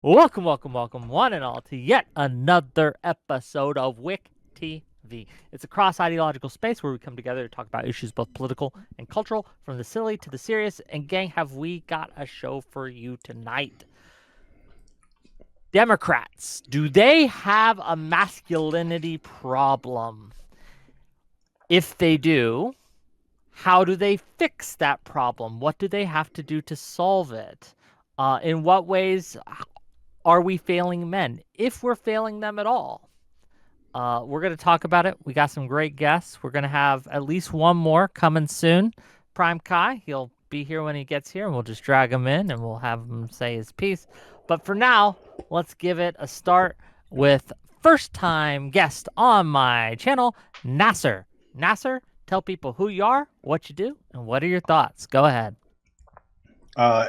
Welcome, welcome, welcome, one and all, to yet another episode of WhickTV. It's a cross ideological space where we come together to talk about issues both political and cultural, from the silly to the serious. And, gang, have we got a show for you tonight? Democrats, do they have a masculinity problem? If they do, how do they fix that problem? What do they have to do to solve it? In what ways are we failing men, if we're failing them at all? We're going to talk about it. We got some great guests. We're going to have at least one more coming soon. Prime Kai, he'll be here when he gets here, and we'll just drag him in and we'll have him say his piece. But for now, let's give it a start with first time guest on my channel, Nasser. Nasser, tell people who you are, what you do, and what are your thoughts. Go ahead.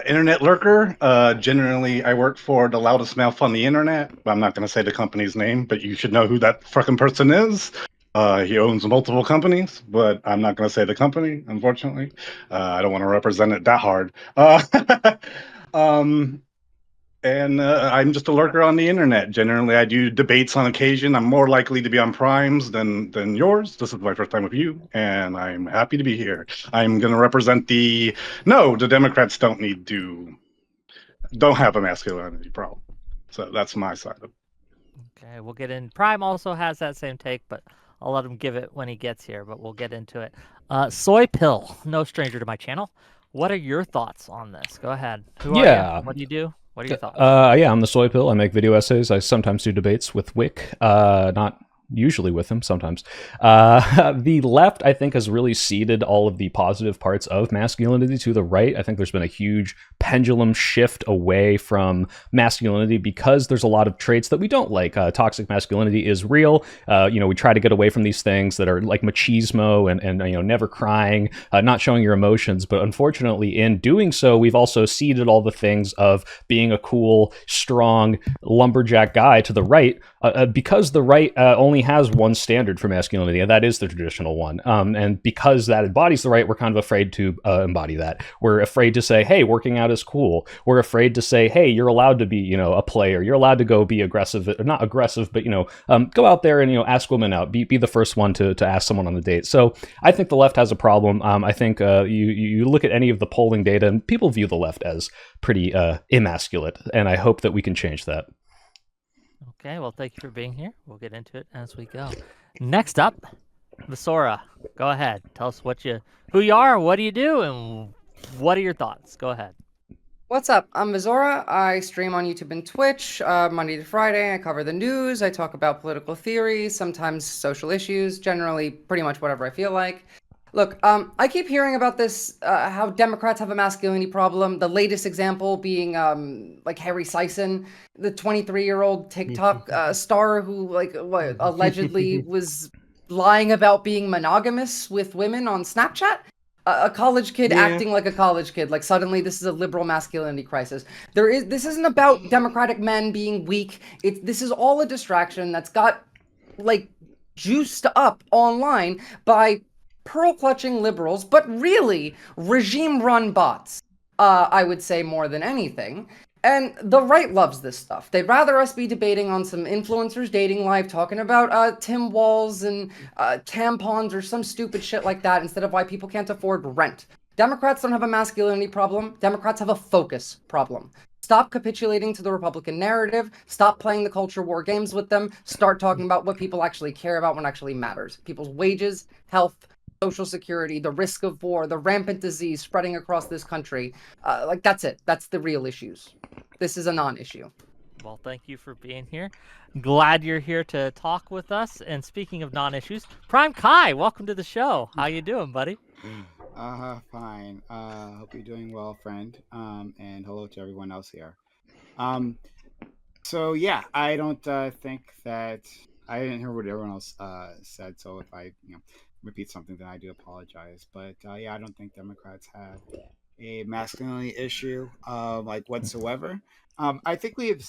Internet lurker. Generally, I work for the loudest mouth on the internet. I'm not going to say the company's name, but you should know who that fucking person is. He owns multiple companies, but I'm not going to say the company, unfortunately. I don't want to represent it that hard. Um, and I'm just a lurker on the internet. Generally, I do debates on occasion. I'm more likely to be on primes than yours. This is my first time with you, and I'm happy to be here. I'm going to represent the no. The Democrats don't have a masculinity problem. So that's my side of it. Okay, we'll get in. Prime also has that same take, but I'll let him give it when he gets here, but we'll get into it. Soy Pill, no stranger to my channel. What are your thoughts on this? Go ahead. Who are you? Yeah. What do you do? What are your thoughts? Yeah, I'm the soy pill. I make video essays. I sometimes do debates with Wick. Not usually with him, sometimes. The left, I think, has really ceded all of the positive parts of masculinity to the right. I think there's been a huge pendulum shift away from masculinity because there's a lot of traits that we don't like. Toxic masculinity is real. We try to get away from these things that are like machismo and never crying, not showing your emotions. But unfortunately, in doing so, we've also ceded all the things of being a cool, strong lumberjack guy to the right, because the right only has one standard for masculinity, and that is the traditional one. And because that embodies the right, we're kind of afraid to embody that. We're afraid to say, hey, working out is cool. We're afraid to say, hey, you're allowed to be, a player. You're allowed to go be aggressive, not aggressive, but, go out there and, ask women out. Be the first one to ask someone on a date. So I think the left has a problem. I think you look at any of the polling data, and people view the left as pretty emasculate, and I hope that we can change that. Okay, well, thank you for being here. We'll get into it as we go. Next up, Vasora. Go ahead. Tell us who you are, what do you do, and what are your thoughts? Go ahead. What's up? I'm Mizora. I stream on YouTube and Twitch Monday to Friday. I cover the news. I talk about political theory, sometimes social issues, generally pretty much whatever I feel like. Look, I keep hearing about this, how Democrats have a masculinity problem. The latest example being like Harry Sison, the 23-year-old TikTok star who allegedly was lying about being monogamous with women on Snapchat. A college kid acting like a college kid. Like suddenly this is a liberal masculinity crisis. This isn't about Democratic men being weak. This is all a distraction that's got like juiced up online by pearl clutching liberals, but really regime run bots. I would say more than anything. And the right loves this stuff. They'd rather us be debating on some influencers dating life, talking about Tim Walz and tampons or some stupid shit like that instead of why people can't afford rent. Democrats don't have a masculinity problem. Democrats have a focus problem. Stop capitulating to the Republican narrative. Stop playing the culture war games with them. Start talking about what people actually care about, what actually matters. People's wages, health, social security, the risk of war, the rampant disease spreading across this country. That's it. That's the real issues. This is a non-issue. Well, thank you for being here. Glad you're here to talk with us. And speaking of non-issues, Prime Kai, welcome to the show. How you doing, buddy? Fine. Hope you're doing well, friend. And hello to everyone else here. So yeah, I don't think that I didn't hear what everyone else said. So if I, repeat something, then I do apologize. But yeah, I don't think Democrats have a masculinity issue, like whatsoever. I think we have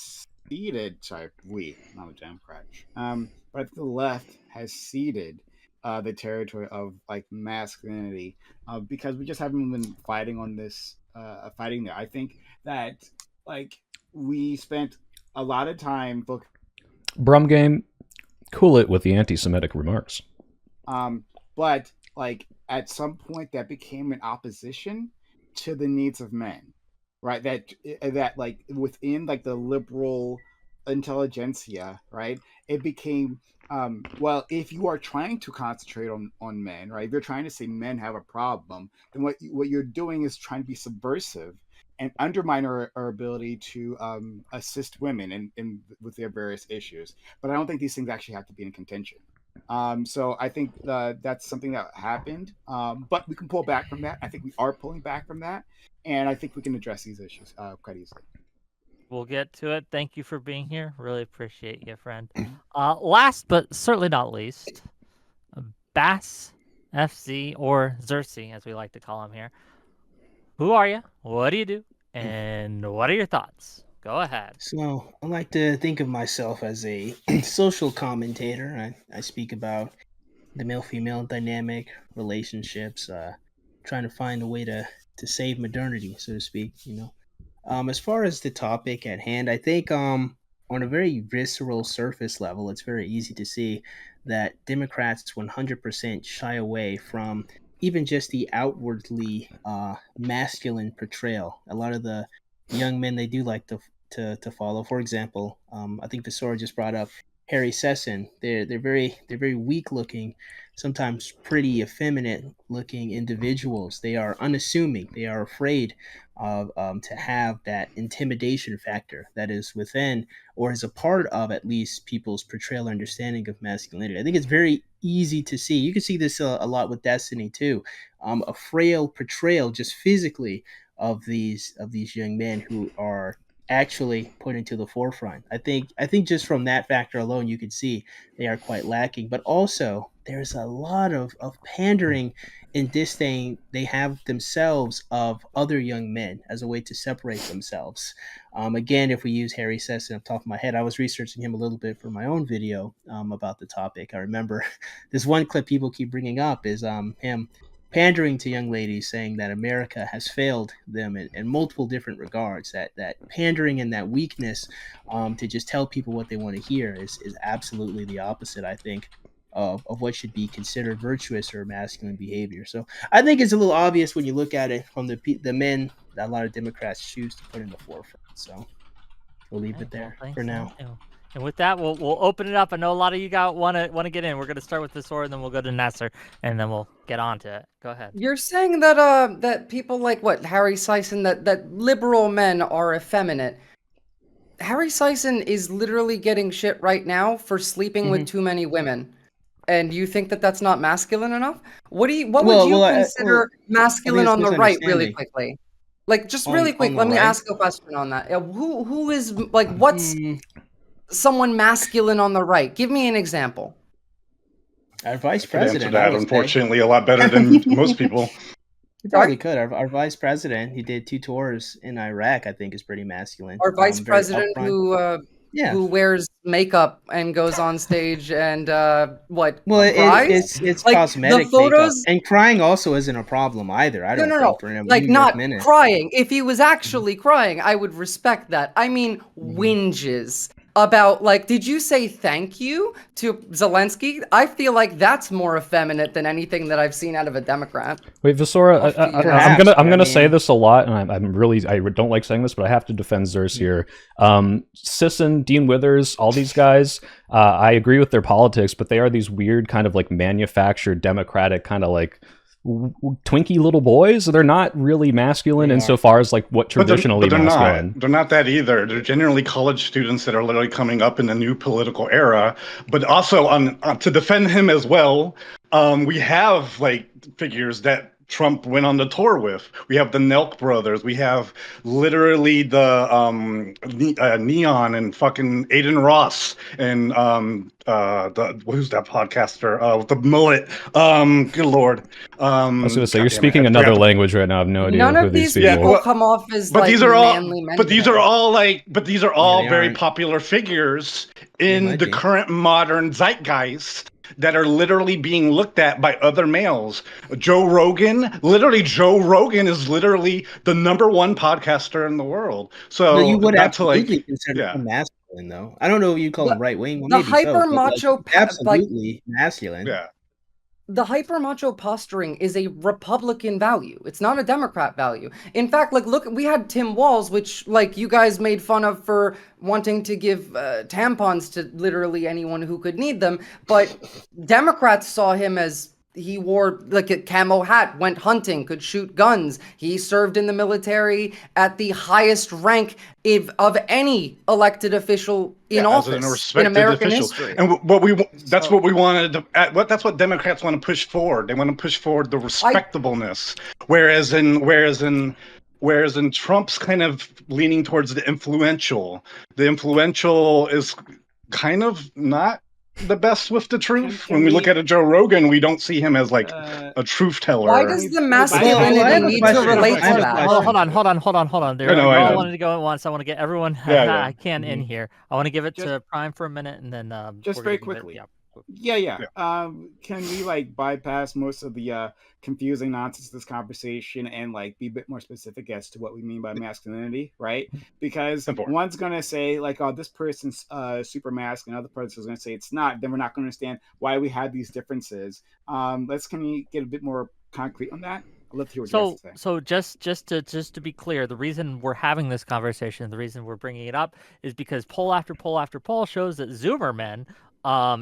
ceded. Sorry, we, not a Democrat. But I think the left has ceded the territory of like masculinity because we just haven't been fighting on this, fighting there. I think that like we spent a lot of time, look, Brum game, cool it with the anti-Semitic remarks. but like at some point that became an opposition to the needs of men, right? That like within like the liberal intelligentsia, right? It became well, if you are trying to concentrate on men, right? If you're trying to say men have a problem, then what you're doing is trying to be subversive and undermine our ability to assist women in with their various issues. But I don't think these things actually have to be in contention. So I think that's something that happened, but we can pull back from that. I think we are pulling back from that, and I think we can address these issues quite easily. We'll get to it. Thank you for being here. Really appreciate you, friend. Last but certainly not least, Bass FC, or Xerxes, as we like to call him here. Who are you? What do you do? And what are your thoughts? Go ahead. So I like to think of myself as a social commentator. I speak about the male-female dynamic, relationships, trying to find a way to save modernity, so to speak. As far as the topic at hand, I think on a very visceral surface level, it's very easy to see that Democrats 100% shy away from even just the outwardly masculine portrayal. A lot of the young men they do like to follow. For example, I think Visora just brought up Harry Sesson. They're very weak looking, sometimes pretty effeminate looking individuals. They are unassuming. They are afraid of to have that intimidation factor that is within or is a part of at least people's portrayal or understanding of masculinity. I think it's very easy to see. You can see this a lot with Destiny too. A frail portrayal just physically of these young men who are actually put into the forefront. I think just from that factor alone, you can see they are quite lacking. But also, there's a lot of pandering and disdain they have themselves of other young men as a way to separate themselves. Again, if we use Harry Sesson off the top of my head, I was researching him a little bit for my own video about the topic. I remember this one clip people keep bringing up is him pandering to young ladies, saying that America has failed them in multiple different regards. That pandering and that weakness to just tell people what they want to hear is absolutely the opposite, I think, of what should be considered virtuous or masculine behavior. So I think it's a little obvious when you look at it from the men that a lot of Democrats choose to put in the forefront. So we'll leave it there for now. And with that, we'll open it up. I know a lot of you want to get in. We're going to start with Visora, and then we'll go to Nasser, and then we'll get on to it. Go ahead. You're saying that that people like what Harry Sison, that liberal men are effeminate. Harry Sison is literally getting shit right now for sleeping with too many women. And you think that that's not masculine enough? What would you consider masculine on the right, really quickly? Like, just really quick, let me ask a question on that. Who is, like, what's someone masculine on the right? Give me an example. Our vice I could answer president. that, unfortunately, a lot better than most people. He probably could. Our vice president, he did 2 tours in Iraq, I think is pretty masculine. Our vice president who wears makeup and goes on stage and cries? It's like, cosmetic the photos makeup. And crying also isn't a problem either. I don't think for him. Like, not crying. If he was actually crying, I would respect that. I mean, whinges about, like, did you say thank you to Zelensky? I feel like that's more effeminate than anything that I've seen out of a Democrat. Wait, Visora, I'm gonna say this a lot, and I don't like saying this, but I have to defend Xerxes here. Sisson, Dean Withers, all these guys, I agree with their politics, but they are these weird kind of like manufactured Democratic kind of like twinky little boys. They're not really masculine insofar as like what traditionally masculine. They're not that either. They're generally college students that are literally coming up in the new political era. But also to defend him as well, we have like figures that Trump went on the tour with. We have the Nelk brothers. We have literally the Neon and fucking Aiden Ross and who's that podcaster with the mullet? Good lord. I was going to say you're speaking another language right now. I have no idea. None who of these people people come off as but like these are all, manly men. but these are all very popular figures in the current modern zeitgeist that are literally being looked at by other males. Joe Rogan is literally the #1 podcaster in the world. So you would absolutely consider him masculine. masculine, though. I don't know if you call The- him right wing. Well, the maybe so, hyper but like, macho he's absolutely masculine. Yeah. The hyper macho posturing is a Republican value. It's not a Democrat value. In fact, like, look, we had Tim Walz, which, like, you guys made fun of for wanting to give tampons to literally anyone who could need them. But Democrats saw him as he wore like a camo hat, went hunting, could shoot guns. He served in the military at the highest rank of any elected official in As an office in respected American official. history. And that's what we wanted to, that's what Democrats want to push forward. They want to push forward the respectableness, whereas in Trump's kind of leaning towards the influential. The influential is kind of not the best with the truth. Can When we we- look at a Joe Rogan, we don't see him as like a truth teller. Why does the Well, I masculinity have a need to question. relate I have to a that? question. Hold on. There, I know, we I all know. wanted to go at once. I want to get everyone Yeah. I can in Mhm. here. I want to give it Just- to Prime for a minute, and then Just we're very gonna give it- quickly. yeah. Yeah. Can we like bypass most of the confusing nonsense of this conversation and like be a bit more specific as to what we mean by masculinity, right? Because Simple. one's gonna say like, "Oh, this person's super masculine," another person's gonna say it's not. Then we're not gonna understand why we have these differences. Can we get a bit more concrete on that? I'd love to hear what you have to say. So just to be clear, the reason we're having this conversation, the reason we're bringing it up, is because poll after poll after poll shows that Zoomer men,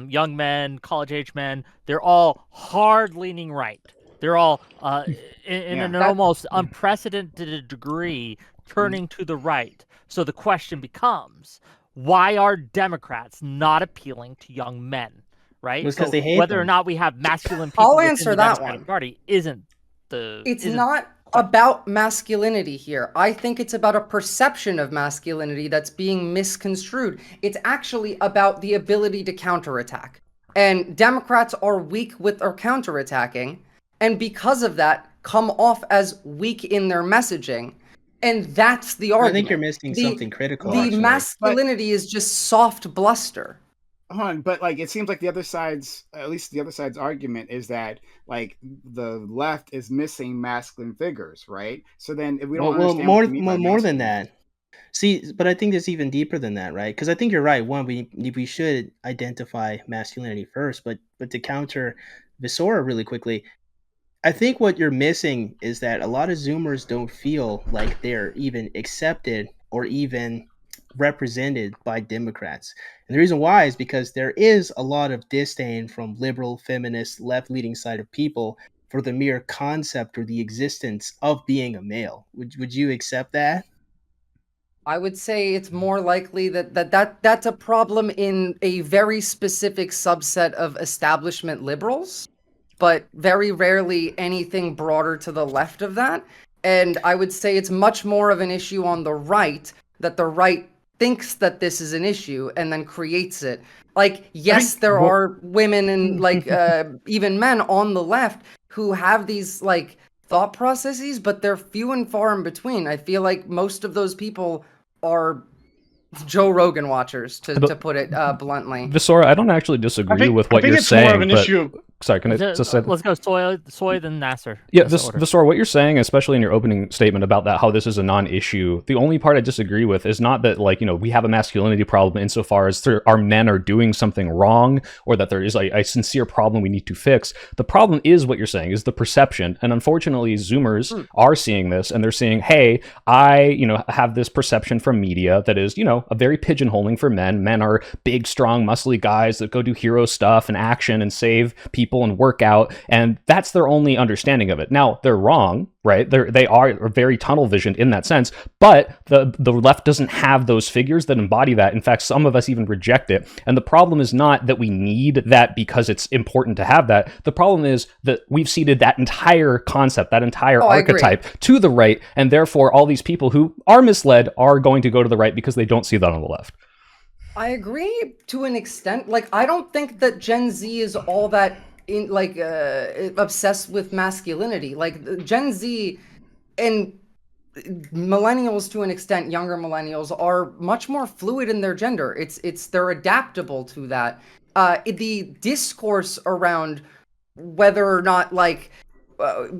young men, college age men, they're all hard leaning right. They're all in Yeah. an almost unprecedented degree turning to the right. So the question becomes, why are Democrats not appealing to young men? Right? It's 'cause So they hate whether or them. not we have masculine people I'll within answer the that Democratic one. Party isn't the It's isn't not about masculinity here. I think it's about a perception of masculinity that's being misconstrued. It's actually about the ability to counterattack. And Democrats are weak with their counterattacking, and because of that, come off as weak in their messaging. And that's the I argument. think you're missing something critical. The actually. masculinity is just soft bluster. Hold on, but like it seems like the other side's, at least the other side's argument is that like the left is missing masculine figures, right? So then if we don't Well, understand what you mean by more than masculine- that. See, but I think it's even deeper than that, right? Because I think you're right. One, we should identify masculinity first, but to counter Visora really quickly, I think what you're missing is that a lot of Zoomers don't feel like they're even accepted or even represented by Democrats. And the reason why is because there is a lot of disdain from liberal, feminist, left-leaning side of people for the mere concept or the existence of being a male. Would you accept that? I would say it's more likely that's a problem in a very specific subset of establishment liberals, but very rarely anything broader to the left of that. And I would say it's much more of an issue on the right, that the right thinks that this is an issue and then creates it. Like, yes, there are women and like even men on the left who have these like thought processes, but they're few and far in between. I feel like most of those people are Joe Rogan watchers, to put it bluntly. Visora, I don't actually disagree with what I think you're it's saying. more of an but... issue. Sorry, can I just say? Let's go soy then Nasser. Yeah, That's the order. Visora, what you're saying, especially in your opening statement about that, how this is a non-issue, the only part I disagree with is not that, like, you know, we have a masculinity problem insofar as our men are doing something wrong, or that there is a sincere problem we need to fix. The problem is what you're saying, is the perception. And unfortunately, Zoomers are seeing this, and they're saying, hey, I, you know, have this perception from media that is, you know, a very pigeonholing for men. Men are big, strong, muscly guys that go do hero stuff and action and save people and work out, and that's their only understanding of it. Now, they're wrong, right? They are very tunnel visioned in that sense, but the left doesn't have those figures that embody that. In fact, some of us even reject it. And the problem is not that we need that because it's important to have that. The problem is that we've ceded that entire concept, that entire archetype to the right, and therefore all these people who are misled are going to go to the right because they don't see that on the left. I agree to an extent. Like, I don't think that Gen Z is all that obsessed with masculinity. Like, Gen Z and millennials, to an extent, younger millennials, are much more fluid in their gender. They're adaptable to that. The discourse around whether or not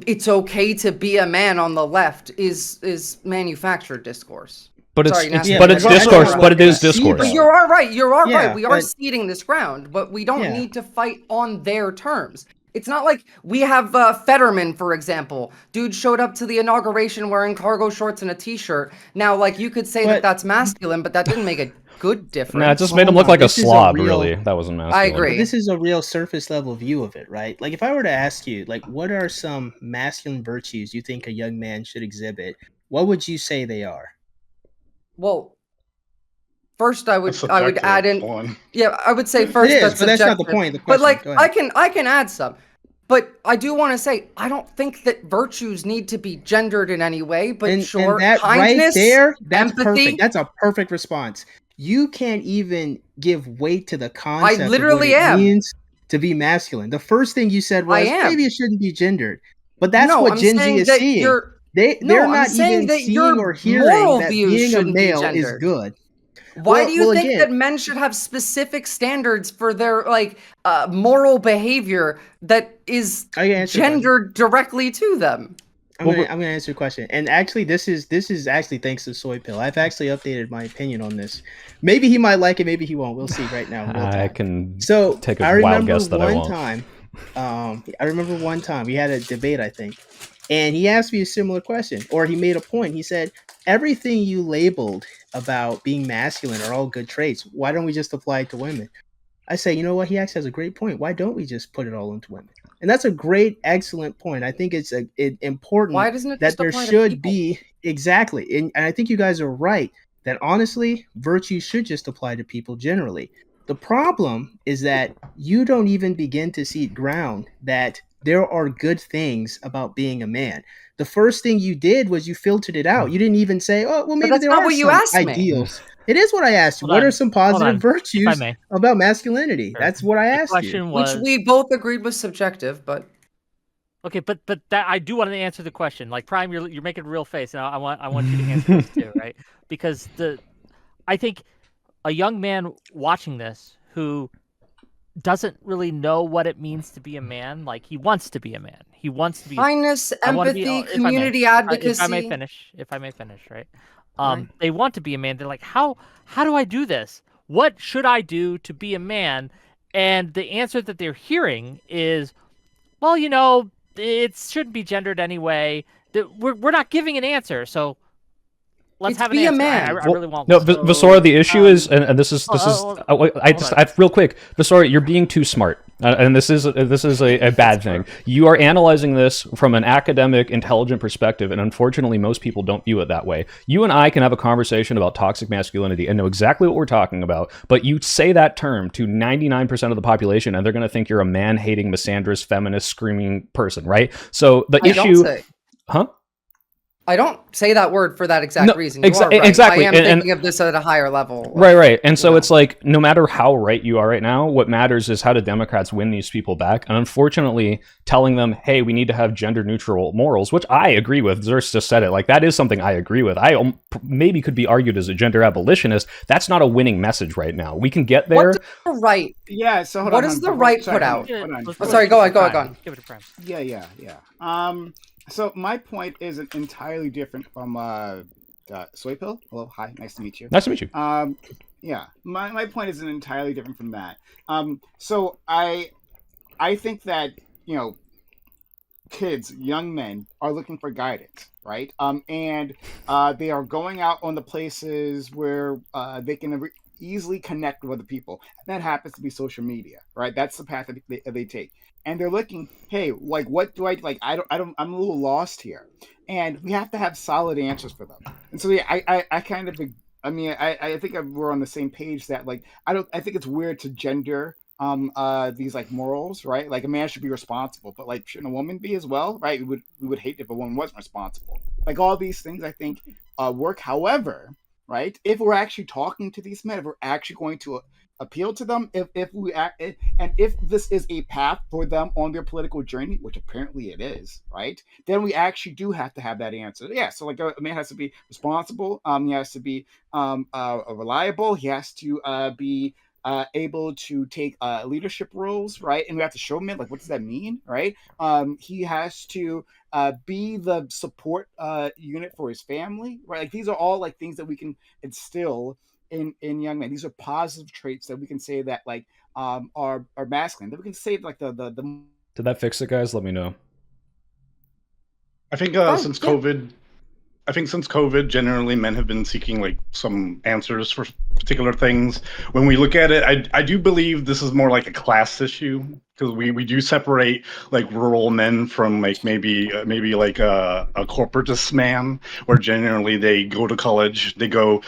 it's okay to be a man on the left is manufactured discourse. But Sorry, it's Nasty. but it's that's discourse. not But it is what- discourse. But you're all right. You're all Yeah, right. We are but- ceding this ground, but we don't Yeah. need to fight on their terms. It's not like we have Fetterman, for example. Dude showed up to the inauguration wearing cargo shorts and a t-shirt. Now, like, you could say that But- that's masculine, but that didn't make a good difference. No, it just Well, made him hold look on. like a This is a slob. real- Really, that wasn't masculine. I agree. But this is a real surface level view of it, right? Like if I were to ask you, like, what are some masculine virtues you think a young man should exhibit? What would you say they are? Well, first I would Subjective add in. one. Yeah, I would say first It is, that's but that's not the subjective. point of the But question. like, Go ahead. I can add some. But I do want to say I don't think that virtues need to be gendered in any way. But and sure, that kindness, right there, that's empathy. perfect. That's a perfect response. You can't even give weight to the concept literally of what it am. means to be masculine. The first thing you said was I am. maybe it shouldn't be gendered. But that's no, what I'm Gen Z saying is that seeing. your They're I'm not saying even that seeing your or hearing moral that views being a shouldn't be male is gendered. good. Why do you well, think again- that men should have specific standards for their moral behavior that is I can answer your question. gendered directly to them? I'm gonna answer your question. And actually, this is actually thanks to Soy Pill. I've actually updated my opinion on this. Maybe he might like it, maybe he won't. We'll see right now. in real I time. can So take a I wild remember guess that I one won't. time. I remember one time we had a debate, I think, and he asked me a similar question, or he made a point. He said, "Everything you labeled about being masculine are all good traits. Why don't we just apply it to women?" I say, you know what? He actually has a great point. Why don't we just put it all into women? And that's a great, excellent point. I think it's important Why doesn't it that just there apply to should people? be exactly, and I think you guys are right that honestly, virtue should just apply to people generally. The problem is that you don't even begin to see ground that there are good things about being a man. The first thing you did was you filtered it out. You didn't even say, "Oh, well, maybe that's there not are what you some asked me. ideals." It is what I asked you. Hold What on, are some hold positive on, if I virtues may. about masculinity? Sure. That's what I The asked you. question Which was we both agreed was subjective, but okay, but that I do want to answer the question. Like Prime, you're making a real face, and I want you to answer this too, right? Because I think a young man watching this who doesn't really know what it means to be a man, like he wants to be a man, he wants to be. kindness, I wanna be- empathy, if I may, community if I advocacy. if I may finish, right? Right. They want to be a man. They're like, how do I do this? What should I do to be a man? And the answer that they're hearing is, well, it shouldn't be gendered anyway. We're not giving an answer, so let's It's have an be a answer. man. I really want No, one. Visora, the issue is, and this is hold on. I real quick, Visora, you're being too smart, and this is a bad thing. You are analyzing this from an academic, intelligent perspective, and unfortunately, most people don't view it that way. You and I can have a conversation about toxic masculinity and know exactly what we're talking about, but you say that term to 99% of the population, and they're going to think you're a man-hating, misandrous, feminist, screaming person, right? So the issue, huh? I don't say that word for that exact No, reason. You are right. exactly. I am And- thinking of this at a higher level. Right. And so know. it's like, no matter how right you are right now, what matters is how do Democrats win these people back? And unfortunately, telling them, hey, we need to have gender neutral morals, which I agree with. Zerst just said it. Like, that is something I agree with. I maybe could be argued as a gender abolitionist. That's not a winning message right now. We can get there. What does the right? Yeah. So hold What on. does the hold on, right sorry, put hold out? on, hold on. Oh, sorry. Go on. Give it to Prime. Yeah. So my point is entirely different from Soy Pill. Hello, hi, nice to meet you. Nice to meet you. Yeah, my point is entirely different from that. So I think that kids, young men are looking for guidance, right? And they are going out on the places where they can easily connect with other people. And that happens to be social media, right? That's the path that they take. And they're looking, hey, like, what do I like? I'm a little lost here, and we have to have solid answers for them. And so, yeah, I kind of, I mean, I think we're on the same page that, like, I think it's weird to gender these like morals, right? Like, a man should be responsible, but like, shouldn't a woman be as well, right? We would hate if a woman wasn't responsible. Like, all these things, I think, work. However, right, if we're actually talking to these men, if we're actually going to appeal to them, if we act, and if this is a path for them on their political journey, which apparently it is, right, then we actually do have to have that answer. Yeah, so like a man has to be responsible, he has to be reliable, he has to be able to take leadership roles, right? And we have to show men, like, what does that mean, right? He has to be the support unit for his family, right? Like, these are all like things that we can instill in young men. These are positive traits that we can say that like are masculine. That we can say like the Did that fix it, guys? Let me know. I think since yeah. COVID, generally men have been seeking like some answers for particular things. When we look at it, I do believe this is more like a class issue, because we do separate like rural men from like maybe like a corporatist man, where generally they go to college, they go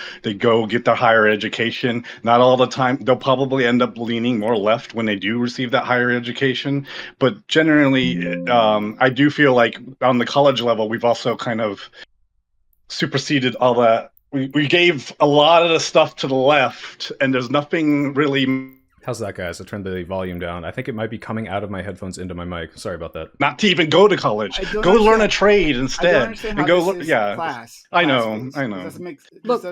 get their higher education. Not all the time, they'll probably end up leaning more left when they do receive that higher education. But generally, I do feel like on the college level, we've also kind of superseded all that. We gave a lot of the stuff to the left, and there's nothing really. How's that, guys? I turned the volume down. I think it might be coming out of my headphones into my mic. Sorry about that. Not to even go to college. Go learn a trade instead, and go look. Yeah, class. I know. Look,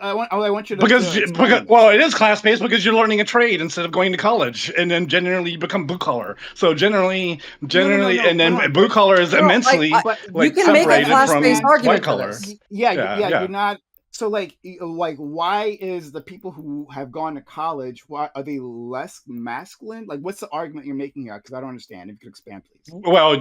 I want you to because well, it is class based because you're learning a trade instead of going to college, and then generally you become blue collar. So generally, and then blue collar is immensely you can make a class-based argument white collar. Yeah, you're not. So like why is the people who have gone to college, why are they less masculine? Like, what's the argument you're making here? Because I don't understand. If you could expand, please. Well,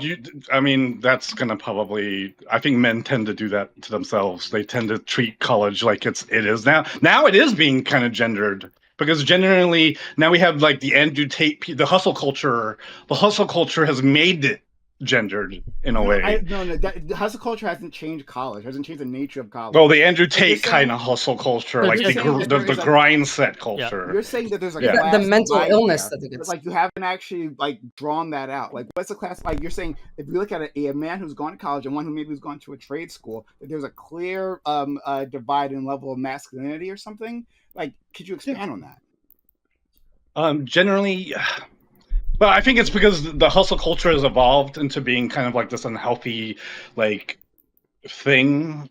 I mean, that's gonna probably. I think men tend to do that to themselves. They tend to treat college like it is now. Now it is being kind of gendered, because generally now we have like the Andrew Tate, the hustle culture. The hustle culture has made it gendered in a way. The hustle culture hasn't changed college. Hasn't changed the nature of college. Well, the Andrew Tate kind of hustle culture, like the grind set culture. You're saying that there's a the mental illness that it is. Like, you haven't actually like drawn that out. Like, what's the class? Like, you're saying if you look at a man who's gone to college and one who maybe has gone to a trade school, that there's a clear divide in level of masculinity or something. Like, could you expand on that? Generally. Well, I think it's because the hustle culture has evolved into being kind of like this unhealthy, like, thing,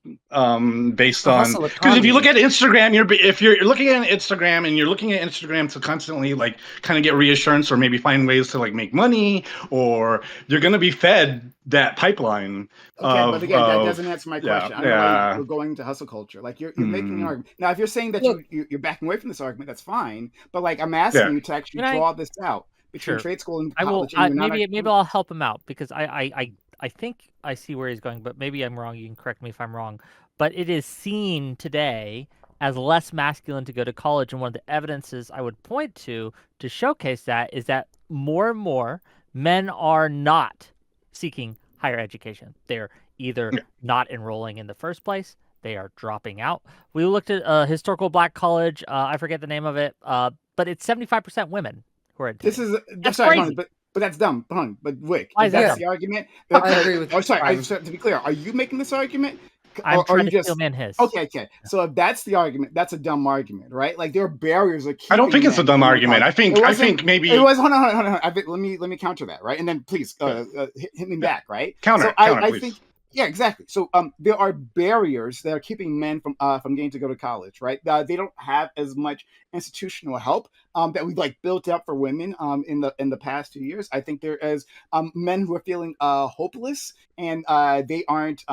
based on, because if you look at Instagram, if you're looking at Instagram and you're looking at Instagram to constantly like kind of get reassurance or maybe find ways to like make money, or you're going to be fed that pipeline. Okay, but again, that doesn't answer my question. I don't know why you're going to hustle culture. Like, you're making an argument. Now, if you're saying that you're backing away from this argument, that's fine. But like, I'm asking you to actually draw this out between trade school and college. Maybe I'll help him out, because I think I see where he's going, but maybe I'm wrong. You can correct me if I'm wrong. But it is seen today as less masculine to go to college, and one of the evidences I would point to showcase that is that more and more men are not seeking higher education. They're either not enrolling in the first place, they are dropping out. We looked at a historical black college. I forget the name of it, but it's 75% women who are attending. That's crazy. But that's dumb. But Wick, that's the argument. I agree with you. Sorry, to be clear, are you making this argument? I'm trying to steel man his. Okay. So if that's the argument, that's a dumb argument, right? Like, there are barriers. I don't think it's a dumb argument. I think maybe it was. Hold on. Let me counter that, right? And then please hit me back, right? Counter. I please. think. Yeah, exactly. So there are barriers that are keeping men from getting to go to college, right? They don't have as much institutional help that we've like built up for women in the past 2 years. I think there is men who are feeling hopeless and they aren't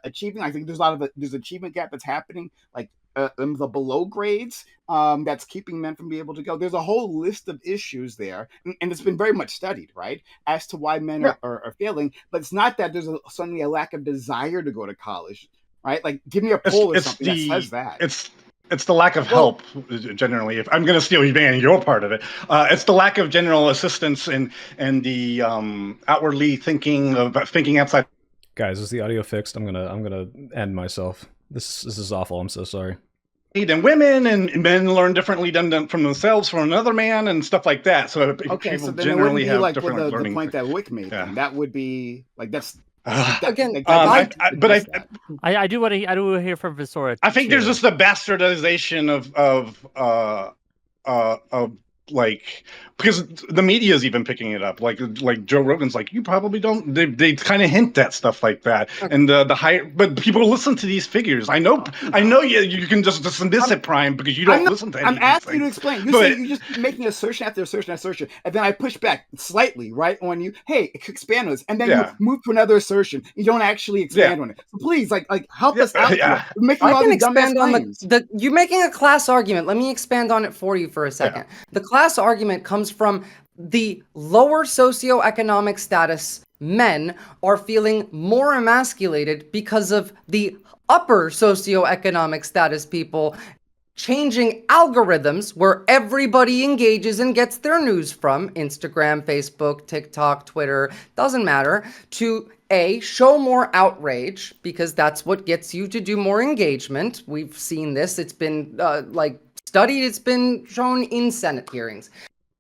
achieving. I think there's there's achievement gap that's happening, like the below grades that's keeping men from being able to go. There's a whole list of issues there, and it's been very much studied, right, as to why men are failing. But it's not that there's suddenly a lack of desire to go to college, right? Like, give me a poll or something that says that. It's the lack of help, generally. If I'm going to steal your part of it, it's the lack of general assistance and the outwardly thinking outside. Guys, is the audio fixed? I'm gonna end myself. This is awful. I'm so sorry. And women and men learn differently from themselves from another man and stuff like that. So people generally have like different learning. The point that Wick made. That would be like that's. Again, I do want to hear from Visora. I think there's just a bastardization of like, because the media is even picking it up. Like Joe Rogan's like, you probably don't. They kind of hint at stuff like that, and the higher. But people listen to these figures. I know you can just dismiss it, Prime, because you don't listen to any I'm of these asking you to things. explain. You But- say you just keep making assertion after assertion after assertion, and then I push back slightly, right, on you. Hey, expand on this, and then Yeah. you move to another assertion. You don't actually expand on it. So please, like help us out. Yeah. Here. You're making I all can these dumbass expand on claims. you're making a class argument. Let me expand on it for you for a second. The class argument comes from the lower socioeconomic status men are feeling more emasculated because of the upper socioeconomic status people changing algorithms where everybody engages and gets their news from Instagram, Facebook, TikTok, Twitter, doesn't matter, to show more outrage because that's what gets you to do more engagement. We've seen this. It's been studied. It's been shown in Senate hearings.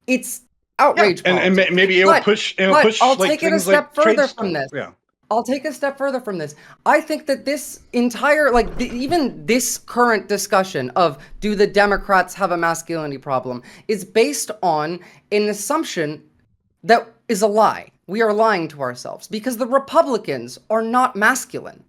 It's outrage and politics. maybe it'll push. I'll like, take it a things step like trade further stuff. from this. Yeah. I'll take a step further from this. I think that this entire, even this current discussion of do the Democrats have a masculinity problem is based on an assumption that is a lie. We are lying to ourselves because the Republicans are not masculine.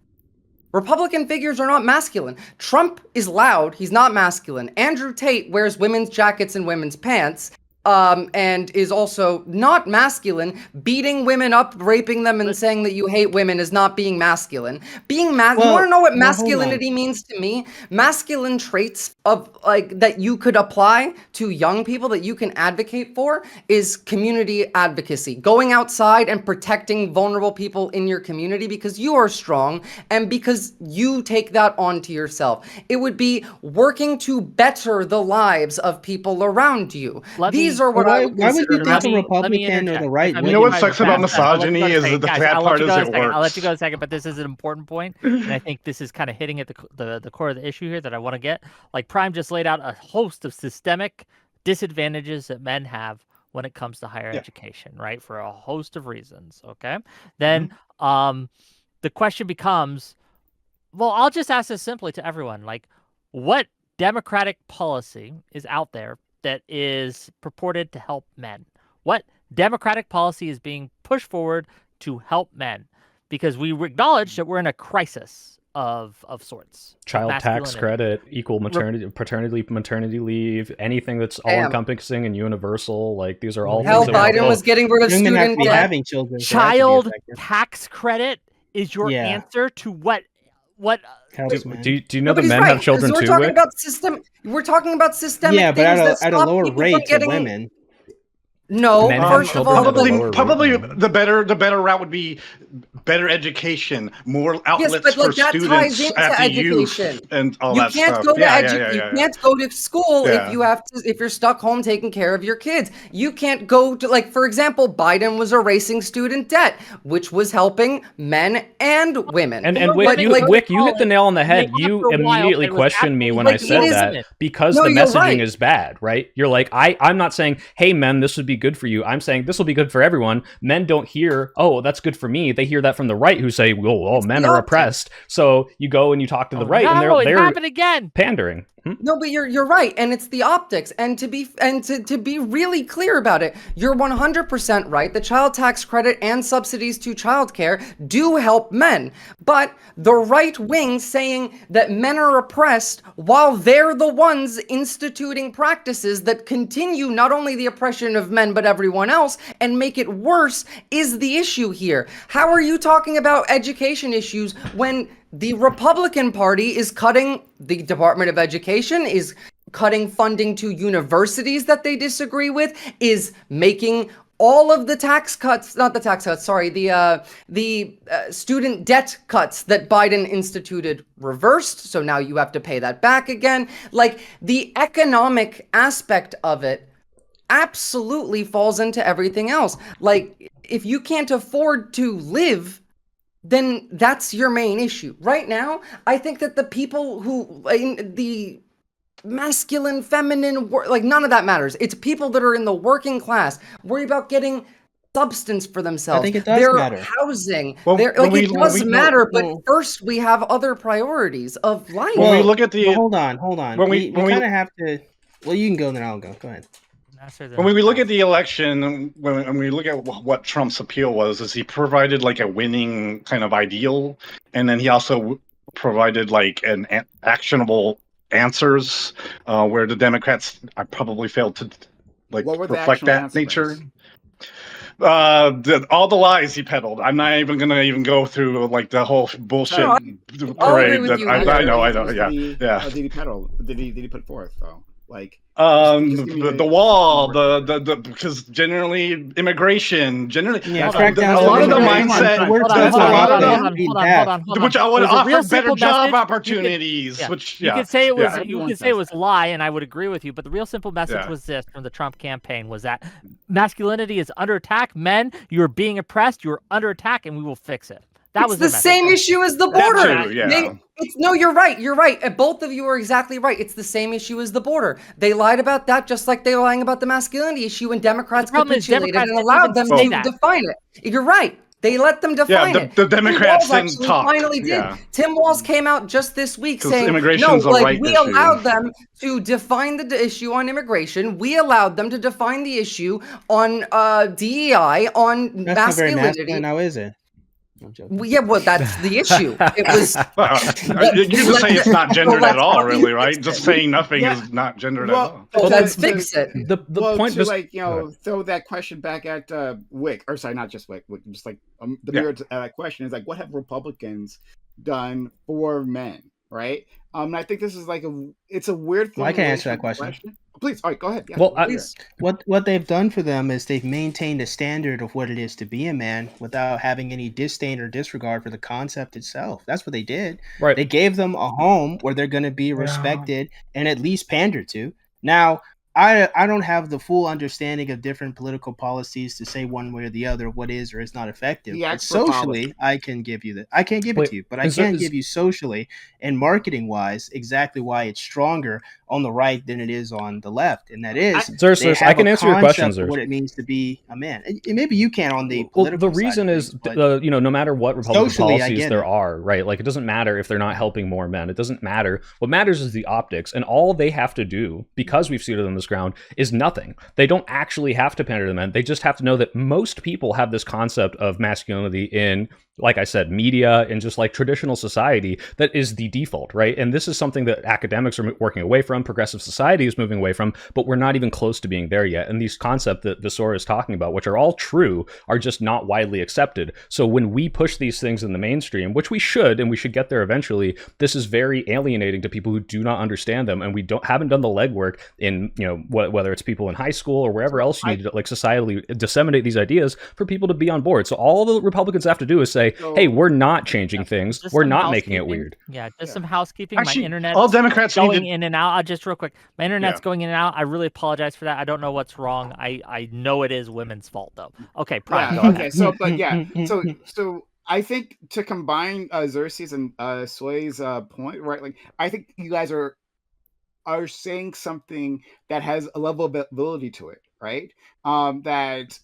Republican figures are not masculine. Trump is loud. He's not masculine. Andrew Tate wears women's jackets and women's pants. And is also not masculine. Beating women up, raping them, and saying that you hate women is not being masculine. You want to know what masculinity means to me? Masculine traits of that you could apply to young people that you can advocate for is community advocacy. Going outside and protecting vulnerable people in your community because you are strong and because you take that onto yourself. It would be working to better the lives of people around you. These are what why would would you consider think a Republican or the right You know what sucks about misogyny is that the bad part is it works. I'll let you go in a second, but this is an important point, and I think this is kind of hitting at the core of the issue here that I want to get. Like Prime just laid out a host of systemic disadvantages that men have when it comes to higher education, right? For a host of reasons. Okay, then the question becomes, well, I'll just ask this simply to everyone: like, what Democratic policy is out there that is purported to help men? What Democratic policy is being pushed forward to help men? Because we acknowledge that we're in a crisis of sorts. Child tax credit, equal maternity leave, anything that's all-encompassing and universal. Like, these are all Hell, things that Biden was getting rid of student debt. having children. Child tax credit is your answer to what do you know that men have children too? We're talking about systemic but things at a lower rate to women. No, Men first of all, probably the better route would be better education, more outlets for students at the youth, and all that stuff. You can't go to school if you're stuck home taking care of your kids. You can't go to, for example, Biden was erasing student debt, which was helping men and women. And Wick, you hit the nail on the head. You immediately questioned me when I said that because the messaging is bad, right? You're like, I'm not saying, hey, men, this would be good for you. I'm saying this will be good for everyone. Men don't hear, oh, that's good for me. They hear that from the right who say, well, men are oppressed. So you go and you talk to the right, and they're pandering. No, but you're right, and it's the optics. And to be really clear about it, you're 100% right. The child tax credit and subsidies to childcare do help men, but the right wing saying that men are oppressed while they're the ones instituting practices that continue not only the oppression of men but everyone else and make it worse is the issue here. How are you talking about education issues when the Republican Party is cutting the Department of Education, is cutting funding to universities that they disagree with, is making all of the tax cuts, not the tax cuts, sorry, the student debt cuts that Biden instituted reversed. So now you have to pay that back again. Like, the economic aspect of it absolutely falls into everything else. Like, if you can't afford to live, then that's your main issue. Right now, I think that the people who, the masculine, feminine, none of that matters. It's people that are in the working class, worry about getting substance for themselves. I think it does matter. Housing. It does matter, but first we have other priorities of life. When we look at the... hold on. We kind of have to... Well, you can go, then I'll go. Go ahead. When we look at the election, when we look at what Trump's appeal was, is he provided like a winning kind of ideal, and then he also provided like an actionable answers, where the Democrats probably failed to like What were the reflect actual that answers? nature. All the lies he peddled. I'm not even gonna go through like the whole bullshit I'll parade agree with that you I here. know. Did he Yeah. Did he put forth though? Like The the wall, the because generally immigration, generally Yeah, Hold on. crackdown. a lot of the Hold on, mindset. hold on, That's hold a on, lot hold of on, the hold on. which I would It was a real offer better simple job message. opportunities. Which You could say it was. Yeah. You could say it was a lie, and I would agree with you. But the real simple message Yeah. was this from the Trump campaign: was that masculinity is under attack. Men, you are being oppressed. You are under attack, and we will fix it. That It's was the their message. same issue as the That border. too, yeah. No, you're right. You're right. Both of you are exactly right. It's the same issue as the border. They lied about that just like they're lying about the masculinity issue, and Democrats problem is capitulated Democrats and didn't allowed them even say to that. define it. You're right. They let them define it. the Democrats Tim Walz didn't actually talk. finally did. Yeah. Tim Walz came out just this week 'Cause saying, immigration's no, a like right we issue. allowed them to define the issue on immigration. We allowed them to define the issue on DEI, on That's not very masculinity. masculine, now is it? I'm joking. Well, yeah, well, that's the issue. It was. Well, you can say it's not gendered at all, really, right? Just saying nothing is not gendered at all. Well, let's fix it. The point to just like throw that question back at Wick, or sorry, not just Wick, just like the mirror to that question is like, what have Republicans done for men, right? And I think this is like it's a weird. Well, I can answer that question. Please, all right, go ahead. Yeah, Well, What they've done for them is they've maintained a standard of what it is to be a man without having any disdain or disregard for the concept itself. That's what they did. Right. They gave them a home where they're going to be respected and at least pandered to. Now, I don't have the full understanding of different political policies to say one way or the other what is or is not effective. The But expert socially, policy. I can give you that. I can't give it Wait, to you, but I is there- can is- give you socially and marketing wise exactly why it's stronger on the right than it is on the left, and that is Zeus, they I have can a answer your question, concept of Zeus. what it means to be a man. And maybe you can on the Well, political the reason side of is, things, but no matter what Republican socially, I policies get there it. are, right? Like, it doesn't matter if they're not helping more men. It doesn't matter. What matters is the optics, and all they have to do, because we've seated on this ground, is nothing. They don't actually have to pander to men. They just have to know that most people have this concept of masculinity in, like I said, media and just like traditional society that is the default, right? And this is something that academics are working away from, progressive society is moving away from, but we're not even close to being there yet. And these concepts that Visora is talking about, which are all true, are just not widely accepted. So when we push these things in the mainstream, which we should, and we should get there eventually, this is very alienating to people who do not understand them. And we haven't done the legwork in, whether it's people in high school or wherever else you need to like societally disseminate these ideas for people to be on board. So all the Republicans have to do is say, hey, we're not changing things. Just We're some not making it housekeeping. weird. Yeah, just some housekeeping. Actually, my internet all Democrats need going to- in and out. Just real quick, my internet's going in and out. I really apologize for that. I don't know what's wrong. I know it is women's fault though. Okay, Prime. Yeah, Go okay, ahead. so but yeah, so I think to combine Xerxes and Sway's point, right? Like I think you guys are saying something that has a level of validity to it, right? That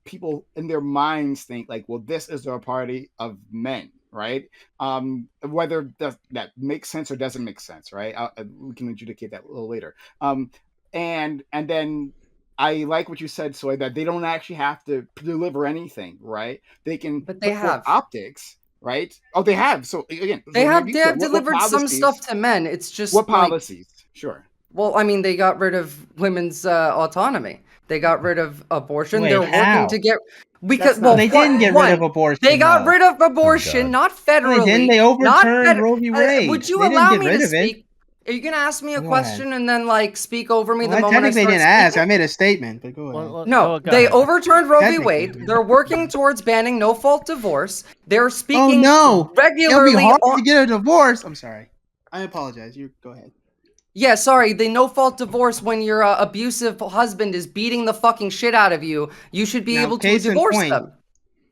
people in their minds think like, well, this is a party of men, right? Whether that makes sense or doesn't make sense, right? We can adjudicate that a little later. And then I like what you said, Soy, that they don't actually have to deliver anything, right? They can, But they have. optics, right? Oh, they have. So again, They have maybe what delivered some policies- stuff to men. It's just What like, policies? Sure. well, I mean, they got rid of women's autonomy. They got rid of abortion. Wait, They're how? working to get That's Well, not- they didn't get rid of abortion. They got though. rid of abortion, God. not federally. Didn't they not overturn Roe v. Wade? Would you They didn't allow get me rid to of it. speak? Are you gonna ask me a Go question and then like speak over me Well, the I moment I technically start didn't ask. speaking? I made a statement, but go ahead. No, go they ahead. overturned Roe v. Technically. Wade. They're working towards banning no-fault divorce. They're Oh speaking no! It'll regularly be hard on. to get a divorce. I'm sorry. I apologize. You go ahead. Yeah, sorry, the no-fault divorce when your abusive husband is beating the fucking shit out of you, you should be Now, able to case in divorce point, them.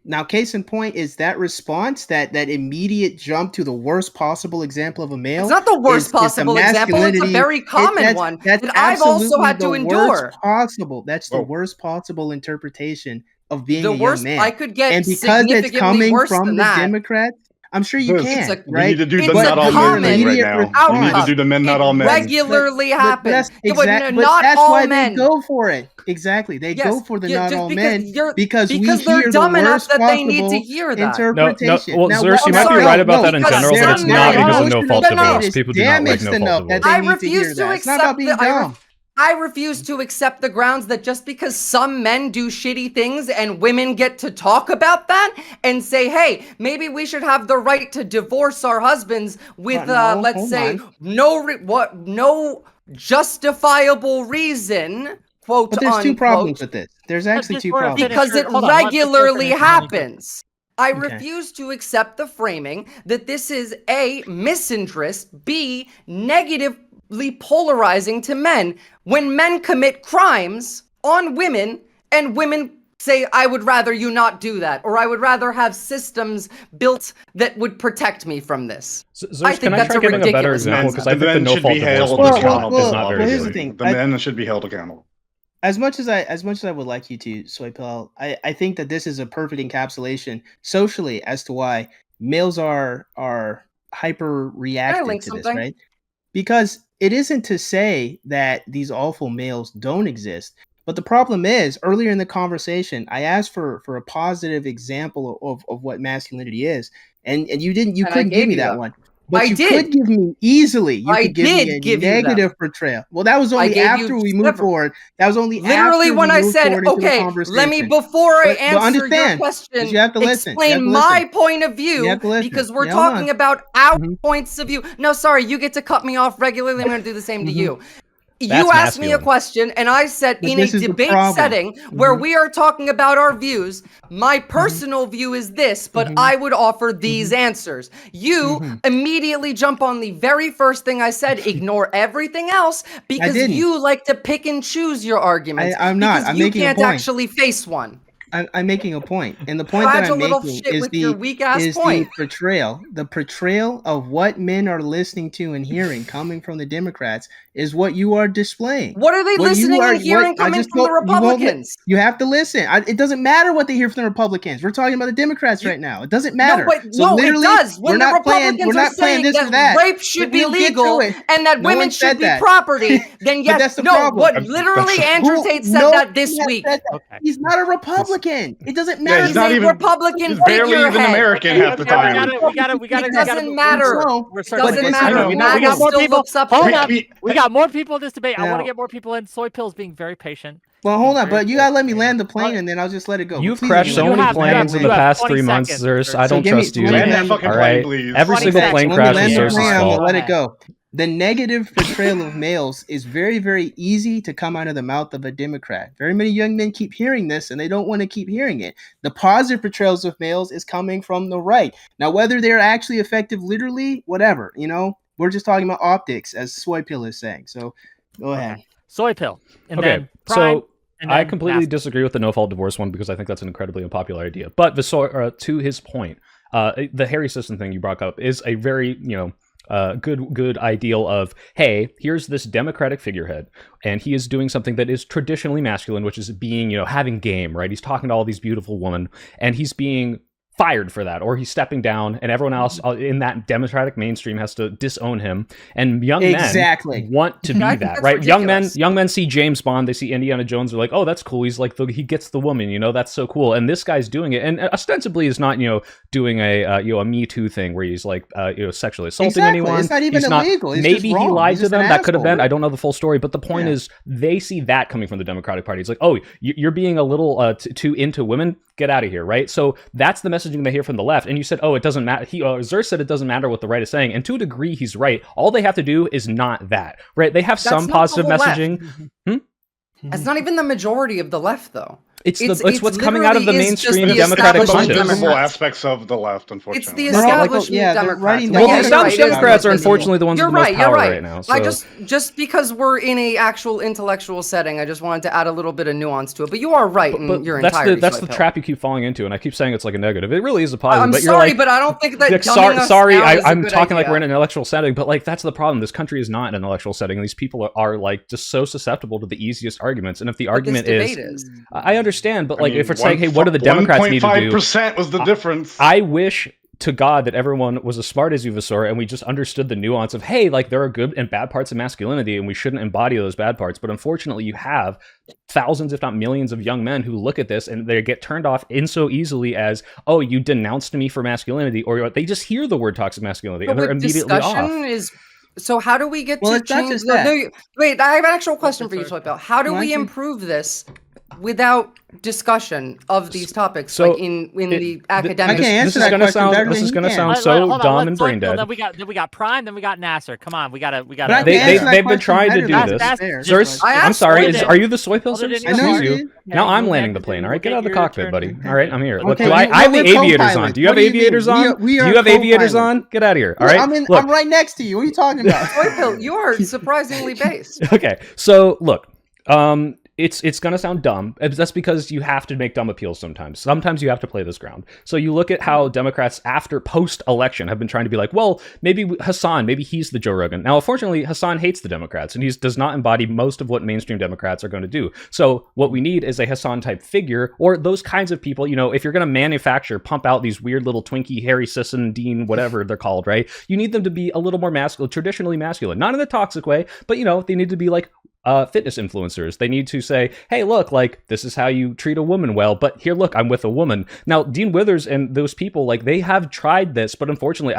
Now, case in point is that response, that immediate jump to the worst possible example of a male. It's not the worst is the possible example. It's a masculinity- very common one that's that I've also absolutely had to the endure. Worst possible. That's the Whoa. worst possible interpretation of being The a worst young man. I could get And because it's significantly coming worse from than the that. Democrats, I'm sure you This- can, It's a- We right? need to do the It's a not all men common thing right immediate now. We need to response. do the men, not It all men. regularly happens. That's Yeah, but exactly. not That's all why men. they go for it. Exactly, they go for the not just all because men you're because we because they're hear the dumb enough worst that they need to possible hear that. interpretation. Well, Now, Zers, you I'm might be sorry, right about that in because general, but it's some not men- because of no fault emotional divorce. state is People do not like damaged no fault enough that divorce. they I need to hear refuse to that. It's not about accept being the dumb. I refuse to accept the grounds that just because some men do shitty things and women get to talk about that and say, hey, maybe we should have the right to divorce our husbands with, No, let's hold say, on. no justifiable reason, quote But there's two unquote, problems with this. There's actually just two for a problems. because it Hold on, let's just regularly finish. happens. I Okay. refuse to accept the framing that this is A, misandrist, B, negatively polarizing to men when men commit crimes on women and women say, I would rather you not do that, or I would rather have systems built that would protect me from this. Zers, I think can I that's try a giving a better ridiculous example? concept. Because I The think the men no should fault be divorce held one accountable. is not very here's the good. thing. The men should be held accountable. As much as I would like you to, Soy Pill, I think that this is a perfect encapsulation socially as to why males are hyper reactive link to this, something? right? Because it isn't to say that these awful males don't exist, but the problem is earlier in the conversation I asked for a positive example of what masculinity is, and you And I couldn't give gave me you that that. one. But I you did. could give me easily. You I could give me did a give you that. negative portrayal. Well, that was I only gave you after we moved several. forward. That was only Literally after when we I moved said, forward into the okay, conversation. let me, before I But answer your understand, question, you have to listen. You have explain to my listen. point of You view, have to listen. because we're Yeah, hold talking on. about our Mhm. points of view. No, sorry, you get to cut me off regularly. I'm going to do the same to Mhm. you. That's You asked me a masculine. question, and I said, But in a this is the debate problem. setting where Mhm. we are talking about our views, my personal view is this, but Mhm. I would offer these answers. You Mhm. immediately jump on the very first thing I said, ignore everything else, because didn't. you like to pick and choose your arguments. I'm not. Because I'm you making a can't point. actually face one. I'm making a point, and the point that Fragile I'm little making shit is with your the weak-ass is point. the portrayal of what men are listening to and hearing coming from the Democrats is what you are displaying. What are they What you listening are- and hearing what- I coming just from the told- you won't li- Republicans? You have to listen. It doesn't matter what they hear from the Republicans. We're talking about the Democrats right now. It doesn't matter. No, but it does. When we're the not playing. Republicans We're are not playing saying this or that that. rape should be We'll get to legal it. and that No women one said should be that. property, then But yes, that's the no. problem. What literally Andrew Tate said No that this one has week. said that. Okay. He's not a Republican. It doesn't matter. he's He's not a even- Republican He's barely even figurehead. American half the time. We gotta. It doesn't matter. We're It circling. doesn't this is matter. the We whole- MAGA got more still people. looks up Hold to on. them. We got more people in this debate. I want Now- to get more people in. Soy Pill's being very patient. Well, hold on, Very but you gotta let me good. land the plane, Alright. and then I'll just let it go. You've Please crashed let so me You many land. have- planes in the you have past 20 3 months, seconds, Zers. sir. I So don't give me- trust you. let me Land that land- fucking All plane, right. please. Every 20 single seconds. plane Let me crash land is the Zers's plane, I'm fault. gonna let it go. The negative portrayal of males is very, very easy to come out of the mouth of a Democrat. Very many young men keep hearing this, and they don't want to keep hearing it. The positive portrayals of males is coming from the right. Now, whether they're actually effective literally, whatever, we're just talking about optics, as Soy Pill is saying. So, go ahead. Okay. Soy Pill. And Okay, then Prime, so and I then completely Mask. disagree with the no fault divorce one because I think that's an incredibly unpopular idea. But to his point, the Harry system thing you brought up is a very good ideal of, hey, here's this democratic figurehead, and he is doing something that is traditionally masculine, which is being having game, right? He's talking to all these beautiful women, and he's being fired for that, or he's stepping down, and everyone else in that democratic mainstream has to disown him. And young Exactly. men want to be I think that, that's right? ridiculous. Young men see James Bond, they see Indiana Jones, they're like, oh, that's cool. He's like he gets the woman, that's so cool. And this guy's doing it, and ostensibly is not doing a Me Too thing where he's like sexually assaulting Exactly. anyone. It's not even He's illegal. It's maybe just he wrong. lied He's to just them. an That could have been. asshole. I don't know the full story, but the point Yeah. is they see that coming from the Democratic Party. It's like, oh, you're being a little too into women. Get out of here, right? So that's the messaging they hear from the left. And you said, oh, it doesn't matter. Zers said it doesn't matter what the right is saying, and to a degree, he's right. All they have to do is not that, right? They have some not the positive whole left. messaging. That's not even the majority of the left, though. It's It's what's coming out of the literally is just mainstream the Democratic But establishment pundits. Democrats. visible aspects of the left, It's unfortunately. the No, like, establishment yeah, they're Democrats. writing Like, down- Well, the you're establishment right, Democrats are you're unfortunately the ones You're with the most right. You're power right. right now. I So- just because we're in a actual intellectual setting, I just wanted to add a little bit of nuance to it. But you are right in your that's entirety. that's Soy the Pill. trap you keep falling into, and I keep saying it's like a negative. It really is a positive. I'm but you're sorry, like, but I don't think that. like, dumbing us sorry, down is a I'm good talking like idea. we're in an intellectual setting, but like that's the problem. This country is not an intellectual setting. These people are like just so susceptible to the easiest arguments. And if the But argument this is, debate is. I understand, but like I mean, if it's like, hey, what do the Democrats need to do? 1.5% was the difference. I wish to God that everyone was as smart as Venusaur and we just understood the nuance of, hey, like there are good and bad parts of masculinity and we shouldn't embody those bad parts. But unfortunately, you have thousands, if not millions, of young men who look at this and they get turned off in so easily as, oh, you denounced me for masculinity, or they just hear the word toxic masculinity and they're immediately off. So how do we get Well, to it's not change? just that. Wait, I have an actual question for you, Toy Bill. How do we improve this without discussion of these topics, So, like in the academic? This is going to sound so dumb and brain dead. Then we got Prime, then we got Nasser. Come on, we gotta. They've been trying to do this. Sirs, I'm sorry. Are you the soy pill? Sirs? I know you. Now I'm landing the plane. All right, get out of the cockpit, buddy. All right, I'm here. Look, Okay, I have the aviators on. Do you have aviators on? Do you have aviators on? Get out of here. All right. I'm right next to you. What are you talking about? Toy Pill, you are surprisingly based. Okay, so look, it's gonna sound dumb. That's because you have to make dumb appeals sometimes. Sometimes you have to play this ground. So you look at how Democrats after post-election have been trying to be like, well, maybe Hassan, maybe he's the Joe Rogan. Now, unfortunately, Hassan hates the Democrats and he does not embody most of what mainstream Democrats are going to do. So what we need is a Hassan-type figure or those kinds of people. You know, if you're going to pump out these weird little Twinkie, Harry Sisson, Dean, whatever they're called, right? You need them to be a little more masculine, traditionally masculine, not in a toxic way, but you know, they need to be like fitness influencers. They need to say, hey, look, like, this is how you treat a woman well, but here, look, I'm with a woman. Now, Dean Withers and those people, like, they have tried this, but unfortunately,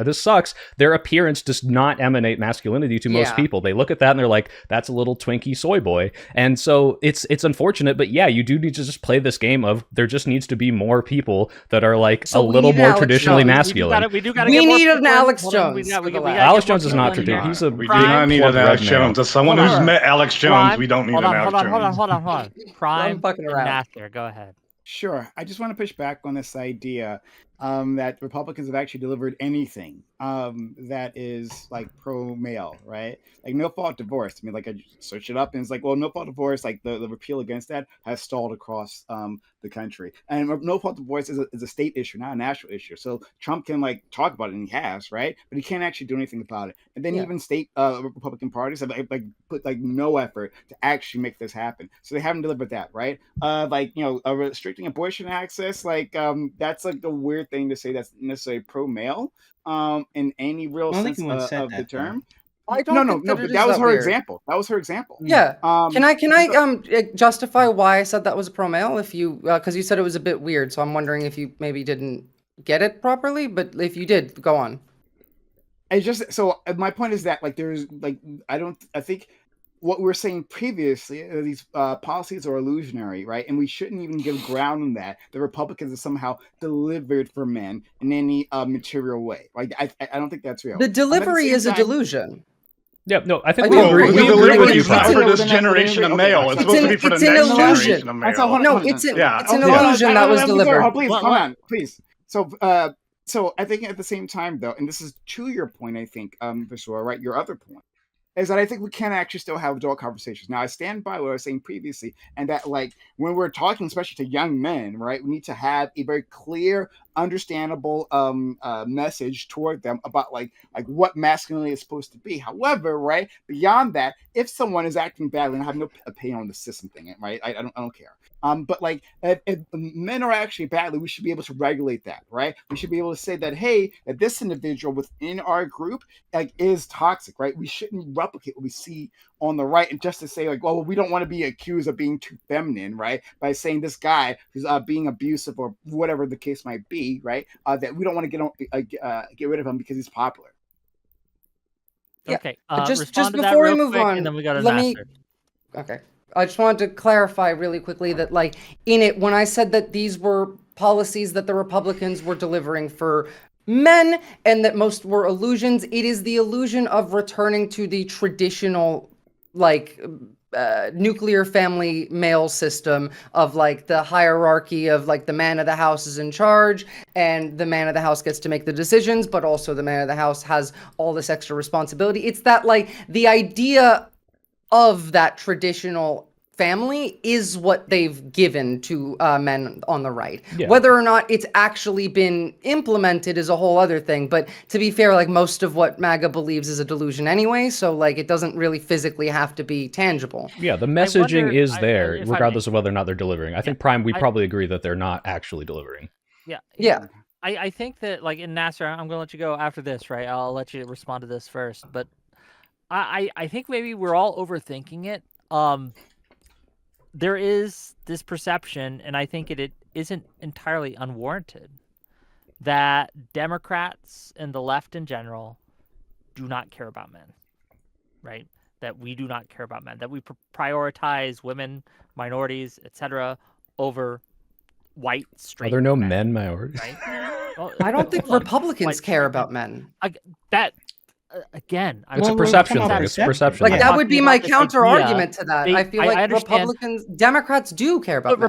this sucks. Their appearance does not emanate masculinity to most people. They look at that and they're like, that's a little Twinkie soy boy. And so it's unfortunate, but yeah, you do need to just play this game of there just needs to be more people that are like a little more traditionally masculine. We need an Alex Jones. Alex Jones is not traditional. He's a we do not need an Alex Jones. As someone who's met Alex Jones, we don't need an Alex Jones. Hold on. Prime and Nasser, go ahead. Sure. I just want to push back on this idea that Republicans have actually delivered anything that is like pro-male, right? Like no-fault divorce. I mean, like I searched it up and it's like, well, no-fault divorce, like the repeal against that has stalled across the country. And no-fault divorce is a state issue, not a national issue. So Trump can like talk about it and he has, right? But he can't actually do anything about it. And then even state Republican parties have like put like no effort to actually make this happen. So they haven't delivered that, right? Like, you know, restricting abortion access, like that's like the weird thing to say that's necessarily pro-male in any real sense of the term. But that was her example. That was her example. Yeah. Can I justify why I said that was a pro-male? If you because you said it was a bit weird, so I'm wondering if you maybe didn't get it properly. But if you did, go on. It's just so my point is that like there's like I think what we were saying previously, these policies are illusionary, right? And we shouldn't even give ground on that. The Republicans are somehow delivered for men in any material way. Like I don't think that's real. The delivery is a delusion. Yeah, no, I think we agree. The delivery is not for this generation of male. It's supposed to be for the next generation of male. No, it's an illusion that was delivered. Please, come on, please. So I think at the same time, though, and this is to your point, I think, Visora, right? Your other point is that I think we can actually still have adult conversations. Now, I stand by what I was saying previously, and that, like, when we're talking, especially to young men, right, we need to have a very clear, understandable message toward them about, like what masculinity is supposed to be. However, right, beyond that, if someone is acting badly, and I have no opinion on the system thing, right, I don't care. But like, if men are actually badly, we should be able to regulate that, right? We should be able to say that, hey, that this individual within our group like is toxic, right? We shouldn't replicate what we see on the right, and just to say like, well, we don't want to be accused of being too feminine, right? By saying this guy who's being abusive or whatever the case might be, right? That we don't want to get rid of him because he's popular. Okay. Just before we move on, and then we got Nasser. Okay. I just wanted to clarify really quickly that, like, in it, when I said that these were policies that the Republicans were delivering for men and that most were illusions, it is the illusion of returning to the traditional, like, nuclear family male system of, like, the hierarchy of, like, the man of the house is in charge and the man of the house gets to make the decisions, but also the man of the house has all this extra responsibility. It's that, like, the idea of that traditional family is what they've given to men on the right. Yeah. Whether or not it's actually been implemented is a whole other thing. But to be fair, like, most of what MAGA believes is a delusion anyway. So, like, it doesn't really physically have to be tangible. Yeah, the messaging is there, regardless of whether or not they're delivering. I think, Prime, we probably agree that they're not actually delivering. Yeah. Yeah. I think that, like, in Nasser, I'm gonna let you go after this, right? I'll let you respond to this first, but I think maybe we're all overthinking it. There is this perception, and I think it isn't entirely unwarranted, that Democrats and the left in general do not care about men, right? That we do not care about men, that we prioritize women, minorities, etc., over white, straight Are there no men, men minorities? right? Well, I don't think hold on. Republicans White, care straight about men. men. That again, It's a Well, perception come on, thing. It's a perception. perception Like thing. that would be talking my about this counter idea, argument to that. they- I feel I like understand. Democrats do care about But men.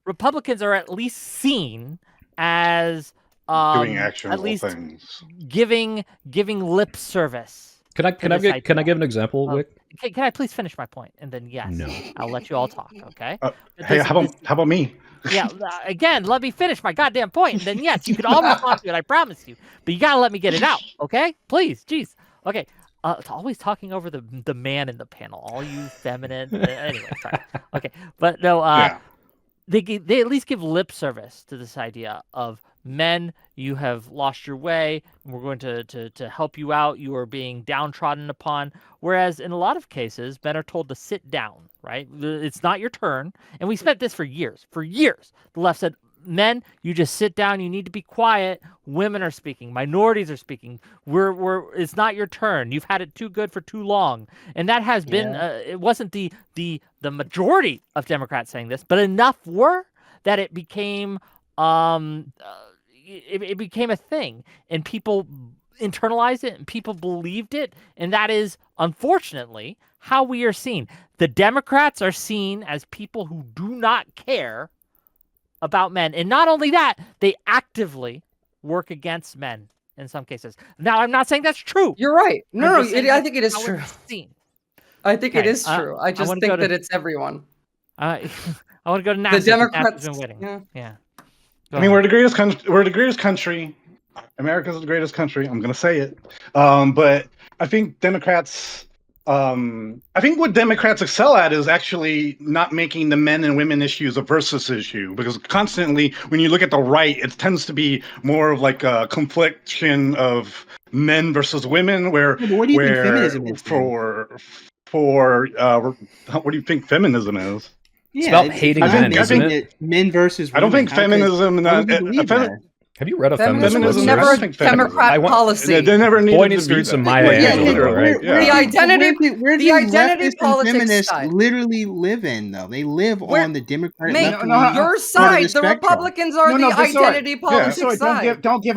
Republicans are at least seen as Doing at actionable least things. giving lip service. Can I this give idea. an example, Wick? Can I please finish my point? And then yes, No. I'll let you all talk. Okay. Hey, how about me? Yeah. Again, let me finish my goddamn point, and then yes, you can all respond to it. I promise you. But you gotta let me get it out. Okay? Please. Jeez. Okay. It's always talking over the man in the panel. All you feminine. Anyway, sorry. Okay. But no. Yeah. They at least give lip service to this idea of men, you have lost your way, and we're going to help you out. You are being downtrodden upon. Whereas in a lot of cases, men are told to sit down, right? It's not your turn. And we spent this for years. For years, the left said, men, you just sit down. You need to be quiet. Women are speaking. Minorities are speaking. It's not your turn. You've had it too good for too long. And that has been, it wasn't the majority of Democrats saying this, but enough were that it became, it became a thing, and people internalized it, and people believed it, and that is, unfortunately, how we are seen. The Democrats are seen as people who do not care about men, and not only that, they actively work against men in some cases. Now, I'm not saying that's true. You're right. No, I'm just saying I think it is how true. it's seen. I think it Okay, is true. I just wanna think go to- that it's everyone. I want to go to NASA. The Democrats. Been waiting. Yeah. Yeah. I mean, we're the greatest country. We're the greatest country. America's the greatest country. I'm gonna say it. But I think Democrats. I think what Democrats excel at is actually not making the men and women issues a versus issue, because constantly when you look at the right, it tends to be more of like a confliction of men versus women. Where Yeah, but what do you think feminism is, then? What do you think feminism is? Yeah, about hating not men, making isn't it? it men versus I don't women. think feminism. How would you believe that? Have you read a feminist Feminism book? was Feminism- never I a don't think feminism- Democrat I want- policy. They never needed Pointing to be through some that. Maya Yeah, Angelou, where- right? where The do- identity- where do the identity leftists and politics feminists side. literally live in, though? They live Where- on the Democratic Mate, left no, your side, the spectrum. Republicans are No, the but sorry. identity politics So side. don't give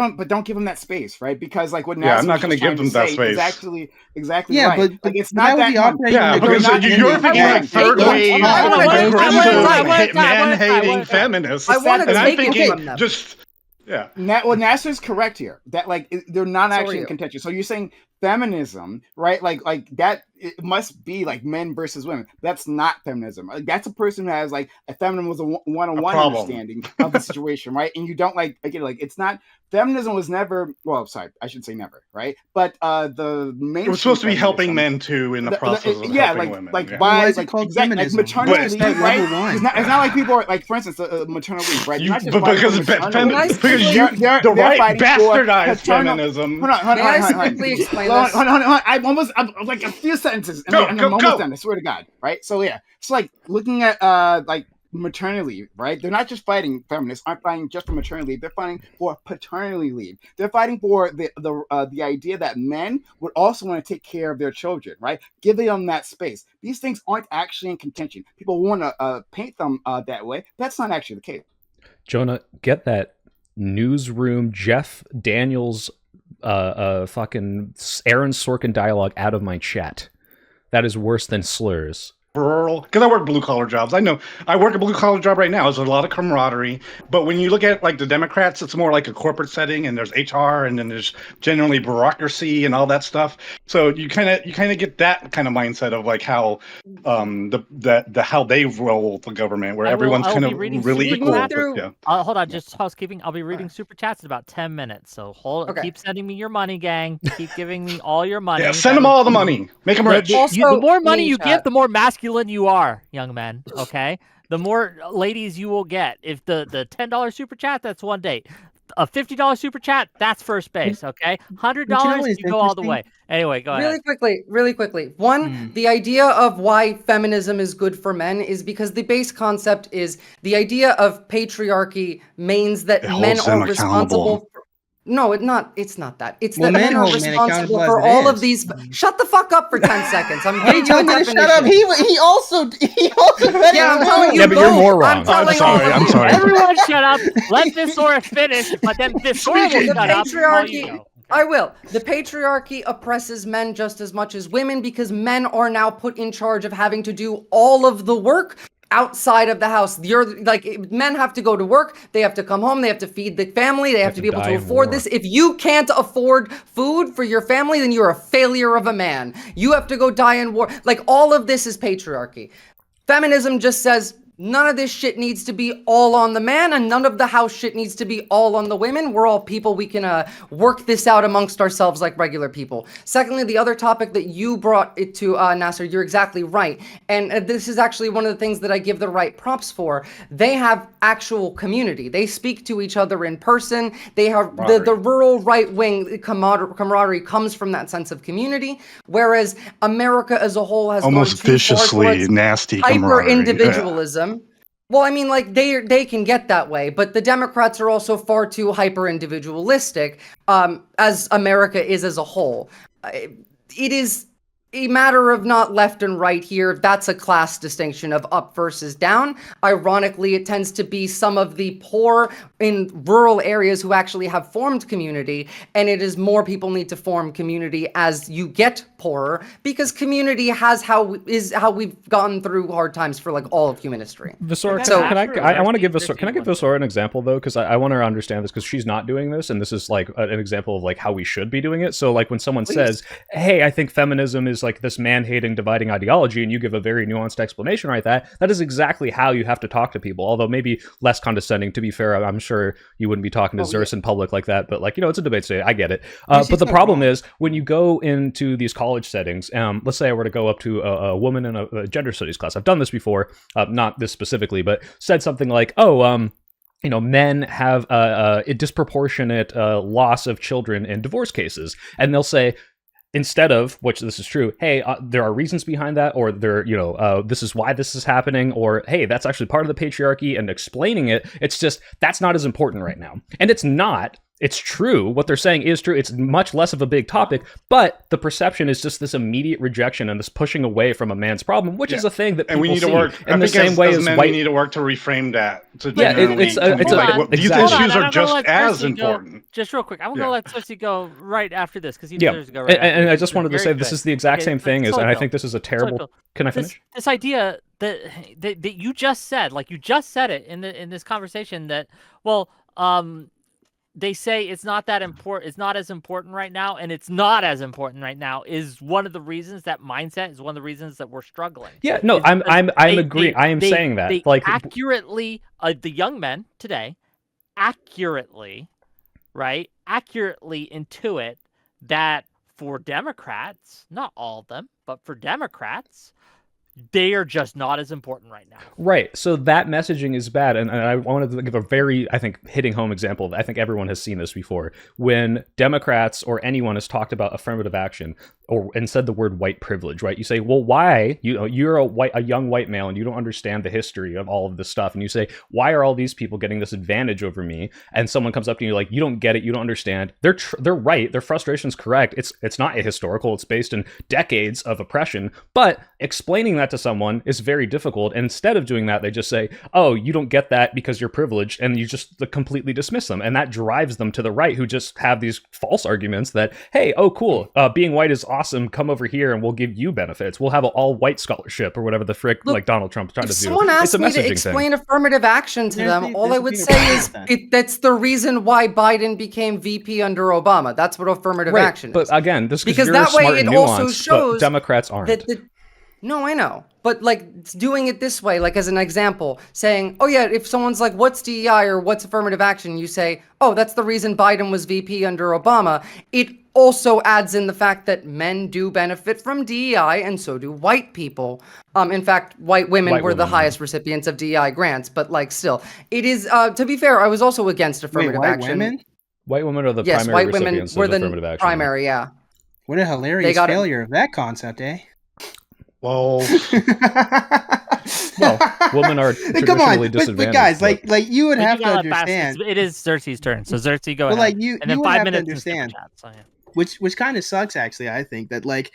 them that space, right? Because like what Yeah, I'm NASA not was gonna just give trying them to that say space. is exactly Yeah, right. but like it's but not that would that be one. operating Yeah, in the because not- you're I thinking wanna like take third them. wave I wanna- progressive I wanna- man-hating feminists, I wanna and I'm take it thinking from them. just yeah. NASA is correct here. That like they're not So are actually in you. contention. So you're saying feminism, right? Like that it must be like men versus women. That's not feminism. Like, that's a person who has like a feminism was a one-on-one problem. understanding of the situation, right? And you don't like again, like it's not feminism was never. Well, sorry, I should say never, right? But the main It was supposed to be helping men too in the process of helping women. like yeah. Why why is it like called exactly like feminism? maternal But- leave, right? Level one. It's not like people are like, for instance, maternal leave, right? You're not just fighting because for maternal leave. Nice. because They're the right fighting for bastardized paternal- feminism. Hold on. May I quickly explain Hold this? on. I'm like a few sentences, and I'm almost Go. done. I swear to God, right? So yeah, it's like looking at like maternity leave, right? They're not just fighting feminists aren't fighting just for maternity leave. They're fighting for paternity leave. They're fighting for the idea that men would also want to take care of their children, right? Giving them that space. These things aren't actually in contention. People want to paint them that way. That's not actually the case. Jonah, get that newsroom Jeff Daniels fucking Aaron Sorkin dialogue out of my chat. That is worse than slurs. Rural, because I work blue collar jobs. I know I work a blue collar job right now. There's a lot of camaraderie, but when you look at like the Democrats, it's more like a corporate setting, and there's HR, and then there's generally bureaucracy and all that stuff. So you kind of get that kind of mindset of like how how they roll the government, where everyone's I will kind be of reading really super equal. chats. But, yeah. Hold on, just housekeeping. I'll be reading super chats in about 10 minutes. So Okay. keep sending me your money, gang. Keep giving me all your money. Yeah, send them all the money. Make them rich. The more money you chat. give, the more masculine you are, young men. Okay, the more ladies you will get. If the $10 super chat, that's one date. a $50 super chat, that's first base, okay? $100, is you go all the interesting? way. Anyway, go ahead. Really quickly. One, the idea of why feminism is good for men is because the base concept is the idea of patriarchy means that It men holds them are responsible. accountable. No, it's not that. It's Well, that men men are hold men accountable responsible as for it all of is. these. Shut the fuck up for 10 seconds. I'm Why are giving you you a telling me to definition. shut up? He also read Yeah, I'm it telling too. you Yeah, but you're both. more wrong. I'm telling sorry, all of I'm you. sorry. Everyone shut up. Let Visora finish, but then Visora will The shut up while you patriarchy. go. I will. The patriarchy oppresses men just as much as women because men are now put in charge of having to do all of the work outside of the house. You're like, men have to go to work, they have to come home, they have to feed the family, they have to be able die to in afford war. this. If you can't afford food for your family, then you're a failure of a man. You have to go die in war. Like, all of this is patriarchy. Feminism just says none of this shit needs to be all on the man, and none of the house shit needs to be all on the women. We're all people. We can work this out amongst ourselves like regular people. Secondly, the other topic that you brought it to, Nasser, you're exactly right. And this is actually one of the things that I give the right props for. They have actual community. They speak to each other in person. They have the rural right-wing camaraderie comes from that sense of community, whereas America as a whole has Almost gone too far viciously towards nasty hyper camaraderie. individualism. Well, I mean, like they can get that way, but the Democrats are also far too hyper individualistic, as America is as a whole. It is a matter of not left and right here. That's a class distinction of up versus down. Ironically, it tends to be some of the poor in rural areas who actually have formed community, and it is more people need to form community as you get poorer, because community is how we've gone through hard times for like all of human history. Visora, So- I want to give Visora, Can I give Visora an example though, because I want her to understand this, because she's not doing this, and this is like an example of like how we should be doing it. So like when someone says, "Hey, I think feminism is like this man-hating, dividing ideology," and you give a very nuanced explanation right that is exactly how you have to talk to people. Although maybe less condescending. To be fair, I'm sure you wouldn't be talking to Zerus in public like that, but like, you know, it's a debate stage. I get it. But the problem is when you go into these college settings, let's say I were to go up to a woman in a gender studies class. I've done this before, not this specifically, but said something like, you know, men have a disproportionate loss of children in divorce cases. And they'll say, instead of, which this is true, hey, there are reasons behind that, or this is why this is happening, or hey, that's actually part of the patriarchy, and explaining it, it's just, that's not as important right now. And it's not. It's true. What they're saying is true. It's much less of a big topic, but the perception is just this immediate rejection and this pushing away from a man's problem, which is a thing that people we need see to work in the same way as men, white. we need to work to refraime that. To Yeah, it's these exactly. issues are I'm gonna just let as Cersei go. important. Just real quick, I'm going to let Cersei go right after this, because he Yeah, deserves to go right after and I this. just wanted to say this is the exact same thing as, and I think this is a terrible. Can I finish? This idea that you just said, like you just said it in this conversation, that they say it's not that important, it's not as important right now, and it's not as important right now, is one of the reasons, that mindset is one of the reasons that we're struggling. Yeah, no, I'm agreeing. I am saying that. They like accurately, the young men today accurately intuit that for Democrats, not all of them, but for Democrats, they are just not as important right now. Right. So that messaging is bad. And I wanted to give a very, I think, hitting home example. I think everyone has seen this before. When Democrats or anyone has talked about affirmative action and said the word white privilege, right? You say, well, why? You're a young white male and you don't understand the history of all of this stuff. And you say, why are all these people getting this advantage over me? And someone comes up to you like, you don't get it. You don't understand. They're right. Their frustration's correct. It's not ahistorical. It's based in decades of oppression. But explaining that to someone is very difficult. And instead of doing that, they just say, oh, you don't get that because you're privileged, and you just completely dismiss them. And that drives them to the right, who just have these false arguments that, hey, oh, cool, being white is awesome, come over here and we'll give you benefits. We'll have an all-white scholarship or whatever the frick. Look, like Donald Trump's trying to do. If someone asked me to explain affirmative action to them, all I would say is that's the reason why Biden became VP under Obama. That's what affirmative action is. But again, this because you're that way smart it and also nuanced, shows but Democrats aren't. No, I know. But like doing it this way, like as an example, saying, oh yeah, if someone's like, what's DEI or what's affirmative action? You say, oh, that's the reason Biden was VP under Obama. It also adds in the fact that men do benefit from DEI and so do white people. In fact, white women were the highest recipients of DEI grants, but like still, it is, to be fair, I was also against affirmative white action. women? White women are the Yes, primary white women recipients were of the affirmative action. primary, yeah. What a hilarious got it. failure of that concept, eh? Well, Well, women are traditionally Come on, disadvantaged. but guys, like you would But have you to gotta let Bass- understand, it is Xerxes' turn, so Xerxes, go But, ahead. like, you and then would 5 have to minutes in super understand. chat, so, yeah. which kind of sucks, actually. I think that, like,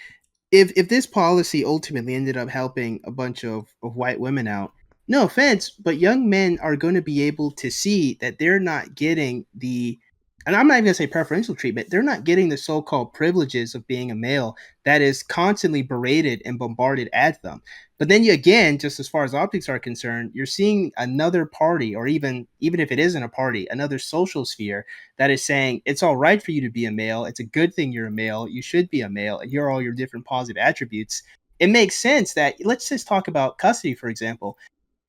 if this policy ultimately ended up helping a bunch of white women out, no offense, but young men are going to be able to see that they're not getting the, and I'm not even going to say preferential treatment, they're not getting the so-called privileges of being a male that is constantly berated and bombarded at them. But then you, again, just as far as optics are concerned, you're seeing another party, or even if it isn't a party, another social sphere that is saying it's all right for you to be a male. It's a good thing you're a male. You should be a male. And here are all your different positive attributes. It makes sense that, let's just talk about custody, for example.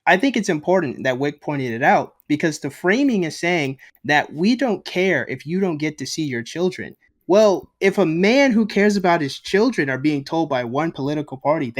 I think it's important that Wick pointed it out, because the framing is saying that we don't care if you don't get to see your children. Well, if a man who cares about his children are being told by one political party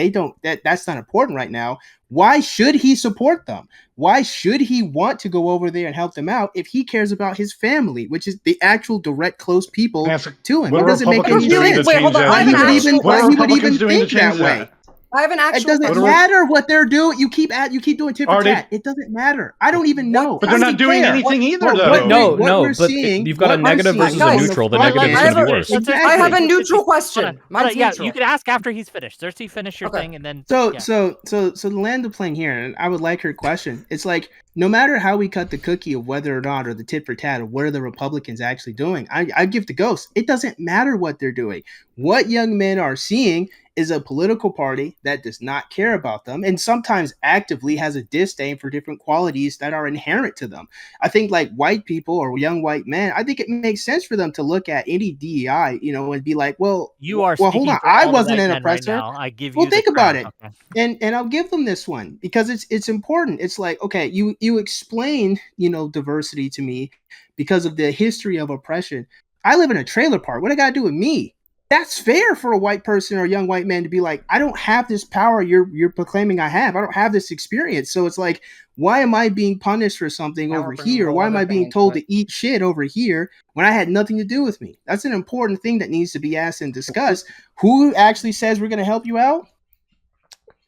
that's not important right now, why should he support them? Why should he want to go over there and help them out if he cares about his family, which is the actual direct close people to him? What It are doesn't make any Republicans doing to sense. Wait, hold change on. that? I have an actual What are Why he would Republicans even doing to think change that way? I have an It actual doesn't question. matter what they're doing. You keep doing tit for Are they- tat. It doesn't matter. I don't even know. But they're I not don't doing care. anything either, What- though. what- No, what no, we're but seeing- you've got a what we're negative seeing versus a Guys, neutral. The let- negative let- is going to be let- worse. let's- I have a Xerxes, neutral hold on, question. hold on. Mine's Yeah, neutral. you could ask after he's finished. Xerxes, finish your Okay. thing, and then So yeah. the land of plane here, and I would like her question. It's like, no matter how we cut the cookie of whether or not, or the tit for tat of what are the Republicans actually doing, I give the ghost. It doesn't matter what they're doing. What young men are seeing is a political party that does not care about them, and sometimes actively has a disdain for different qualities that are inherent to them. I think, like, white people or young white men, I think it makes sense for them to look at any DEI, and be like, well, You are hold speaking on, for I all the wasn't white an men right oppressor. now. I give Well, you the think about crown. it. Okay. And I'll give them this one because it's important. It's like, okay, you explain, diversity to me because of the history of oppression. I live in a trailer park. What I got to do with me? That's fair for a white person or a young white man to be like, I don't have this power you're proclaiming I have. I don't have this experience. So it's like, why am I being punished for something Now over we're bringing here? a whole Why am other I thing being into told it. to eat shit over here when I had nothing to do with me? That's an important thing that needs to be asked and discussed. Who actually says we're going to help you out?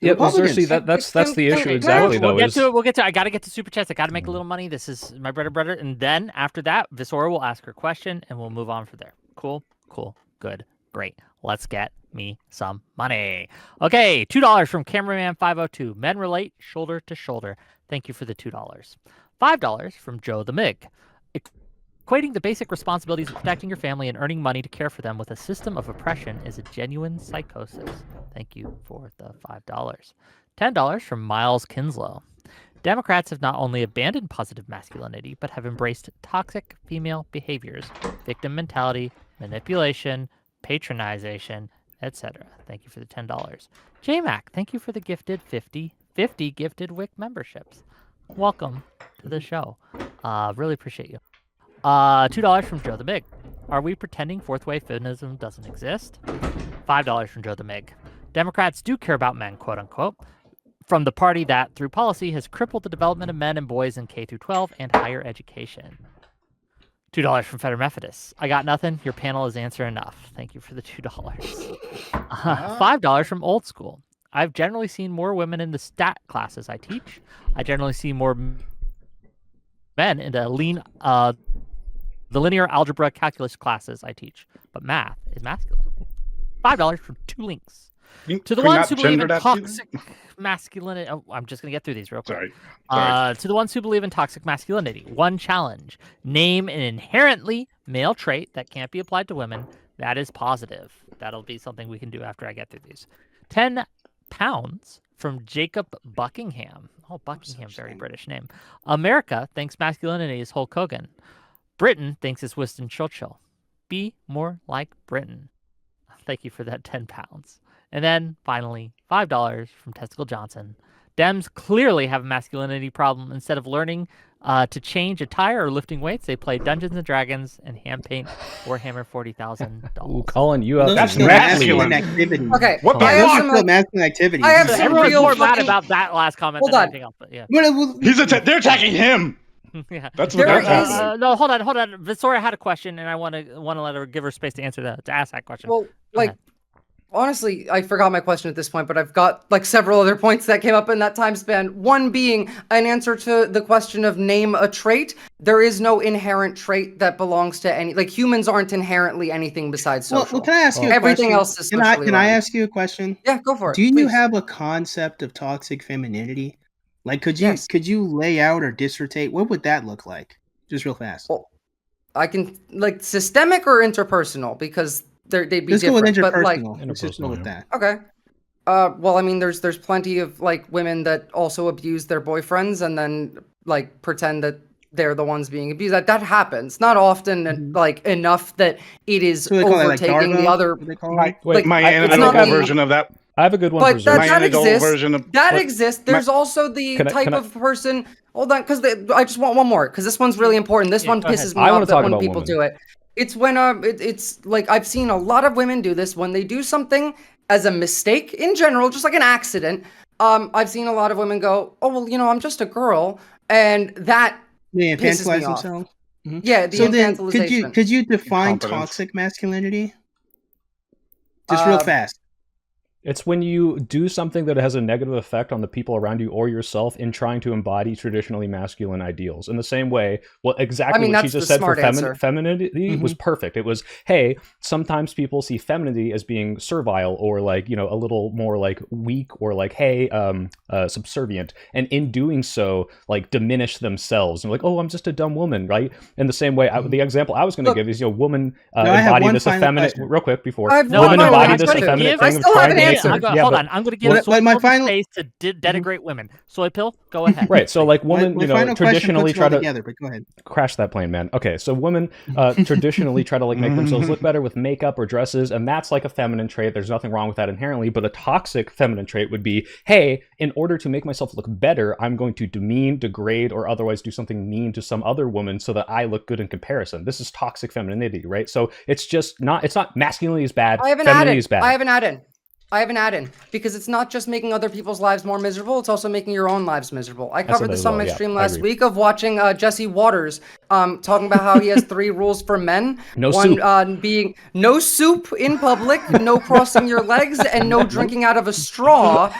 Yeah, well, Xerxes, Republicans. that's the issue Okay, exactly, We'll though. get Is to it. We'll get to it. I got to get to super chats. I got to make a little money. This is my bread and butter. And then after that, Visora will ask her question, and we'll move on from there. Cool, good, great. Let's get me some money. Okay, $2 from Cameraman 502. Men relate shoulder to shoulder. Thank you for the $2. $5 from Joe the Mig. Equating the basic responsibilities of protecting your family and earning money to care for them with a system of oppression is a genuine psychosis. Thank you for the $5. $10 from Miles Kinslow. Democrats have not only abandoned positive masculinity, but have embraced toxic female behaviors, victim mentality, manipulation, patronization, etc. Thank you for the $10. J-Mac, thank you for the gifted 50 gifted Wick memberships. Welcome to the show. Really appreciate you. $2 from Joe the Mig. Are we pretending fourth wave feminism doesn't exist? $5 from Joe the Mig. Democrats do care about men, quote unquote, from the party that, through policy, has crippled the development of men and boys in K through 12 and higher education. $2 from Feder Methodist. I got nothing. Your panel is answer enough. Thank you for the $2. $5 from Old School. I've generally seen more women in the stat classes I teach. I generally see more men in the linear algebra calculus classes I teach, but math is masculine. $5 from 2 links. To the ones who believe in toxic masculinity. Oh, I'm just going to get through these real quick. Sorry. To the ones who believe in toxic masculinity. One challenge. Name an inherently male trait that can't be applied to women that is positive. That'll be something we can do after I get through these. 10 pounds from Jacob Buckingham. Oh, Buckingham, very British name. America thinks masculinity is Hulk Hogan. Britain thinks it's Winston Churchill. Be more like Britain. Thank you for that 10 pounds. And then finally, $5 from Testicle Johnson. Dems clearly have a masculinity problem. Instead of learning to change a tire or lifting weights, they play Dungeons and Dragons and hand paint Warhammer 40,000 Ooh, dolls. Colin, you have That's to masculine. activity. Okay, What the I have Those fuck? are some still like, masculine activities. I have So some everyone's real more mad fucking- about that last comment Hold than on. anything else. But yeah. They're attacking him. Yeah. That's what There they're is- attacking. No, hold on. Visoria had a question, and I want to let her give her space to answer to ask that question. Well, Go like, ahead. honestly, I forgot my question at this point, but I've got like several other points that came up in that time span. One being an answer to the question of name a trait. There is no inherent trait that belongs to any. Like humans aren't inherently anything besides social. Well, can I ask you a Everything question? else is Can I socially learned. ask you a question? Yeah, go for it. Do you please. have a concept of toxic femininity? Like, could Yes. you lay out or dissertate? What would that look like? Just real fast. Well, I can like systemic or interpersonal because they'd be Let's go with different. But like, interpersonal. Let's just go with that. okay. Well, I mean, there's plenty of like women that also abuse their boyfriends and then like pretend that they're the ones being abused. That happens, not often, and like enough that it is So they call it like overtaking the Darvo? other. What they call My, it? Wait, my I- it's not anecdotal me. version of that. I have a good one But for Zoe. My that anecdotal exists. version of That what- exists. There's also the Can I- type can I- of person. Hold on, because I just want one more because this one's really important. This Yeah, one go ahead. pisses me I wanna off talk that when about people women. do it. It's when it's like I've seen a lot of women do this when they do something as a mistake in general, just like an accident. I've seen a lot of women go, "Oh well, I'm just a girl," and that They pisses me infantilize off. themselves. Yeah, the So then, infantilization. could you define Incompetence. toxic masculinity? Just real fast. It's when you do something that has a negative effect on the people around you or yourself in trying to embody traditionally masculine ideals. In the same way, exactly I mean, what she that's the just said for smart answer. femininity was perfect. It was, hey, sometimes people see femininity as being servile or like, a little more like weak or like, hey, subservient. And in doing so, like diminish themselves. And like, oh, I'm just a dumb woman, right? In the same way, the example I was going to Look- give is, woman I have embody one this final effeminate, question. real quick before, I have No, women no, embody I'm this gonna effeminate give- thing I of still have trying an to make answer. them, Hold on. I'm going to give Well, Soy my Pill the final- space to denigrate women. Soy Pill, go ahead. Right, so like women, My final question traditionally puts it try all to together, but go ahead. crash that plane, man. Okay, so women traditionally try to like make themselves look better with makeup or dresses, and that's like a feminine trait. There's nothing wrong with that inherently, but a toxic feminine trait would be, hey, in order to make myself look better, I'm going to demean, degrade, or otherwise do something mean to some other woman so that I look good in comparison. This is toxic femininity, right? So it's not masculinity is bad, I have an femininity add-in. is bad. I have an add-in because it's not just making other people's lives more miserable; it's also making your own lives miserable. I covered something this as on well, my yeah, stream I last agree. week of watching Jesse Waters talking about how he has 3 rules for men. No One soup. being no soup in public, no crossing your legs, and no drinking out of a straw.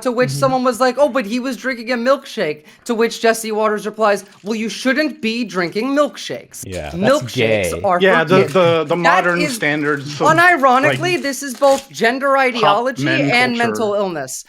To which someone was like, "Oh, but he was drinking a milkshake." To which Jesse Waters replies, "Well, you shouldn't be drinking milkshakes. Yeah, that's milkshakes gay. are Yeah, for kids." the modern is standards. Of, Unironically, this is both gender ideology men and culture. mental illness.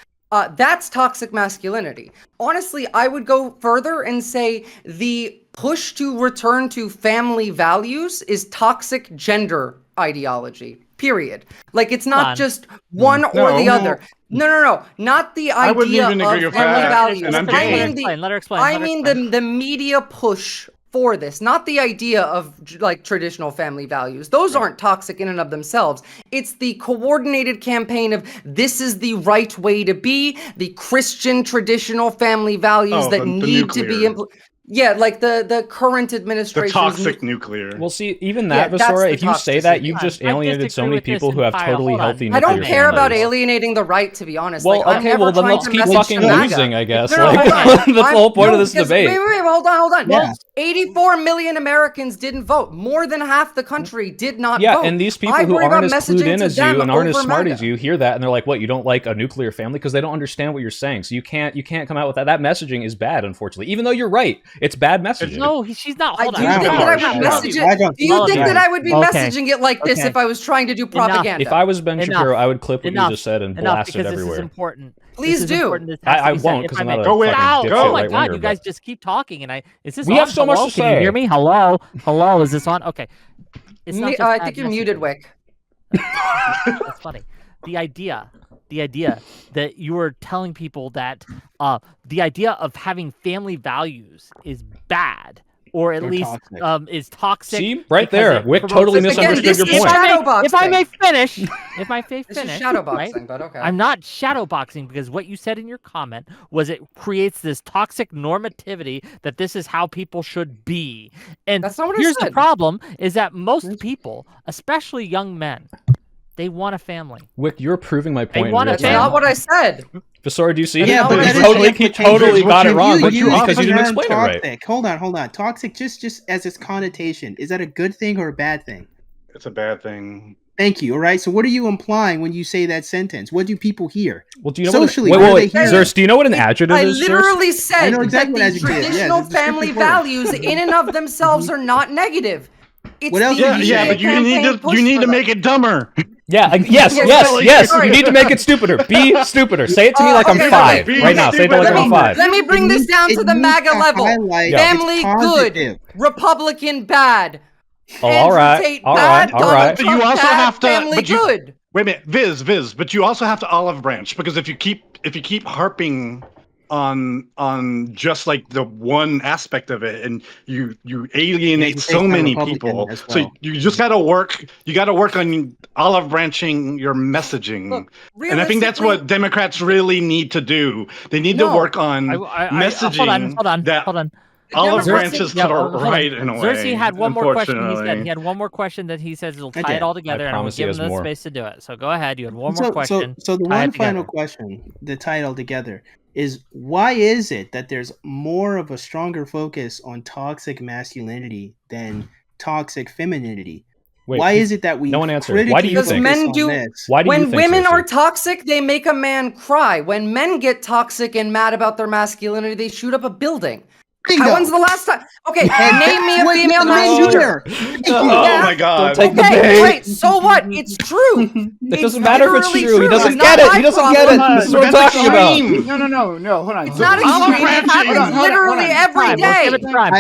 That's toxic masculinity. Honestly, I would go further and say the push to return to family values is toxic gender ideology. Period. Like it's Hold on. not just one or the No. other. No. Not the idea wouldn't even agree of with family that, values. and I'm I gay. mean Let her explain. I mean the media push for this, not the idea of like traditional family values. Those aren't toxic in and of themselves. It's the coordinated campaign of this is the right way to be, the Christian traditional family values that the need to be nuclear. Yeah, like the current the administration. toxic nuclear. Well, see, even Yeah, that, that's Visora, the if you say that, toxicity. you've just I alienated so disagree many with this people who have entirely. totally Hold on. healthy I don't nuclear care about families. alienating the right, to be honest. Well, like, I'm okay, never well then trying let's to keep message fucking to MAGA. losing, I guess. No, Like, hold on. that's the whole point of this because- debate. Wait, hold on. Yeah. Well, 84 million Americans didn't vote. More than half the country did not Yeah, vote. and these people I who worry aren't about as clued messaging in to as them you and aren't as over smart MAGA. as you hear that, and they're like, "What? You don't like a nuclear family?" Because they don't understand what you're saying. So you can't come out with that. That messaging is bad, unfortunately. Even though you're right, it's bad messaging. No, she's not. I Hold do on. think Wow. that I would Wow. message I it. don't Do you think think so. that I would be Okay. messaging it like this Okay. if I was trying to do Enough. propaganda? If I was Ben Enough. Shapiro, I would clip what Enough. you just said and Enough, blast it because this is everywhere. important. Please This is do. important. This has to I be said. won't If because I I'm may. not a Go in. fucking Ow. dipshit Oh my right god, winger, you guys but- just keep talking, and is this We on? have so much Hello? to Can you hear say. me? Hello, is this on? Okay. It's not just I bad think you're messaging. muted, Wick. That's funny. The idea that you were telling people that the idea of having family values is bad or at Or least toxic. is toxic. See, right because there, it Wick promotes- totally Again, misunderstood this your is point. shadow If I may boxing. finish, This is right? shadowboxing, but okay. I'm not shadowboxing because what you said in your comment was it creates this toxic normativity that this is how people should be. And That's not what I here's the said. problem is that most people, especially young men, they want a family. Wick, you're proving my point. in want a real That's time. not what I said. Visora, do you see? Yeah, it? but he that is totally, the he implication. totally got it You- wrong, but you because you didn't term explain it right. toxic. Hold on. Toxic, just as its connotation, is that a good thing or a bad thing? It's a bad thing. Thank you. All right. So, what are you implying when you say that sentence? What do people hear? Well, do you know Socially, what? what do Wait, they hear? Zerst, do you know what an adjective I is? Zerst? literally I said know exactly what that the adjective is. Yeah, traditional it's a descriptive family word. values in and of themselves are not negative. It's What else the did you Yeah, say? but you campaign need to push you need for to them. make it dumber. Yeah, yes, Yes, yes, sorry, yes. sorry. You need to make it stupider. Be stupider. Say it to me like I'm Okay, five okay. right now. Say it Be like I'm stupid. five. Let me bring this down to the MAGA level. Family good, Republican bad. Oh, all right, Andrew Tate all bad, right, all Donald right. But Trump you also bad, have to- family but you- good. Wait a minute, Viz, but you also have to olive branch, because if you keep harping on just like the one aspect of it, and you alienate Yeah, so you say many Republican people, as so well. you just gotta work on olive branching your messaging. Look, And I think that's what realistically- Democrats really need to do. They need to No, work on messaging Hold on. olive Democrats- branches to the hold on. right in a way. Xerxes had one more question. He said unfortunately. he had one more question that he says will I tie it did. all together, and I will promise he give him has the more. space to do it. So go ahead. You had one more So question. the tie it one final together. question, the tie it all together, is why is it that there's more of a stronger focus on toxic masculinity than toxic femininity? Wait, Why is it that we no one answered. Why do you critically think? focus Men on do- this? Why do you When think women Cersei? are toxic, they make a man cry. When men get toxic and mad about their masculinity, they shoot up a building. Bingo. When's the last time? Okay, name me a What female the mass men shooter. Oh Yeah. my god. Don't take the Okay, bait. great. So what? It's true. It doesn't matter if it's literally true. He doesn't It's get not it. He my doesn't get problem. it. This is what I'm That's talking about. extreme. No. Hold on. It's not Olive extreme. It branching. happens Hold on. literally every Prime. We'll day. give it prime.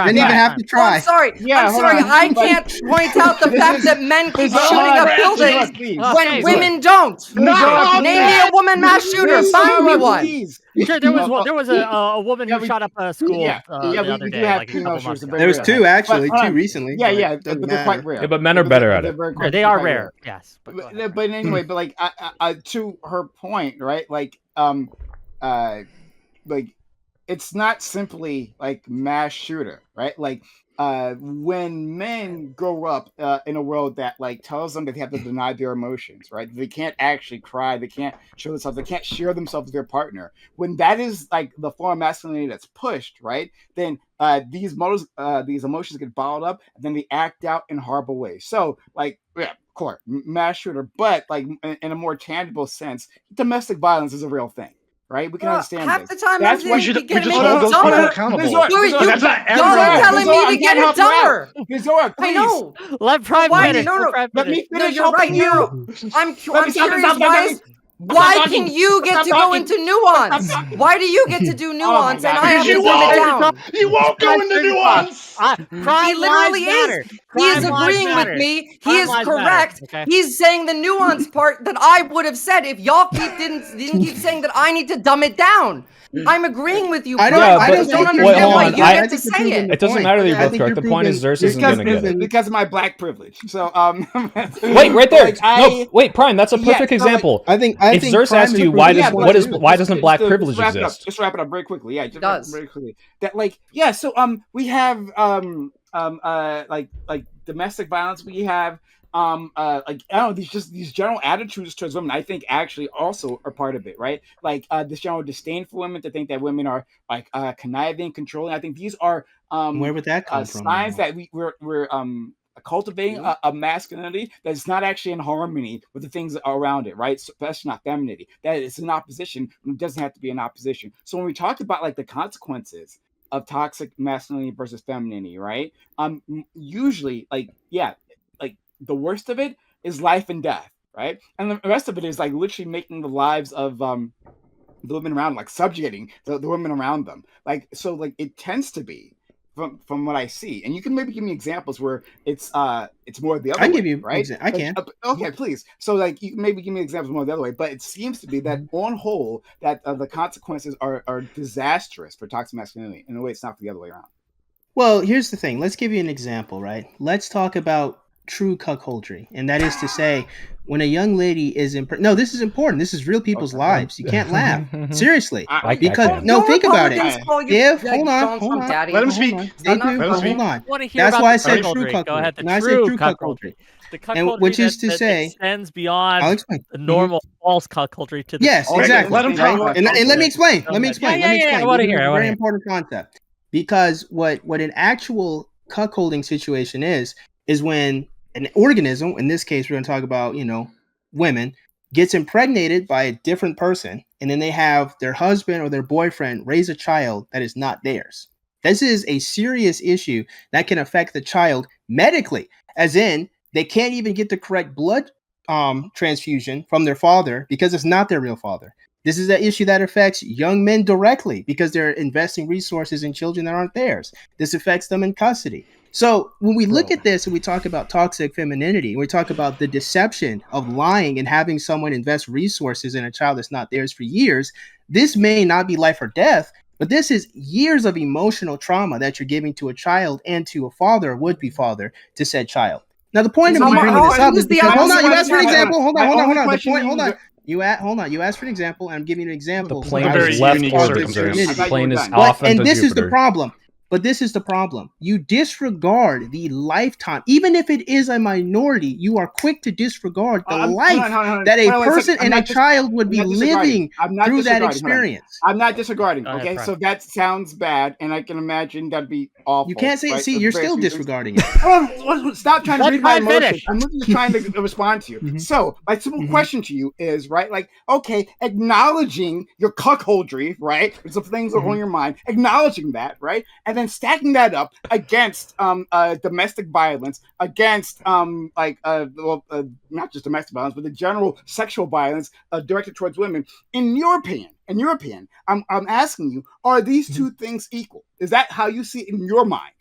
Didn't even have to Oh, try. I'm sorry. Yeah, I'm hold sorry. on. I But- can't point out the fact that men keep Hold shooting on. up buildings Please. when Okay, women don't. No, Name me a woman mass shooter. Find me one. Please. Sure, there was one. There was a woman Yeah, who we- shot up a school Yeah, the we other do day, have like a female couple months shooters, ago. but There was rare. two actually, But, hold two on. recently. Yeah, but yeah, it doesn't they're quite matter. rare. Yeah, but men are better at They're it. very Yeah, quite- they are quite rare. Yes, but go ahead. But anyway, but like to her point, right? Like like it's not simply like mass shooter, right? Like when men grow up in a world that like tells them that they have to deny their emotions, right? They can't actually cry, they can't show themselves, they can't share themselves with their partner. When that is like the form of masculinity that's pushed, right? Then these emotions get bottled up, and then they act out in horrible ways. So like, yeah, of course, mass shooter, but like in a more tangible sense, domestic violence is a real thing. Right, we can understand half this. the time That's I'm why we should you can just make hold it those dumber. people accountable. Vizor, That's not Y'all are everyone. telling me to get it dumber. Vizor, I know. Let Prime Why? finish. No, Let no. Prime Let finish. me No, finish you're right. helping you. I'm Let me curious. stop Why talking. can you get to Stop go talking. into nuance? Stop talking. Why do you get to do nuance God. and I have Because to you dumb it won't. down? You won't go into nuance. Prime He literally lives is. matter. He is Prime lives agreeing matter. with me. He Prime is lives matter, correct. okay? He's saying the nuance part that I would have said if y'all didn't keep saying that I need to dumb it down. I'm agreeing with you. I don't. Yeah, I but- don't don't think wait, understand hold why on. you I get to think you're say proving it. the It doesn't point. matter that you're I both think correct. you're The point is proving- Xerxes isn't you're gonna get it. proving- Because of my black privilege. So Wait, right there. like, No, wait, Prime. That's a Yeah, perfect no, like, example. I think. If Xerxes Prime asked is you a why proof does of what point, is too. why doesn't black privilege wrap exist? Just wrap it up very quickly. Yeah, just wrap it does. up very quickly. That like so we have like domestic violence. We have like I don't know, these general attitudes towards women, I think actually also are part of it, right? Like this general disdain for women, to think that women are like conniving, controlling. I think these are Where would that come from? signs though? that we're cultivating a masculinity that's not actually in harmony with the things around it, right? So, especially not femininity. That it's in opposition. It doesn't have to be in opposition. So when we talk about like the consequences of toxic masculinity versus femininity, right? Usually, like the worst of it is life and death, right? And the rest of it is like literally making the lives of the women around, like subjugating the women around them. Like so, like it tends to be from what I see. And you can maybe give me examples where it's more the other way, I can give you. right? I can. Okay, please. So like you maybe give me examples more the other way, but it seems to be that on whole that the consequences are disastrous for toxic masculinity. In a way, it's not the other way around. Well, here's the thing. Let's give you an example, right? Let's talk about true cuckoldry, and that is to say, when a young lady is no, this is important. This is real people's lives. You can't laugh. Seriously, Like because that. no, Don't think about it. Republicans call you If like hold on, Donald Daddy? Let him hold speak. on. Is They that not do, Let him but speak. hold on. I want to hear That's about why the I said cuckoldry. true Go ahead. cuckoldry. The When I say true true cuckoldry. The cuckoldry which is to that say, extends I'll beyond explain. the normal false cuckoldry to the Yes, Okay, exactly. let him Right? talk. And let me explain. Go Let me ahead. explain. Yeah, Let me yeah, yeah. explain. I want to This is hear. a I want very to hear. important concept because what an actual cuckolding situation is when an organism, in this case, we're going to talk about women, gets impregnated by a different person, and then they have their husband or their boyfriend raise a child that is not theirs. This is a serious issue that can affect the child medically, as in they can't even get the correct blood transfusion from their father because it's not their real father. This is an issue that affects young men directly because they're investing resources in children that aren't theirs. This affects them in custody. So when we look Bro. at this and we talk about toxic femininity, we talk about the deception of lying and having someone invest resources in a child that's not theirs for years, this may not be life or death, but this is years of emotional trauma that you're giving to a child and to a father, a would-be father, to said child. Now, the point of me bringing this up is because, hold on, you asked for an example. Hold on. The point, hold on. You asked for an example, and I'm giving you an example. The of plane how very is this left unique toxic orbit. circumstance. femininity. I thought you Plane were is done. off into And this is the Jupiter. problem. But this is the problem. You disregard the lifetime, even if it is a minority, you are quick to disregard the life that a person and a child would be living through that experience. I'm not disregarding. Go ahead, Okay, Frank. so that sounds bad, and I can imagine that'd be awful. You can't say, right? see, For you're various still reasons. disregarding it. Stop trying to Let read my Frank emotions. finish. I'm just trying to respond to you. Mhm. So, my simple Mhm. question to you is, right, like, okay, acknowledging your cuckoldry, right? It's the things that are on your mind, acknowledging that, right? And then stacking that up against domestic violence, against not just domestic violence, but the general sexual violence directed towards women. In your opinion, I'm asking you, are these two things equal? Is that how you see it in your mind?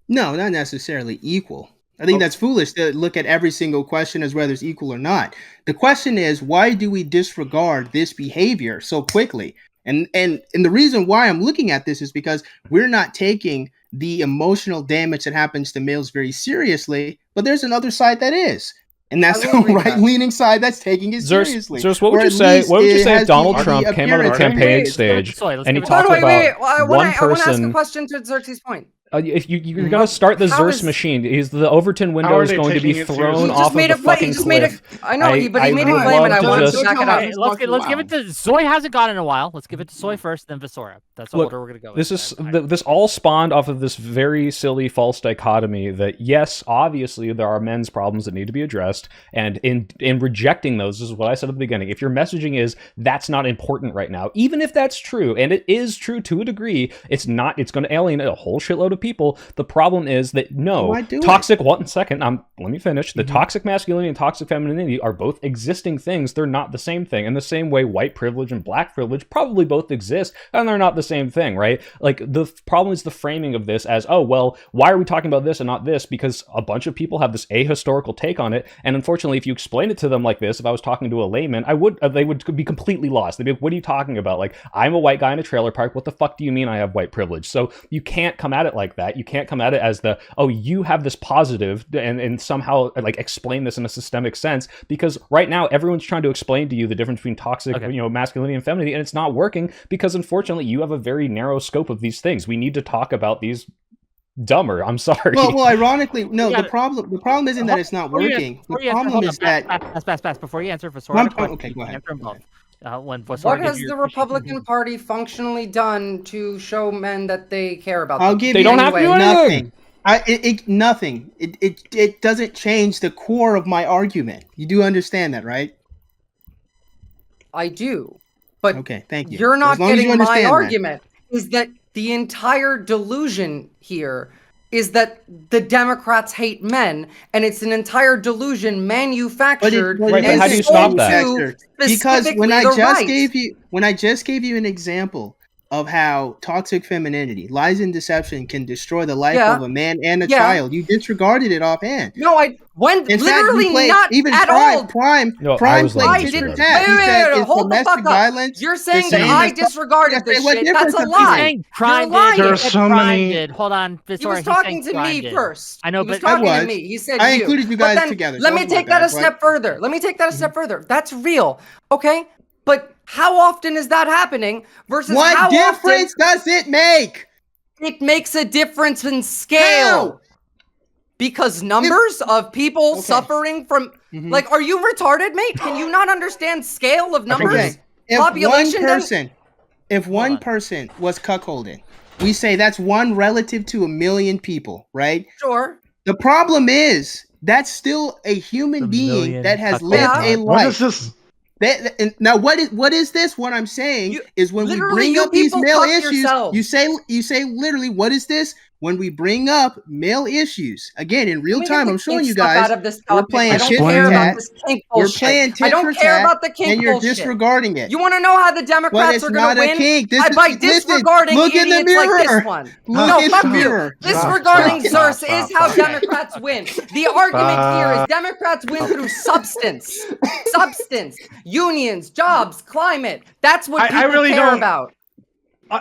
No, not necessarily equal. I think that's foolish to look at every single question as whether it's equal or not. The question is, why do we disregard this behavior so quickly? And the reason why I'm looking at this is because we're not taking the emotional damage that happens to males very seriously, but there's another side that is. And that's I the will agree with that. right-leaning side that's taking it seriously. Zeus, what Or would you at say? least What would you it say if has Donald the Trump came out on the appearance- campaign Wait, let's give it to stage Soy, let's and he give it to talked Soy. about I one want to ask a person? question to Xerxes' point. If you're going to start the How Zeus is- machine, the Overton How window are is they going to be taking it thrown seriously? He off just of made the a claim. He fucking just made a. cliff. I know, but he made a would claim, and I love to wanted just to back it up. Hey, let's give it to Zoe. Hasn't gone in a while. Let's give it to Soy first, then Visora. That's the Look, order we're gonna go. This with. is this all spawned off of this very silly false dichotomy that yes, obviously there are men's problems that need to be addressed, and in rejecting those, this is what I said at the beginning. If your messaging is that's not important right now, even if that's true, and it is true to a degree, it's not. It's going to alienate a whole shitload of people. The problem is that no, Why do toxic. 1 second, let me finish. The Mhm. toxic masculinity and toxic femininity are both existing things. They're not the same thing. In the same way, white privilege and black privilege probably both exist, and they're not the same thing, right? Like the problem is the framing of this as, oh well, why are we talking about this and not this? Because a bunch of people have this ahistorical take on it, and unfortunately, if you explain it to them like this, if I was talking to a layman, they would be completely lost. They'd be like, "What are you talking about? Like, I'm a white guy in a trailer park. What the fuck do you mean I have white privilege?" So you can't come at it like that. You can't come at it as oh, you have this positive and somehow like explain this in a systemic sense, because right now everyone's trying to explain to you the difference between toxic, masculinity and femininity, and it's not working because unfortunately you have a very narrow scope of these things. We need to talk about these dumber. I'm sorry. Well, ironically, no. Yeah. The problem isn't that it's not working. The problem is that. Pass. Before you answer, Visora, Okay, go ahead. answer them both. When What has the Republican Party functionally done to show men that they care about them? I'll give They you don't have to do anything. Nothing. It doesn't change the core of my argument. You do understand that, right? I do, but Okay, thank you. You're not As long as you getting my understand that. argument. Is that the entire delusion here is that the Democrats hate men, and it's an entire delusion manufactured But Right, but and how do you sold stop that? to Because when specifically I the just right. gave you an example of how toxic femininity, lies and deception can destroy the life Yeah. of a man and a Yeah. child. You disregarded it offhand. No, I went In fact, literally you played not even at Prime. all. No, I Prime was played letting tit you for disregard tat. He said it's hold the domestic fuck up. violence. You're saying the that same I as- disregarded Yes, this what shit. difference That's a does it He's make? lie. saying Prime You're did. lying. He There are said so Prime many- did. Hold on, He Visora, was he's talking saying to Prime me did. first. I know, he was but I talking to was. me. He said I you. included you But guys then, together, Let so me it's my take that a bad, step further. Let me take that a step further. That's real, okay? But how often is that happening versus What how difference does it make? often it makes a difference in scale? How? Because numbers of people Okay. suffering from Mhm. like, are you retarded, mate? Can you not understand scale of numbers? Okay. If Population one then- person, if one on. person was cuckolded, we say that's one relative to a million people, right? Sure. The problem is that's still a human The being million that has cuckold lived Yeah. a mark. What life. is this? Now what is this? What I'm saying You- is when we literally, bring you up these people male cuck issues, yourselves. you say literally, what is this? When we bring up male issues again in real Let me get time, the I'm showing kink you stuff guys. out of this We're topic. playing I don't tit for care about tat. this kink We're bullshit. playing I tit don't for care tat, about the kink and you're bullshit. disregarding it. You want to know how the But Democrats it's are not going to a win? kink. This By is, disregarding look in the idiots like this mirror. one. Look No, in fuck the you. mirror. Disregarding Stop, Zerse stop, is how stop. Democrats win. The argument here is Democrats win through substance. Substance. Unions, jobs, climate. That's what I people really care don't- about.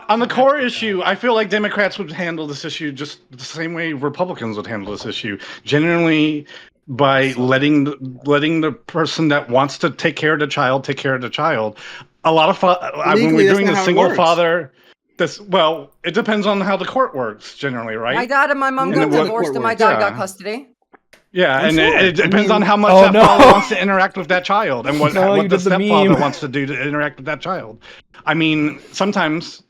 On the core issue, I feel like Democrats would handle this issue just the same way Republicans would handle this issue. Generally, by letting the person that wants to take care of the child take care of the child. A lot of when Legally, we're that's doing not a how it single works. father, it depends on how the court works generally, right? My dad and my mom And got what- divorced and my what dad works? got Yeah. custody. Yeah, I'm and sure. it depends I on mean- how much Oh, that no. father wants to interact with that child and what No, you what the did the stepfather meme. wants to do to interact with that child. I mean, sometimes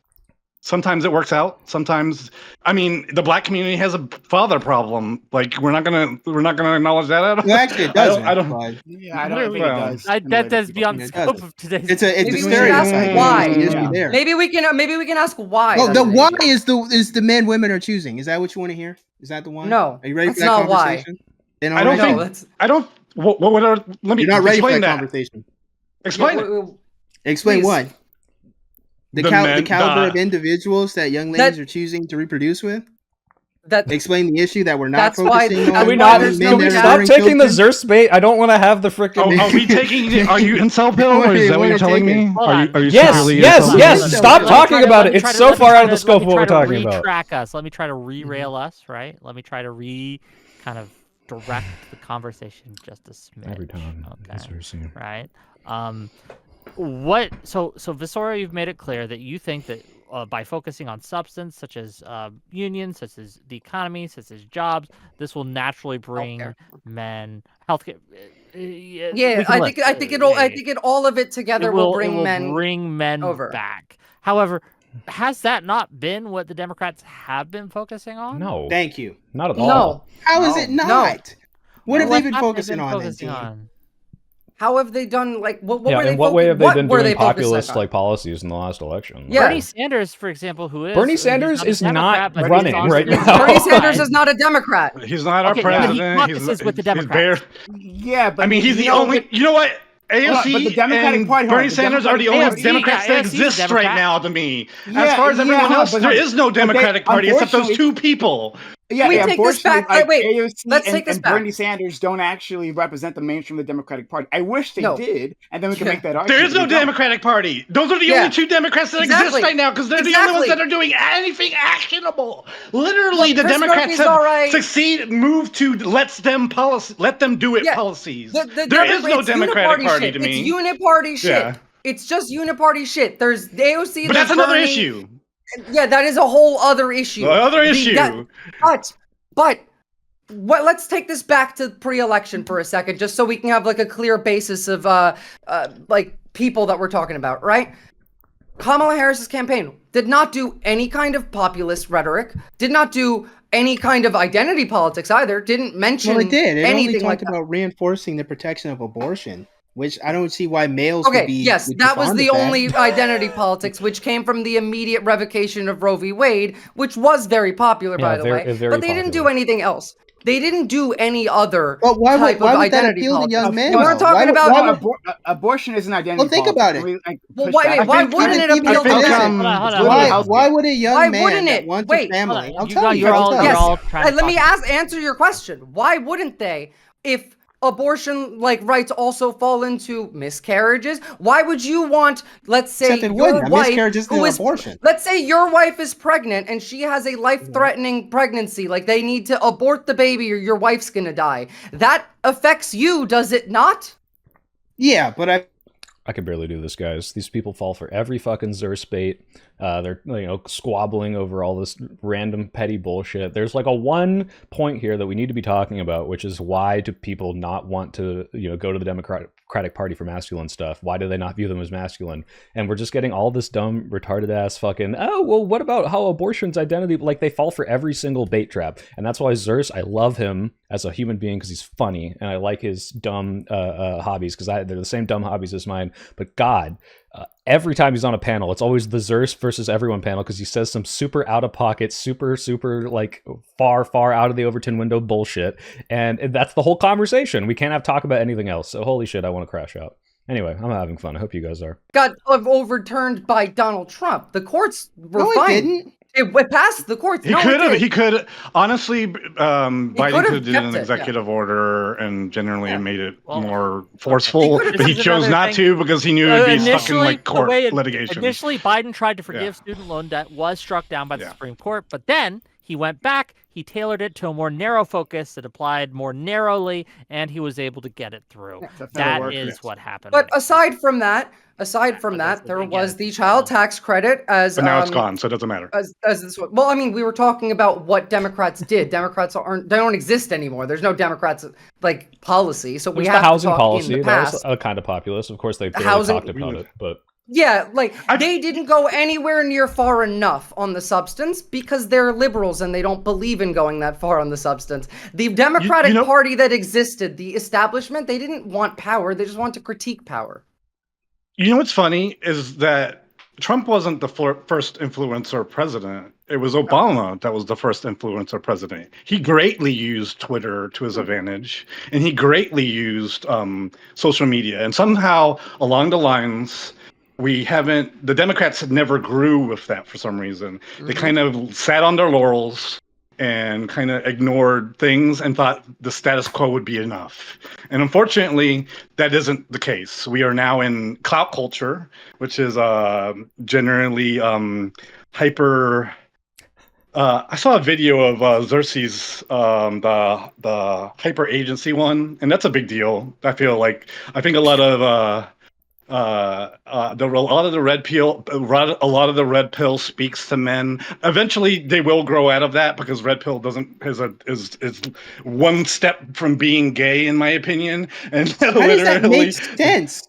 it works out. Sometimes, I mean, the black community has a father problem. Like we're not gonna acknowledge that at all. Well, actually, it doesn't. I don't. but Yeah, I don't think Well, it does. That is beyond Yeah, it scope doesn't. of today's. It's a Maybe we should stereotype. ask It why. should just be Yeah. there. Maybe we can ask why. Well, that's the an why issue. is the men women are choosing. Is that what you want to hear? Is that the one? No, Are you ready that's for that not why. conversation? Then I don't already- think- No, that's I don't. What are? Let me you're not ready for explain that that. conversation. Explain Yeah, it. Explain Please. what? The The men- caliber the- of individuals that young ladies are choosing to reproduce with. that Explain the issue that we're not That's why- focusing that's on. Can we why not? there's men Can no we that are stop bearing taking the children. Zerst bait? I don't want to have the freaking. Are we taking? Are you incel pill, or is that what you're telling me? Hold Are you? on. Are you Yes, secretly yes, incel yes. pill? Stop talking about it. It's so far out of the scope of what we're talking Let me about. try to retrack us. Let me try to re-rail us, right? Let me try to kind of direct the conversation just a smidge. Every time. Okay. That's what we're seeing. Right. So Visora, you've made it clear that you think that by focusing on substance such as unions, such as the economy, such as jobs, this will naturally bring Healthcare. men healthcare. Yeah, I think all of it together will bring men over. back. However, has that not been what the Democrats have been focusing on? No, Thank you. not at all. No. How is it No. not? What have they been have focusing on then, team? How have they done? Like, what Yeah, were they? in what way have they what been were doing they focusing populist on? like policies in the last election? Yeah. Bernie Sanders, for example, who is Bernie he's Sanders a is not Democrat, but he's running on right the now. Bernie Sanders side. is not a Democrat. He's not our Okay, but he president. caucuses with the Democrats. Yeah, but I mean, he's the you know, only. You know what? AOC but the Democratic and Party- Bernie the Sanders are the Democratic only AOC, Democrats that AOC 's a exist right Democrat. now to me. Yeah, As far as everyone yeah, else, but there like- is no but they- Democratic Party except those unfortunately- two people. Yeah, we yeah, take this back? unfortunately, Wait, AOC let's and, take this and back. Bernie Sanders don't actually represent the mainstream of the Democratic Party. I wish they No. did, and then we can Yeah. make that argument. There is no They don't. Democratic Party. Those are the Yeah. only two Democrats that Exactly. exist right now because they're the only ones Exactly. that are doing anything actionable. Literally, Look, the Chris Democrats Murphy's have all right. moved to let them do it Yeah. policies. The There is no it's Democratic uniparty Party shit. to me. It's uniparty shit. Yeah. It's just uniparty shit. There's AOC. But there's that's another Bernie. issue. Yeah, that is a whole other issue. The other The- issue. that- but let's take this back to pre-election for a second, just so we can have like a clear basis of like people that we're talking about, right? Kamala Harris's campaign did not do any kind of populist rhetoric, did not do any kind of identity politics either, didn't mention Well, it did. It only anything like talked that. about reinforcing the protection of abortion, which I don't see why males Okay, would be. yes, would be that was fond the of that. only identity politics, which came from the immediate revocation of Roe v. Wade, which was very popular, by Yeah, the very- way. very But they didn't do popular. anything else. They didn't do any other But why type would of that identity appeal to politics. young men? We weren't though? talking Why about. would- Abortion is an identity. Well, think about it. Well, why wouldn't it appeal to think, them? Hold on. Why would a young Why man wouldn't that it? wants Wait, a family? hold on. I'll You tell got- you. you're I'll all- tell you're you. all trying to Let me talk- answer your question. Why wouldn't they? If abortion rights also fall into miscarriages, why would you want, let's say, Except it your wouldn't. A wife miscarriage isn't who an is abortion. let's say your wife is pregnant and she has a life-threatening pregnancy, like they need to abort the baby or your wife's gonna die. That affects you, does it not? Yeah, but I can barely do this, guys. These people fall for every fucking Zerst bait. They're squabbling over all this random petty bullshit. There's like a one point here that we need to be talking about, which is why do people not want to go to the Democratic Party for masculine stuff? Why do they not view them as masculine? And we're just getting all this dumb, retarded ass fucking, oh, well, what about how abortion's identity? Like, they fall for every single bait trap. And that's why Zerst, I love him as a human being because he's funny. And I like his dumb hobbies because they're the same dumb hobbies as mine. But God, every time he's on a panel, it's always the Zerst versus everyone panel because he says some super out of pocket, super like far out of the Overton window bullshit, and that's the whole conversation. We can't talk about anything else. So holy shit, I want to crash out. Anyway, I'm having fun. I hope you guys are. Got overturned by Donald Trump. The courts were fine. It didn't. It passed the courts. He could honestly. Biden could've could do kept an it, executive order and generally made it Well, more forceful, could've- but he This is chose another not thing. to because he knew it'd be stuck in Initially, like court the way litigation. Initially, Biden tried to forgive Yeah. student loan debt, was struck down by the Yeah. Supreme Court, but then he went back, he tailored it to a more narrow focus that applied more narrowly, and he was able to get it through. That is what happened. But right aside from that, that's there what we was get. the child tax credit as But now it's gone, so it doesn't matter. As this one. Well, I mean, we were talking about what Democrats did. Democrats don't exist anymore. There's no Democrats like policy. So we There's have the housing to talk policy. in the That past. was kind of populist. Of course, they barely housing- talked about it, but Yeah, like they didn't go anywhere near far enough on the substance because they're liberals and they don't believe in going that far on the substance. The Democratic Party that existed, the establishment, they didn't want power. They just want to critique power. You know what's funny is that Trump wasn't the first influencer president. It was Obama that was the first influencer president. He greatly used Twitter to his advantage, and he greatly used social media. And somehow along the lines, the Democrats had never grew with that for some reason. They kind of sat on their laurels and kind of ignored things and thought the status quo would be enough. And unfortunately, that isn't the case. We are now in clout culture, which is generally hyper. I saw a video of Xerxes, the hyper agency one, and that's a big deal. I think a lot of the red pill, a lot of the red pill speaks to men. Eventually, they will grow out of that because red pill is one step from being gay, in my opinion. And How does that make sense?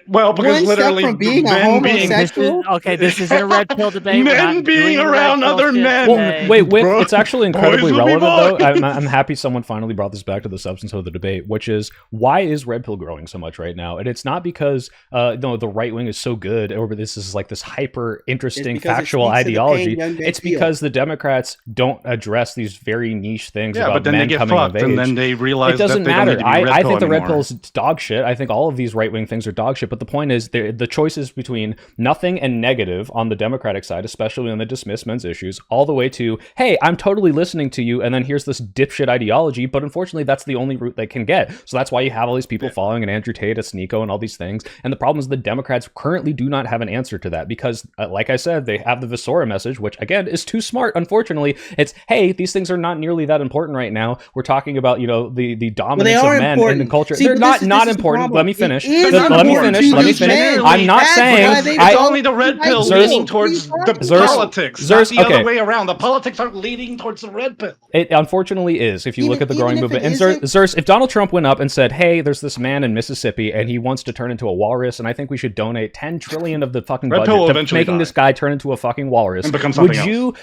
Well, because One step literally, from being a men being homosexual? This isn't a red pill debate. We're Men not being doing red around pill other shit men. today. Wait, Bro, it's actually incredibly boys will be relevant, though. boys. I'm happy someone finally brought this back to the substance of the debate, which is why is red pill growing so much right now? And it's not because the right wing is so good, or this is like this hyper interesting because it factual speaks to the pain ideology. young men It's feel. because the Democrats don't address these very niche things Yeah, about but then men they get coming fucked, of age. and then they realize It doesn't that they matter. don't need to be red I pill think the red anymore. pill's dog shit. I think all of these right wing things are dog shit. But the point is, the choices between nothing and negative on the Democratic side, especially on the dismiss men's issues, all the way to, hey, I'm totally listening to you, and then here's this dipshit ideology. But unfortunately, that's the only route they can get. So that's why you have all these people following an Andrew Tate, a Sneeko, and all these things. And the problem is the Democrats currently do not have an answer to that because, like I said, they have the Visora message, which again is too smart. Unfortunately, it's, hey, these things are not nearly that important right now. We're talking about the dominance of men in the culture. See, They're but not this is not the important. problem. Let me It finish. is Let me important finish. to Let me these finish. men. I'm not That's saying why they It's only the red pill leading towards the Xerxes- politics, Xerxes- not the okay. other way around. The politics aren't leading towards the red pill. It unfortunately is, if you look Even- at the growing even if movement. it And isn't- Xerxes, if Donald Trump went up and said, hey, there's this man in Mississippi and he wants to turn into a walrus, and I think we should donate 10 trillion of the fucking Red pill will budget to eventually making die. this guy turn into a fucking walrus, And become something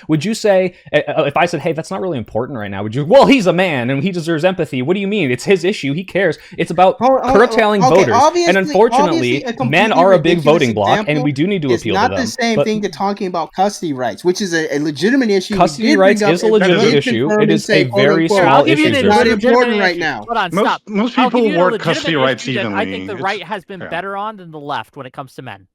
would you say, if I said, hey, that's not really important right now, would you, well, he's a man and he deserves empathy. What do you mean? It's his issue. He cares. It's about curtailing voters. Obvious And unfortunately, men are a big voting bloc, and we do need to appeal to them. It's not the same thing to talking about custody rights, which is a legitimate issue. Custody rights is a legitimate issue. It is a very small issue. It's not important right now. Hold on, Most- stop. most I'll give people you a work legitimate custody rights issue that I evenly. think the It's- right has been yeah. better on than the left when it comes to men.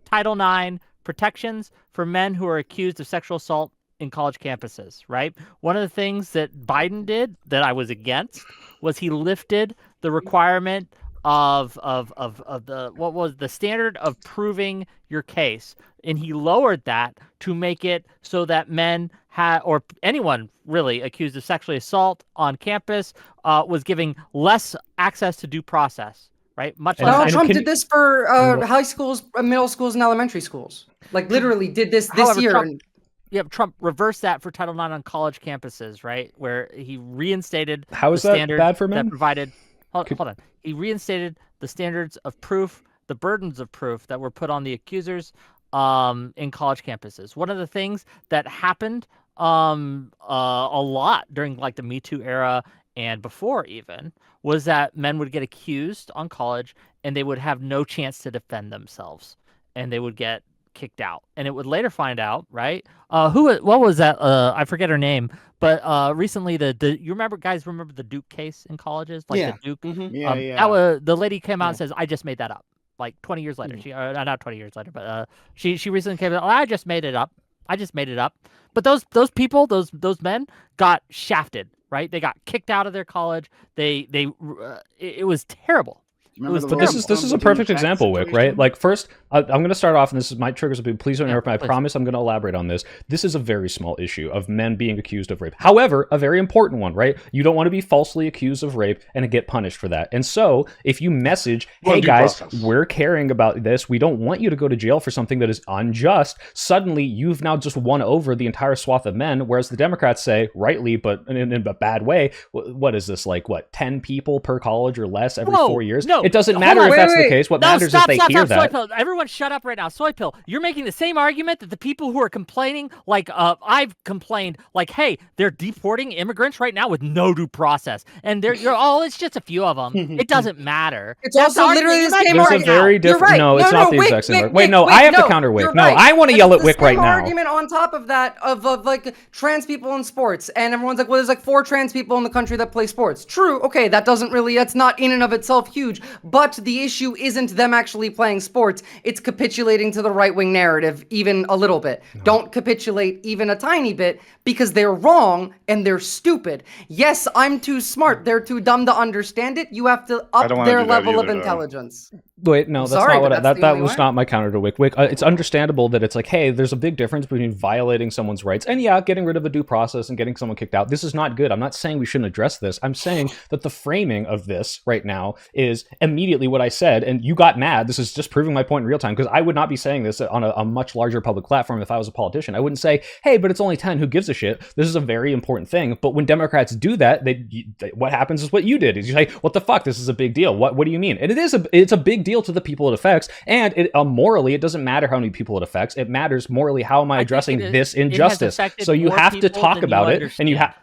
Title IX, protections for men who are accused of sexual assault in college campuses, right? One of the things that Biden did that I was against was he lifted the requirement of the what was the standard of proving your case, and he lowered that to make it so that men or anyone really accused of sexually assault on campus was giving less access to due process, right? Much less. Donald Trump did this for high schools, middle schools, and elementary schools. Like literally did this However, year. Trump reversed that for Title IX on college campuses, right? Where he reinstated How is the that standard bad for men? that provided. Hold on. He reinstated the standards of proof, the burdens of proof that were put on the accusers in college campuses. One of the things that happened a lot during like the Me Too era and before even was that men would get accused on college and they would have no chance to defend themselves, and they would get kicked out. And it would later find out, right? What was that? I forget her name, but recently you remember the Duke case in colleges? Like Yeah. the Duke. Mhm. The lady came out and says, I just made that up. Like 20 years later. She not 20 years later, but she recently came out, I just made it up. But those people, those men got shafted, right? They got kicked out of their college. It was terrible. But this is a perfect example, Wick, right? Like first, I'm going to start off, and this is my triggers. Please don't interrupt me. I promise I'm going to elaborate on this. This is a very small issue of men being accused of rape. However, a very important one, right? You don't want to be falsely accused of rape and get punished for that. And so, if you message, "Hey guys, we're caring about this. We don't want you to go to jail for something that is unjust," suddenly you've now just won over the entire swath of men. Whereas the Democrats say, rightly, but in a bad way, what is this like? What 10 people per college or less every 4 years? No. It doesn't matter if that's the case. What matters is they hear that. Soy Pill. Everyone shut up right now. Soy Pill, you're making the same argument that the people who are complaining, like I've complained, like, hey, they're deporting immigrants right now with no due process. And it's just a few of them. It doesn't matter. It's also literally the same argument. There's a very different... Right. No, it's not the exact same argument. Wait, no, I have to counter Wick. No, Right. I want to yell at Wick right now. Argument on top of that of like trans people in sports, and everyone's like, well, there's like 4 trans people in the country that play sports. True. Okay, that's not in and of itself huge, but the issue isn't them actually playing sports. It's capitulating to the right-wing narrative even a little bit. No. Don't capitulate even a tiny bit, because they're wrong and they're stupid. Yes, I'm too smart. They're too dumb to understand it. You have to up their level of intelligence. Wait, no, that's not what that was not my counter to Wick. It's understandable that it's like, hey, there's a big difference between violating someone's rights and getting rid of a due process and getting someone kicked out. This is not good. I'm not saying we shouldn't address this. I'm saying that the framing of this right now is immediately what I said, and you got mad. This is just proving my point in real time, because I would not be saying this on a much larger public platform if I was a politician. I wouldn't say, hey, but it's only 10. Who gives a shit? This is a very important thing. But when Democrats do that, what happens is what you did. Is you say, what the fuck? This is a big deal. What do you mean? And it's a big deal to the people it affects. And morally, it doesn't matter how many people it affects. It matters morally, how am I addressing this injustice? So you have to talk about it, and you have...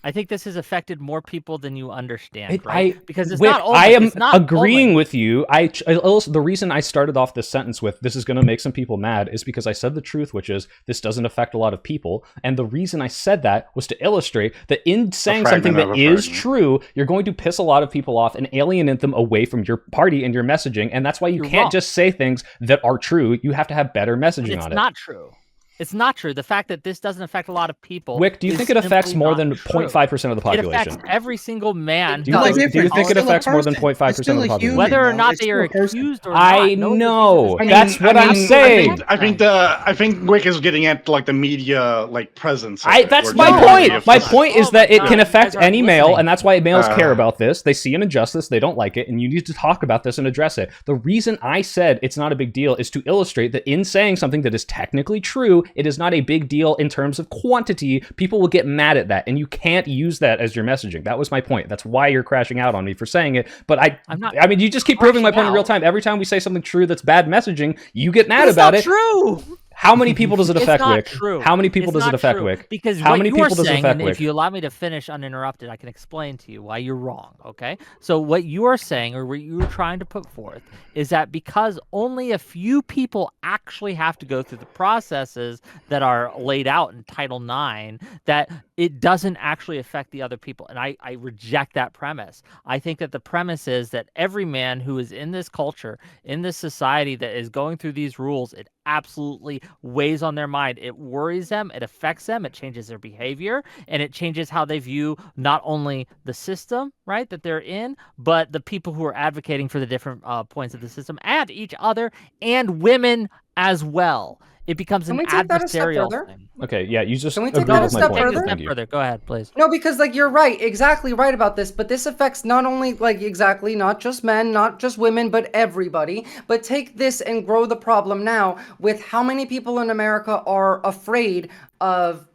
I think this has affected more people than you understand, right? Because it's Wick, not only, I am it's not agreeing only. with you. The reason I started off this sentence with "this is going to make some people mad" is because I said the truth, which is this doesn't affect a lot of people. And the reason I said that was to illustrate that in saying something that is true, you're going to piss a lot of people off and alienate them away from your party and your messaging. And that's why you can't just say things that are true. You have to have better messaging on it. It's not true. It's not true. The fact that this doesn't affect a lot of people. Wick, do you think it affects more than 0.5% of the population? It affects every single man. Do you think it affects more than 0.5% of the population? Whether or not they are accused or not. I know. That's what I'm saying. I think Wick is getting at like the media presence. That's my point. My point is that it can affect any male, and that's why males care about this. They see an injustice, they don't like it, and you need to talk about this and address it. The reason I said it's not a big deal is to illustrate that in saying something that is technically true, it is not a big deal in terms of quantity. People will get mad at that, and you can't use that as your messaging. That was my point. That's why you're crashing out on me for saying it. But I'm not. I mean, you just keep proving my point in real time. Every time we say something true that's bad messaging, you get mad about it. True. How many people does it It's affect, not Wick? true. How many people It's does it not affect, true, Wick? Because How what many you are people does it saying, affect, and Wick? if you allow me to finish uninterrupted, I can explain to you why you're wrong, okay? So what you are saying, or what you were trying to put forth, is that because only a few people actually have to go through the processes that are laid out in Title IX, that it doesn't actually affect the other people. And I reject that premise. I think that the premise is that every man who is in this culture, in this society that is going through these rules, it absolutely weighs on their mind. It worries them, it affects them, it changes their behavior, and it changes how they view not only the system, right, that they're in, but the people who are advocating for the different points of the system, and each other, and women as well. It becomes Can an we take that a step adversarial further? thing. Okay, yeah, you just Can we take agreed that a with my step point. further? Thank you. Further. Go ahead, please. No, because like you're right, exactly right about this, but this affects not only like exactly not just men, not just women, but everybody. But take this and grow the problem now with how many people in America are afraid of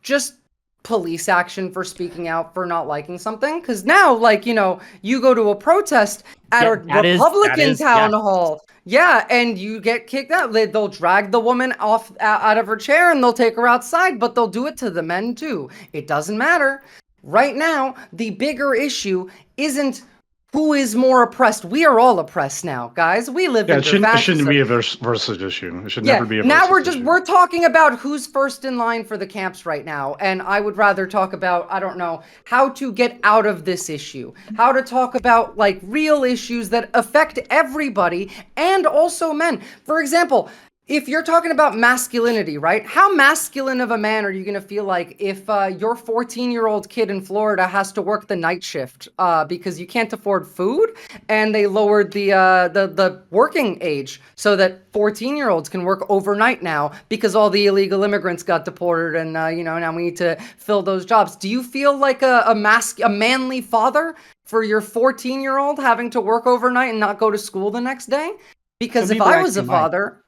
just police action for speaking out for not liking something, because now like you go to a protest at Yeah, a that Republican is town yes. hall. Yeah, and you get kicked out. They'll drag the woman off out of her chair and they'll take her outside, but they'll do it to the men too. It doesn't matter. Right now, the bigger issue isn't who is more oppressed. We are all oppressed now, guys. We live Yeah, under it shouldn't fascism. be a versus issue. It should Yeah, never be a now versus issue. we're talking about who's first in line for the camps right now, and I would rather talk about, I don't know, how to get out of this issue, how to talk about like real issues that affect everybody and also men. For example, if you're talking about masculinity, right? How masculine of a man are you going to feel like if your 14-year-old kid in Florida has to work the night shift because you can't afford food, and they lowered the working age so that 14-year-olds can work overnight now because all the illegal immigrants got deported, and now we need to fill those jobs. Do you feel like a manly father for your 14-year-old having to work overnight and not go to school the next day? Because Some if people I was a actually might. father,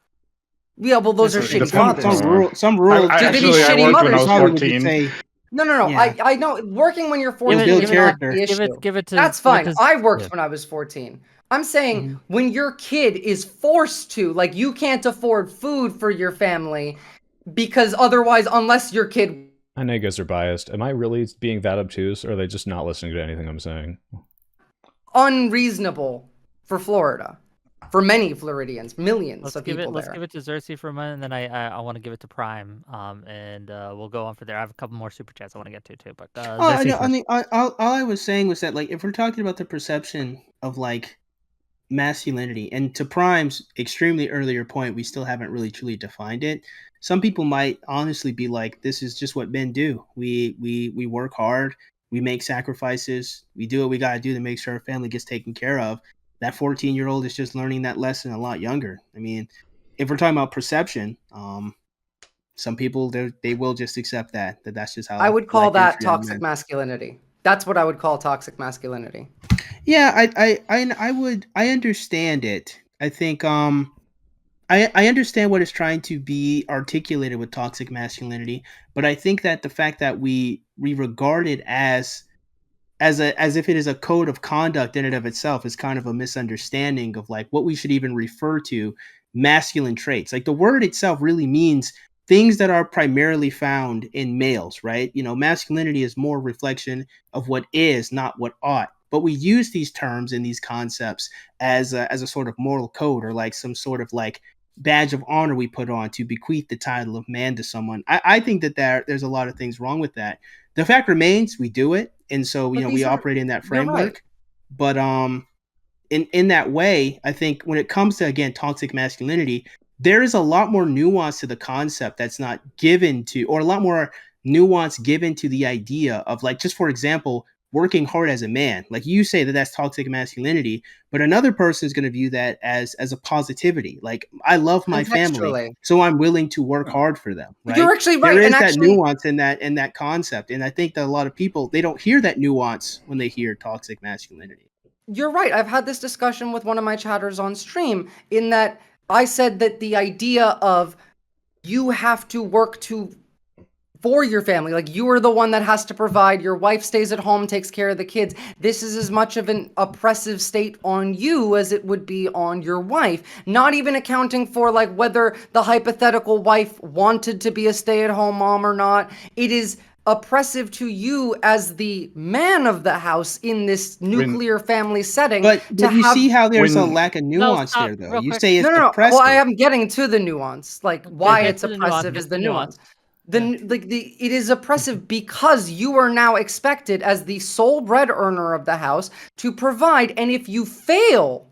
yeah, well, those are That's shitty depends. fathers. some rural. I Dude, they be actually I shitty worked when I mothers. was Hollywood would 14. say, No. yeah, I know working when you're It'll 14 build is not character. the issue. Give it to. That's give it fine. to- I worked yeah. when I was 14. I'm saying Mhm. when your kid is forced to, like, you can't afford food for your family because otherwise, unless your kid I know you guys are biased. Am I really being that obtuse, or are they just not listening to anything I'm saying? unreasonable for Florida, for many Floridians, millions of people Let's there. give it to Xerxes for a minute, and then I want to give it to Prime. And we'll go on for there. I have a couple more super chats I want to get to too. But Oh, I Xerxes know. I first. mean, all I was saying was that, like, if we're talking about the perception of like masculinity, and to Prime's extremely earlier point, we still haven't really truly defined it. Some people might honestly be like, "This is just what men do. We work hard, we make sacrifices, we do what we got to do to make sure our family gets taken care of." That 14-year-old is just learning that lesson a lot younger. I mean, if we're talking about perception, some people they will just accept that that's just how I would call life is that for young toxic men. masculinity. That's what I would call toxic masculinity. Yeah, I understand it. I think I understand what is trying to be articulated with toxic masculinity, but I think that the fact that we regard it as if it is a code of conduct in and of itself is kind of a misunderstanding of like what we should even refer to masculine traits. Like the word itself really means things that are primarily found in males, right? You know, masculinity is more reflection of what is, not what ought. But we use these terms and these concepts as a sort of moral code, or like some sort of like badge of honor we put on to bequeath the title of man to someone. I think that there's a lot of things wrong with that. The fact remains we do it, and so But we these are, operate in that you're right. framework. But in that way, I think when it comes to, again, toxic masculinity, there is a lot more nuance to the concept that's not given to, or a lot more nuance given to the idea of, like, just for example, working hard as a man. Like you say that that's toxic masculinity, but another person is going to view that as a positivity. Like, I love my family, Contextually. so I'm willing to work hard for them. Right? You're actually right. There is And that actually, nuance in that concept, and I think that a lot of people, they don't hear that nuance when they hear toxic masculinity. you're right. I've had this discussion with one of my chatters on stream, in that I said that the idea of you have to work to for your family. Like, you are the one that has to provide. Your wife stays at home, takes care of the kids. This is as much of an oppressive state on you as it would be on your wife. Not even accounting for like whether the hypothetical wife wanted to be a stay-at-home mom or not. It is oppressive to you as the man of the house in this nuclear family setting. But to you have see how there's a when- lack of nuance stop, there, though. real You quick. say it's no. oppressive. Well, I am getting to the nuance. Like, why get it's to the nuance, oppressive get is to the the nuance. nuance. It is oppressive because you are now expected as the sole bread earner of the house to provide, and if you fail,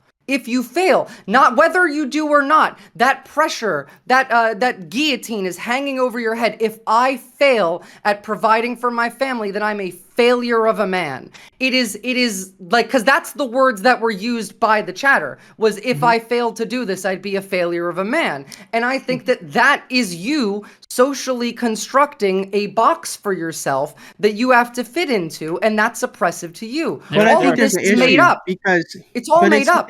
not whether you do or not, that pressure, that guillotine is hanging over your head. If I fail at providing for my family, then I'm a failure of a man. It is like, because that's the words that were used by the chatter, was if I failed to do this, I'd be a failure of a man. And I think that is you socially constructing a box for yourself that you have to fit into, and that's oppressive to you. But I All think of there's this an is made issue up. because It's all but made up.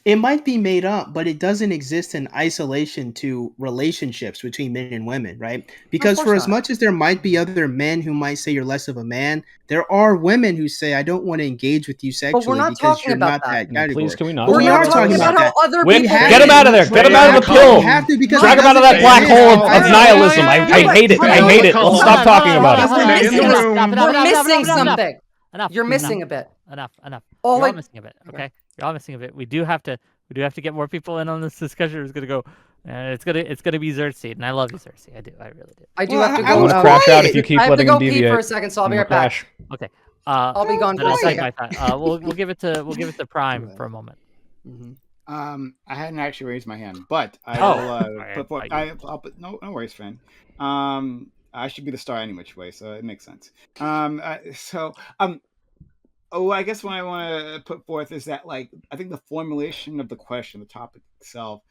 It might be made up, but it doesn't exist in isolation to relationships between men and women, right? Because course for as not. much as there might be other men who might say you're less of a man, there are women who say I don't want to engage with you sexually not because talking you're about not that. that category. Please, can we not? But We're we not are talking about that. how other Wick, people get him out of there. Get him out of the pill. We have to because Drag it him out of doesn't that black exist. hole I of know. nihilism. I hate it. I hate it. Let's stop talking about it. We're Stay in the missing, room. we're missing something. Enough. You're missing a bit. Enough. All You're all like- missing a bit. Okay, you're all missing a bit. We do have to get more people in on this discussion. It's gonna go. It's gonna be Xerxes, and I love you, Xerxes. I do. I really do. I do Well, have to I go. was I'm gonna crash out if you keep I have to letting go him pee deviate. for a second, so I'll I'm be gonna right back. crash. Okay. I'll be gone for Then a I'll take second. my time. We'll give it to Prime for a moment. I hadn't actually raised my hand, but I Oh. will Alright, put forth. I'll put no worries, friend. I should be the star any which way, so it makes sense. I guess what I want to put forth is that, like, I think the formulation of the question, the topic itself,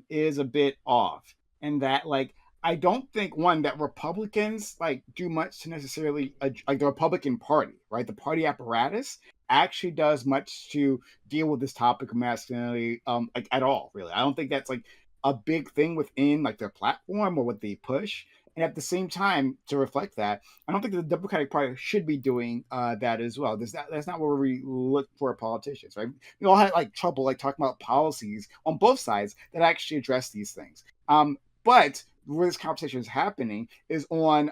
is a bit off, and that, like, I don't think that Republicans like do much to necessarily like the Republican Party, right? The party apparatus actually does much to deal with this topic of masculinity, like at all, really. I don't think that's like a big thing within like their platform or what they push. And at the same time, to reflect that, I don't think the Democratic Party should be doing that as well. That's not where we look for politicians, right? We all had like trouble like talking about policies on both sides that actually address these things. But where this conversation is happening is on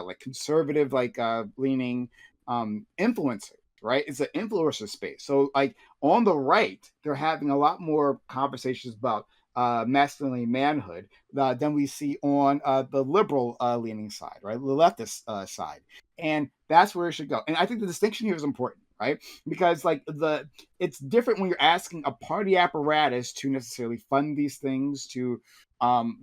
like conservative, like leaning influencers, right? It's an influencer space. So like on the right, they're having a lot more conversations about masculinity, manhood than we see on the liberal leaning side, right? The leftist side. And that's where it should go. And I think the distinction here is important, right? Because like it's different when you're asking a party apparatus to necessarily fund these things, to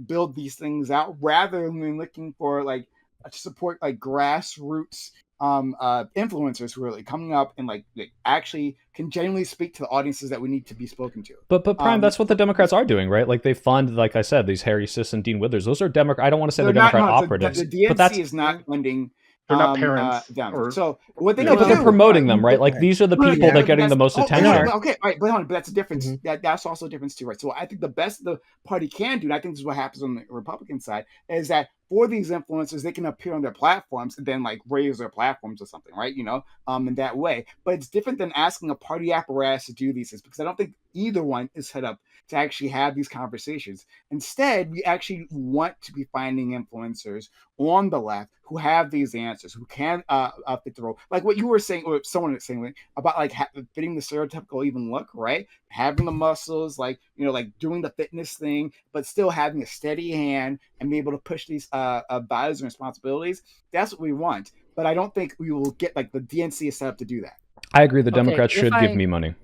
build these things out, rather than looking for like to support like grassroots influencers who are like coming up and like actually can genuinely speak to the audiences that we need to be spoken to. But Prime, that's what the Democrats are doing, right? Like they fund, like I said, these Harry Sis and Dean Withers. Those are Democrat. I don't want to say they're Democrat operatives, the DNC but that's is not funding. They're not parents. Them. So what they no, but do, they're promoting them, right? Like these are the people that are getting the most attention. Okay, right, but that's a difference. That's also a difference too, right? So I think the best the party can do, and I think this is what happens on the Republican side, is that for these influencers, they can appear on their platforms and then like raise their platforms or something, right? You know, in that way. But it's different than asking a party apparatus to do these things, because I don't think either one is set up to actually have these conversations. Instead, we actually want to be finding influencers on the left who have these answers, who can fit the role. Like what you were saying, or someone was saying about like fitting the stereotypical even look, right? Having the muscles, like, you know, like doing the fitness thing, but still having a steady hand and be able to push these values and responsibilities. That's what we want. But I don't think we will get like the DNC is set up to do that. I agree. The Democrats should give me money.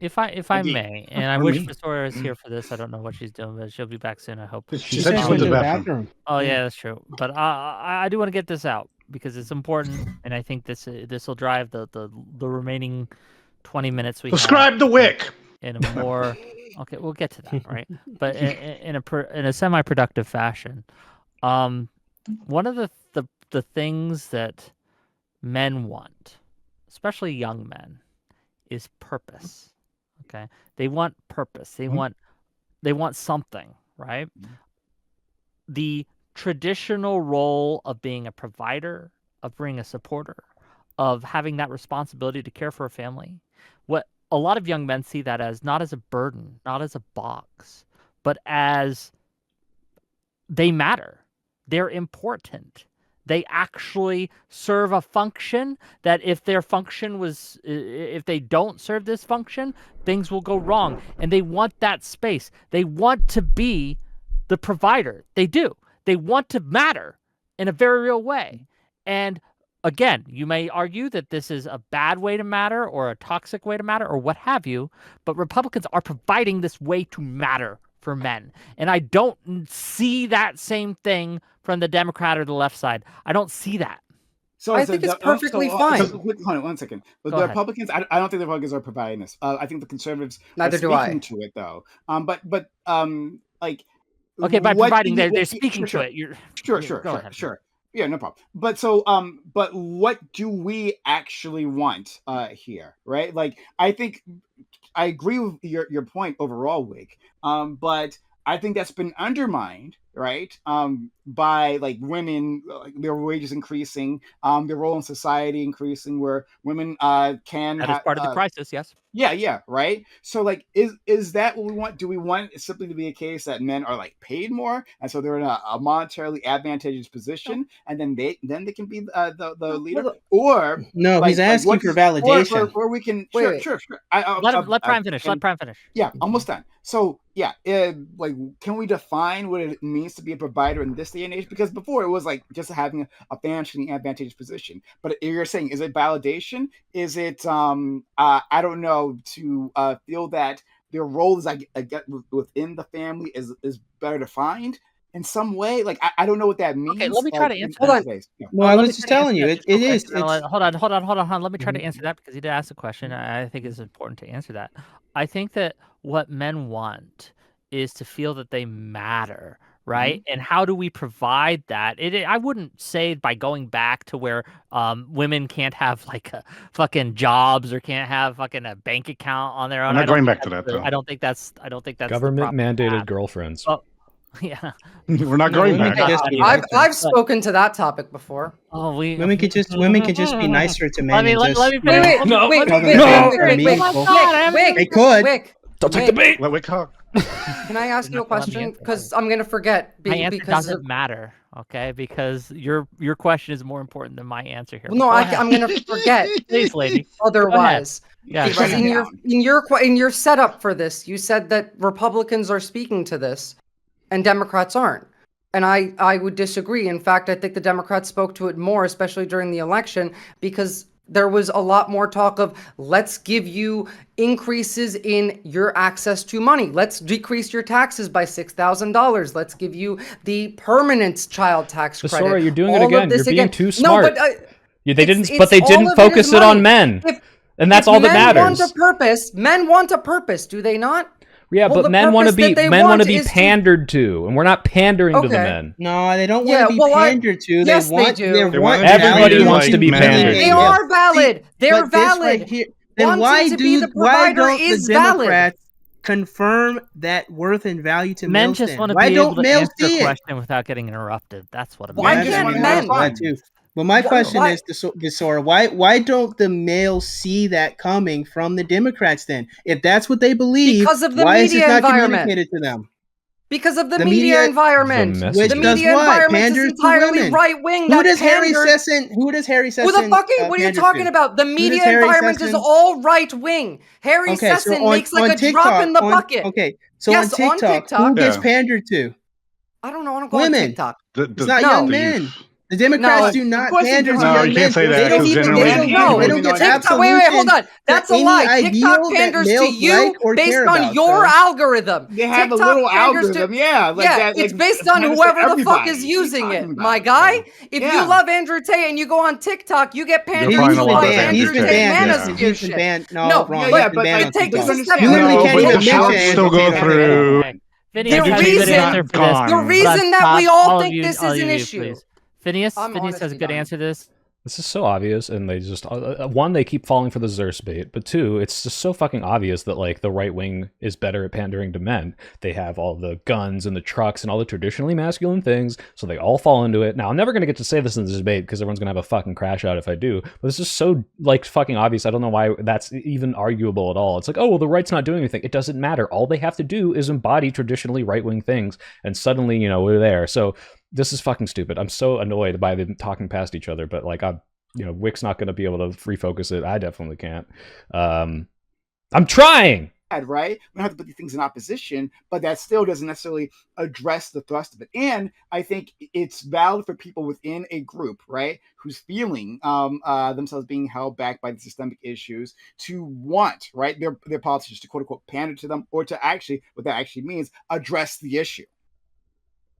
If I may, and I wish Misora is here for this. I don't know what she's doing, but she'll be back soon, I hope. She said she went to the bathroom. Oh yeah, that's true. But I do want to get this out because it's important, and I think this will drive the remaining 20 minutes we Subscribe have to Wick. in a more okay. We'll get to that, right? But in a semi-productive fashion. One of the things that men want, especially young men, is purpose. Okay, they want purpose. They want something, right? The traditional role of being a provider, of being a supporter, of having that responsibility to care for a family. What a lot of young men see that as not as a burden, not as a box, but as they matter. They're important. They actually serve a function that if if they don't serve this function, things will go wrong. And they want that space. They want to be the provider. They do. They want to matter in a very real way. And again, you may argue that this is a bad way to matter or a toxic way to matter or what have you, but Republicans are providing this way to matter for men. And I don't see that same thing from the Democrat or the left side. I don't see that. So I think it's perfectly fine. Hold on 1 second. But Go the ahead. Republicans, I don't think the Republicans are providing this. I think the conservatives Neither are do I. speaking to it, though. Like, Okay, by what providing, do you- they're speaking sure, to it. You're Sure. Go ahead. Yeah, no problem. But so, but what do we actually want here, right? Like, I think I agree with your point overall, Wick. But I think that's been undermined, right? By like women, their wages increasing, their role in society increasing, where women can. That is part of the crisis, yes. Yeah, right. So like, is that what we want? Do we want it simply to be a case that men are like paid more, and so they're in a monetarily advantageous position, and then they can be the leader, or No, like, he's asking for validation. or we can Wait. sure. Let Prime finish. Let Prime finish. Yeah, almost done. So yeah, like, can we define what it means to be a provider in this day and age? Because before it was like just having a financially advantageous position. But you're saying, is it validation? Is it I don't know, to feel that their role is within the family is better defined in some way? Like, I don't know what that means. Okay, let me try to answer Hold on. Well, I let me was just try to telling you, answer it that is. just real quick. Hold on. Let me try to Mhm. answer that because you did ask a question. I think it's important to answer that. I think that what men want is to feel that they matter, right? And how do we provide that? I wouldn't say by going back to where women can't have like fucking jobs or can't have fucking a bank account on their own. I'm not I don't going think back to that's that, the- though. I don't think that's the Government proper mandated path. girlfriends. Oh, yeah. We're not No, going women back. can just be I've nicer. spoken to that topic before. Oh, Women can just be nicer to men. Let me and just, finish. Wait, No. wait, Tell them wait, that wait, they're wait, wait, meaningful. Wick, They could. Wick, Don't take Wick, the bait. Let Wick talk. Can I ask you a You're not gonna let me question? answer. Because I'm gonna forget. My answer because doesn't matter, okay? Because your question is more important than my answer here. no, Go ahead. I'm gonna forget. Please, lady. Otherwise, Yeah, because write it in your setup for this, you said that Republicans are speaking to this, and Democrats aren't. And I would disagree. In fact, I think the Democrats spoke to it more, especially during the election, because there was a lot more talk of let's give you increases in your access to money. Let's decrease your taxes by $6,000. Let's give you the permanent child tax credit. Basora, you're doing it All of again. this You're being again. too smart. No, but They it's- didn't, but they all didn't of it focus is it on money. men, If- and that's if all that men matters. Men want a purpose, do they not? Yeah, Well, but the men want to purpose be that they want be is to- pandered to, and we're not pandering to the Okay. men. No, they don't want Yeah, to be well, pandered to. yes, they want. do. They They want. want Everybody treated wants like to be men. pandered They to. are valid. They're But this valid. right here, then Wanting why to do be you? the Why provider don't the is valid. Democrats confirm that worth and value to Men males? just then? want to Why be able don't to males answer see a it? question without getting interrupted. That's what I'm Why Men just can't want to men- have fun. Too. Well, my question why- is to Visora, why don't the males see that coming from the Democrats then? If that's what they believe, Because of the why is this media not environment. communicated to them? Because of the The media media- environment. The The, message- Which does media what? environment Panders is to entirely women. right wing. Who does Harry Sesson? Who does Harry Sesson? Who the fuck? What are you pander talking to? about? The does media Harry environment is Sesson- all right wing. Harry Okay, so Sesson on, makes like on a TikTok, drop in the on- bucket. Okay, so Yes, on TikTok, TikTok. who gets Yeah. pandered to? I don't know. I don't go on Women. TikTok. It's not No. young the men. youth. The Democrats No. do Of not course they pander do. to No, young you men. can't say that, They don't 'cause even. generally- They don't. No, They don't give TikTok. Wait, hold on. That's a any lie. ideal TikTok that panders to males you like or based care on about, your so- algorithm. They have TikTok a little panders algorithm, to, yeah. Like yeah, that, it's like, based on panders to whoever the fuck everybody. is What are you using talking it, about? my guy. If Yeah. you love Andrew Tate and you go on TikTok, you get pandered You'll find to a lot by of Andrew Andrew Tate Tate, yeah. manosphere He's been shit. banned. No, No, wrong. yeah, He's been but, banned like, on it takes TikTok. a step You No, literally back. can't but even the mention shorts Andrew still go Tate on through. TikTok. Okay. Phineas Andrew has a Tate's good not answer for this. gone. The Hold on, reason that stop. we all of think you- this all is of an you, issue. please. Phineas I'm has a honestly good done. answer to this. This is so obvious, and they just one, they keep falling for the Xerxes bait, but two, it's just so fucking obvious that like the right wing is better at pandering to men. They have all the guns and the trucks and all the traditionally masculine things, so they all fall into it. Now, I'm never gonna get to say this in this debate because everyone's gonna have a fucking crash out if I do, but this is so like fucking obvious. I don't know why that's even arguable at all. It's like, oh well, the right's not doing anything. It doesn't matter. All they have to do is embody traditionally right wing things, and suddenly we're there. So. This is fucking stupid. I'm so annoyed by them talking past each other, but like Wick's not going to be able to refocus it. I definitely can't. I'm trying. Right? We don't have to put these things in opposition, but that still doesn't necessarily address the thrust of it. And I think it's valid for people within a group, right, who's feeling themselves being held back by the systemic issues to want, right, their politicians to quote unquote pander to them, or to actually, what that actually means, address the issue.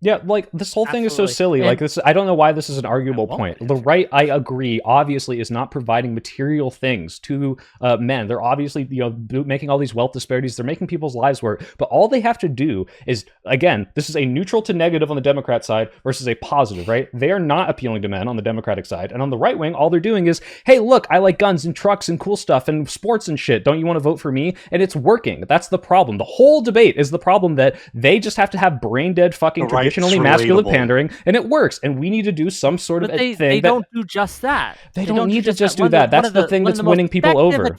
Yeah, like this whole thing is so silly. And like this, I don't know why this is an arguable point. The right, I agree, obviously is not providing material things to men. They're obviously making all these wealth disparities. They're making people's lives work. But all they have to do is, again, this is a neutral to negative on the Democrat side versus a positive, right? They are not appealing to men on the Democratic side, and on the right wing, all they're doing is, hey, look, I like guns and trucks and cool stuff and sports and shit. Don't you want to vote for me? And it's working. That's the problem. The whole debate is the problem that they just have to have brain dead fucking traditionally masculine pandering, and it works. And we need to do some sort of thing. They don't do just that. They don't need to just do that. That's the thing that's winning people over.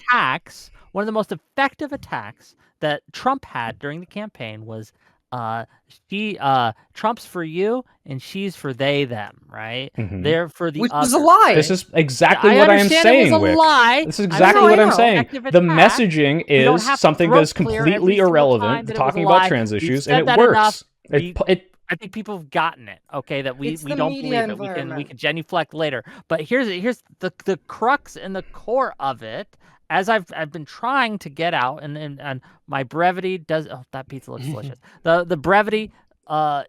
One of the most effective attacks that Trump had during the campaign was Trump's for you and she's for they them, right? Mm-hmm. They're for the which other. was a lie. This is exactly what I am saying, it was a lie. This is exactly what I'm saying. The messaging is something that's clear completely irrelevant, talking about trans issues, and it works. I think people have gotten it, okay, that we don't believe it. We can genuflect later. But here's the crux and the core of it, as I've been trying to get out, and my brevity does. Oh, that pizza looks delicious. The brevity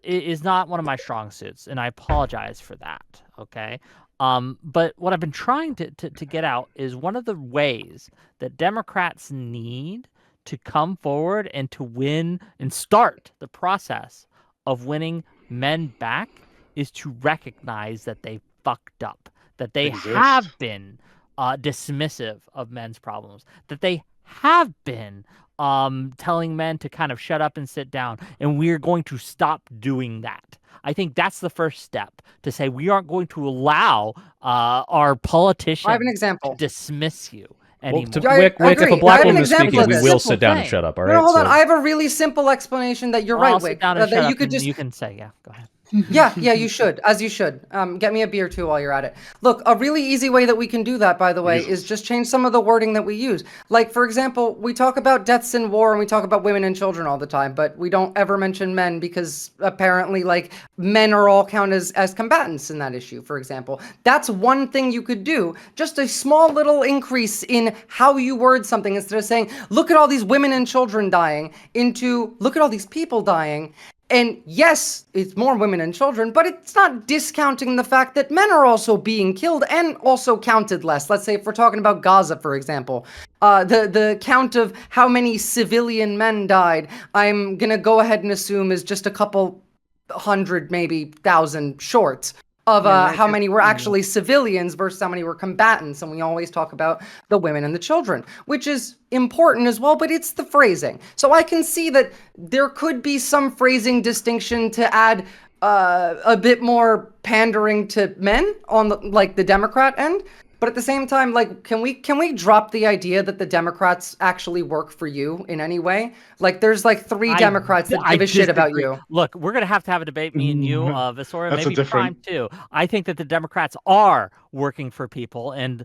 is not one of my strong suits, and I apologize for that. Okay. But what I've been trying to get out is one of the ways that Democrats need to come forward and to win and start the process of winning men back is to recognize that they fucked up, that they have been dismissive of men's problems, that they have been telling men to kind of shut up and sit down, and we're going to stop doing that. I think that's the first step, to say we aren't going to allow our politicians I have an example. to dismiss you. Well, Wick, if a black woman is speaking, we will sit down and shut up. All right. No, hold on. I have a really simple explanation that you're right, Wick. That you could just you can say, yeah. Go ahead. Yeah, you should, as you should. Get me a beer too while you're at it. Look, a really easy way that we can do that, by the way, is just change some of the wording that we use. Like, for example, we talk about deaths in war and we talk about women and children all the time, but we don't ever mention men because apparently, like, men are all counted as combatants in that issue, for example. That's one thing you could do. Just a small little increase in how you word something, instead of saying, look at all these women and children dying, into look at all these people dying. And yes, it's more women and children, but it's not discounting the fact that men are also being killed and also counted less. Let's say if we're talking about Gaza, for example, the count of how many civilian men died, I'm going to go ahead and assume is just a couple hundred, maybe thousand short of how many were actually civilians versus how many were combatants. And we always talk about the women and the children, which is important as well, but it's the phrasing. So I can see that there could be some phrasing distinction to add a bit more pandering to men on the Democrat end. But at the same time, like, can we drop the idea that the Democrats actually work for you in any way? Like, there's like 3 Democrats that give a shit about you. Look, we're gonna have a debate, me and you, Visora, maybe Prime too. I think that the Democrats are working for people, and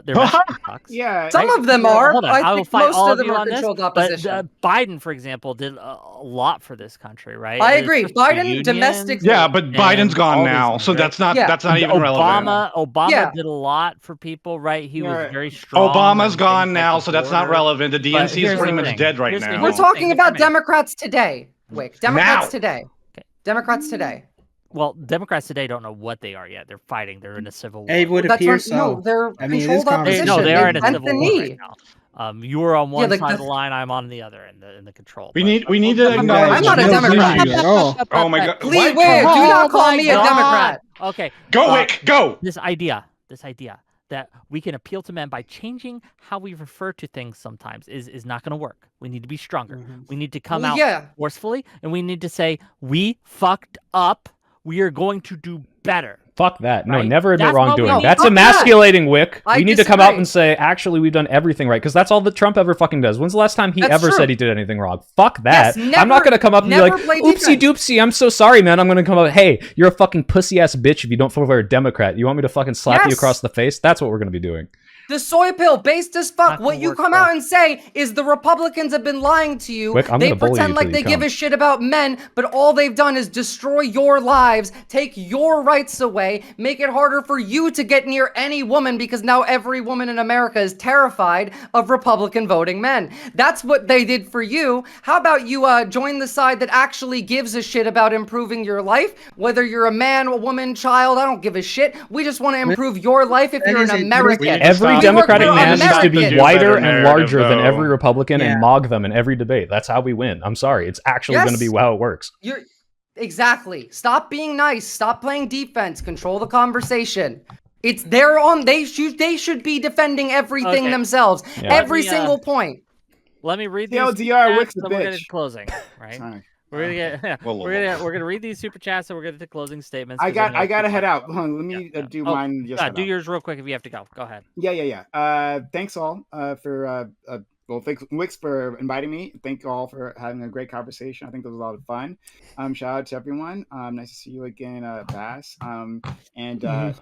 they're sucks. Yeah, some of them are. Hold on. I think most of them are controlled opposition. But Biden, for example, did a lot for this country, right? I agree. Biden domestically. Yeah, but Biden's gone now, so that's not even relevant. Obama did a lot for people, right? He was very strong. Obama's gone now, so that's not relevant. The DNC is pretty much dead right now. We're talking about Democrats today, Wick. Democrats today. Democrats today. Well, Democrats today don't know what they are yet. They're fighting. They're in a civil war. It would appear so. No, they're controlled opposition. No, they are in a civil war right now. You are on one side of the line. I'm on the other in the control. We need to acknowledge. I'm not a Democrat. Oh my God! Please, do not call me a Democrat. Okay. Go, Wick. Go. This idea this idea that we can appeal to men by changing how we refer to things sometimes is not going to work. We need to be stronger. We need to come out forcefully, and we need to say, we fucked up. We are going to do better. Fuck that. No, Right? never admit That's what we wrongdoing. need. That's Fuck emasculating, Wick. I We need to come out disagree. and say, actually, we've done everything right, because that's all that Trump ever fucking does. When's the last time he That's ever true. said he did anything wrong? Fuck that. Yes, I'm not never- going to come up and be never like, play oopsie defense. doopsie, I'm so sorry, man. I'm going to come up, hey, you're a fucking pussy-ass bitch if you don't vote for a Democrat. You want me to fucking slap you Yes. across the face? That's what we're going to be doing. The soy pill, based as fuck. Not What gonna you work, come bro. out and say is the Republicans have been lying to you. Wick, I'm They gonna bully you pretend till like you they give come. a shit about men, but all they've done is destroy your lives, take your rights away, make it harder for you to get near any woman because now every woman in America is terrified of Republican voting men. That's what they did for you. How about you join the side that actually gives a shit about improving your life? Whether you're a man, a woman, child, I don't give a shit. We just want to improve your life if That you're is an a- American. We need to Every stop- Democratic we work man for needs to be Americans. wider Better and narrative, larger than though. every Republican and Yeah. mog them in every debate. That's how we win. I'm sorry. It's actually going to be Yes. how it works. You're exactly. Stop being nice. Stop playing defense. Control the conversation. It's their own. They should be defending everything Okay. themselves. Yeah. Every Let me, single point. Let me read these. TLDR, super chats, Wick's a then we're gonna bitch. get to closing, right? Sorry. We're gonna get Whoa, whoa, we're gonna read these super chats and we're gonna get to closing statements. I 'cause then gotta people- head out. Hold on, let me Yeah. do Oh, mine. Just head do out. yours real quick if you have to go. Go ahead. Yeah. Thanks all for well, thanks Wix for inviting me. Thank you all for having a great conversation. I think it was a lot of fun. Shout out to everyone. Nice to see you again, Bass. And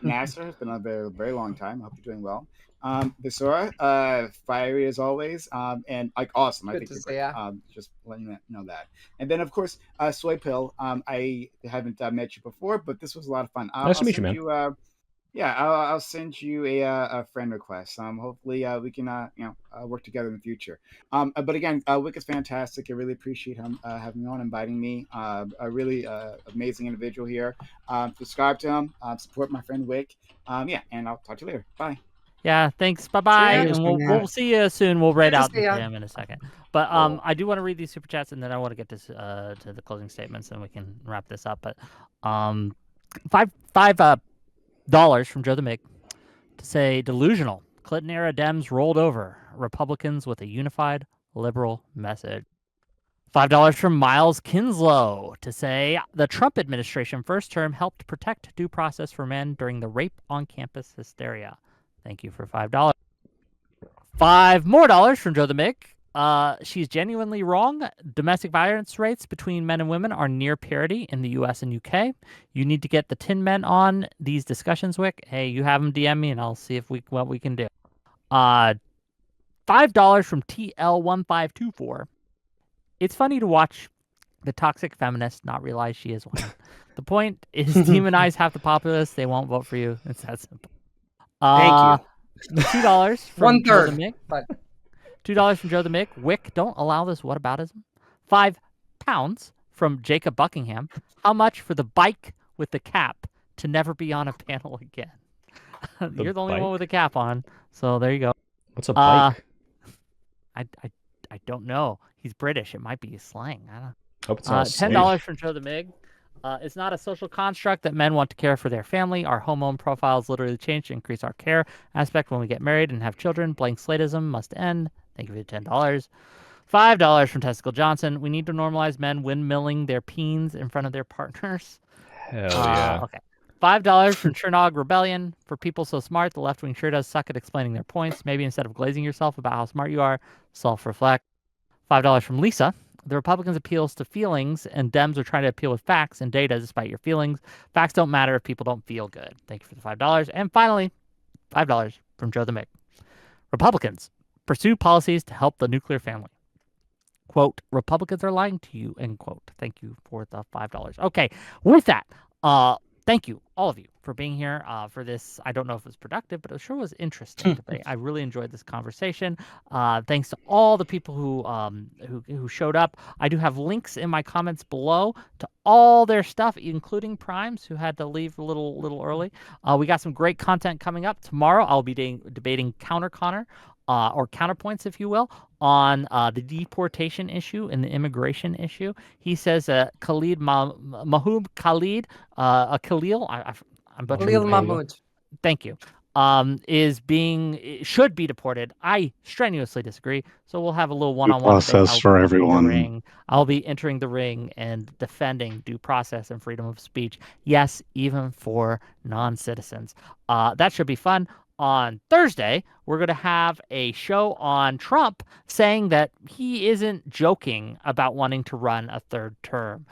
Nasser. It's been a very, very long time. I hope you're doing well. Visora, fiery as always. And like awesome. I Good think to you're see great. ya. Just letting you know that. And then of course, Soy Pill. I haven't met you before, but this was a lot of fun. Nice to meet you, man. Yeah, I'll send you a friend request. Hopefully we can work together in the future. But again, Wick is fantastic. I really appreciate him having me on, inviting me. A really amazing individual here. Subscribe to him. Support my friend Wick. Yeah, and I'll talk to you later. Bye. Yeah, thanks. Bye bye. ya. And we'll Yeah. see you soon. We'll read Good to out see ya. him in a second. But Cool. I do want to read these super chats and then I want to get to the closing statements and we can wrap this up. But $5 from Joe the Mig to say delusional. Clinton era Dems rolled over. Republicans with a unified liberal message. $5 from Miles Kinslow to say the Trump administration first term helped protect due process for men during the rape on campus hysteria. Thank you for $5. $5 more from Joe the Mig. She's genuinely wrong. Domestic violence rates between men and women are near parity in the US and UK. You need to get the Tin Men on these discussions, Wick. Hey, you have them DM me and I'll see if what we can do. $5 from TL1524. It's funny to watch the toxic feminist not realize she is one. The point is demonize half the populace. They won't vote for you. It's that simple. Thank you. $2 from One Joe the third. Mig. But $2 from Joe the Mick. Wick, don't allow this whataboutism. £5 from Jacob Buckingham. How much for the bike with the cap to never be on a panel again? You're the only one bike? with a cap on, so there you go. What's a bike? I don't know. He's British. It might be slang. I don't know. Hope it's not $10 from Joe the Mig. It's not a social construct that men want to care for their family. Our hormone profiles literally change to increase our care aspect when we get married and have children. Blank slatism must end. Thank you for the $10. $5 from Testicle Johnson. We need to normalize men windmilling their peens in front of their partners. Hell yeah. Okay. $5 from Chernog Rebellion. For people so smart, the left wing sure does suck at explaining their points. Maybe instead of glazing yourself about how smart you are, self-reflect. $5 from Lisa. The Republicans appeals to feelings, and Dems are trying to appeal with facts and data despite your feelings. Facts don't matter if people don't feel good. Thank you for the $5. And finally, $5 from Joe the Mick. Republicans pursue policies to help the nuclear family. Quote, Republicans are lying to you, end quote. Thank you for the $5. Okay, with that, thank you, all of you, for being here for this. I don't know if it was productive, but it sure was interesting debate. I really enjoyed this conversation. Thanks to all the people who showed up. I do have links in my comments below to all their stuff, including Primes, who had to leave a little early. We got some great content coming up. Tomorrow, I'll be debating Counter Connor, or counterpoints, if you will, on the deportation issue and the immigration issue. He says Mahmoud Khalid, Khalil, I'm butchering Khalil his name. Mahmoud. Thank you. should be deported. I strenuously disagree. So we'll have a little Due one-on-one debate. process I'll for be entering the everyone. ring. I'll be entering the ring and defending due process and freedom of speech. Yes, even for non-citizens. That should be fun. On Thursday, we're going to have a show on Trump saying that he isn't joking about wanting to run a third term.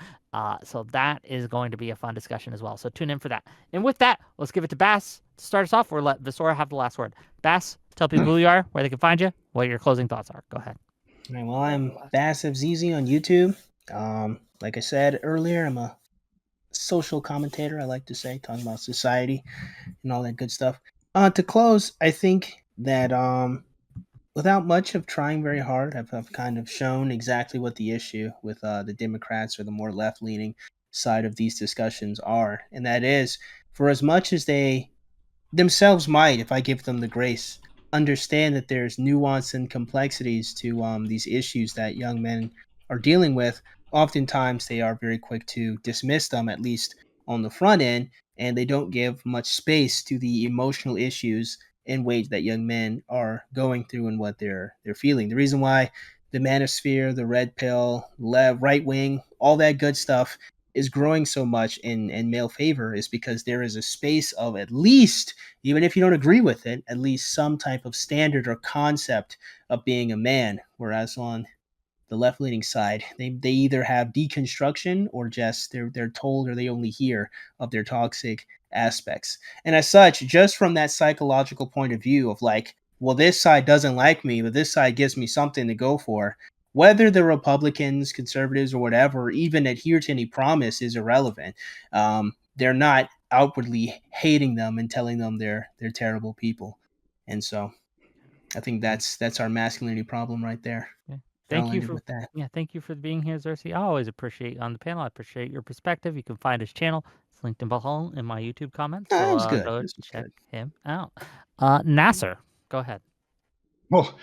So that is going to be a fun discussion as well. So tune in for that. And with that, let's give it to Bass to start us off. Or let Visora have the last word. Bass, tell people who you are, where they can find you, what your closing thoughts are. Go ahead. All right, well, I'm Bass FZZ on YouTube. Like I said earlier, I'm a social commentator, I like to say, talking about society and all that good stuff. To close, I think that without much of trying very hard, I've kind of shown exactly what the issue with the Democrats or the more left-leaning side of these discussions are, and that is, for as much as they themselves might, if I give them the grace, understand that there's nuance and complexities to these issues that young men are dealing with. Oftentimes, they are very quick to dismiss them, at least on the front end, and they don't give much space to the emotional issues and weight that young men are going through and what they're feeling. The reason why the manosphere, the red pill, right wing, all that good stuff is growing so much in male favor is because there is a space of, at least, even if you don't agree with it, at least some type of standard or concept of being a man. Whereas on the left leaning side, they either have deconstruction or just they're told or they only hear of their toxic aspects. And as such, just from that psychological point of view of like, well, this side doesn't like me, but this side gives me something to go for. Whether the Republicans, conservatives, or whatever even adhere to any promise is irrelevant. They're not outwardly hating them and telling them they're terrible people. And so I think that's our masculinity problem right there. Yeah. Thank you with that. Yeah, thank you for being here, Xerxes. I always appreciate you on the panel. I appreciate your perspective. You can find his channel. It's linked in below in my YouTube comments. That So was good. go This was check good. him out. Nasser, go ahead. Well,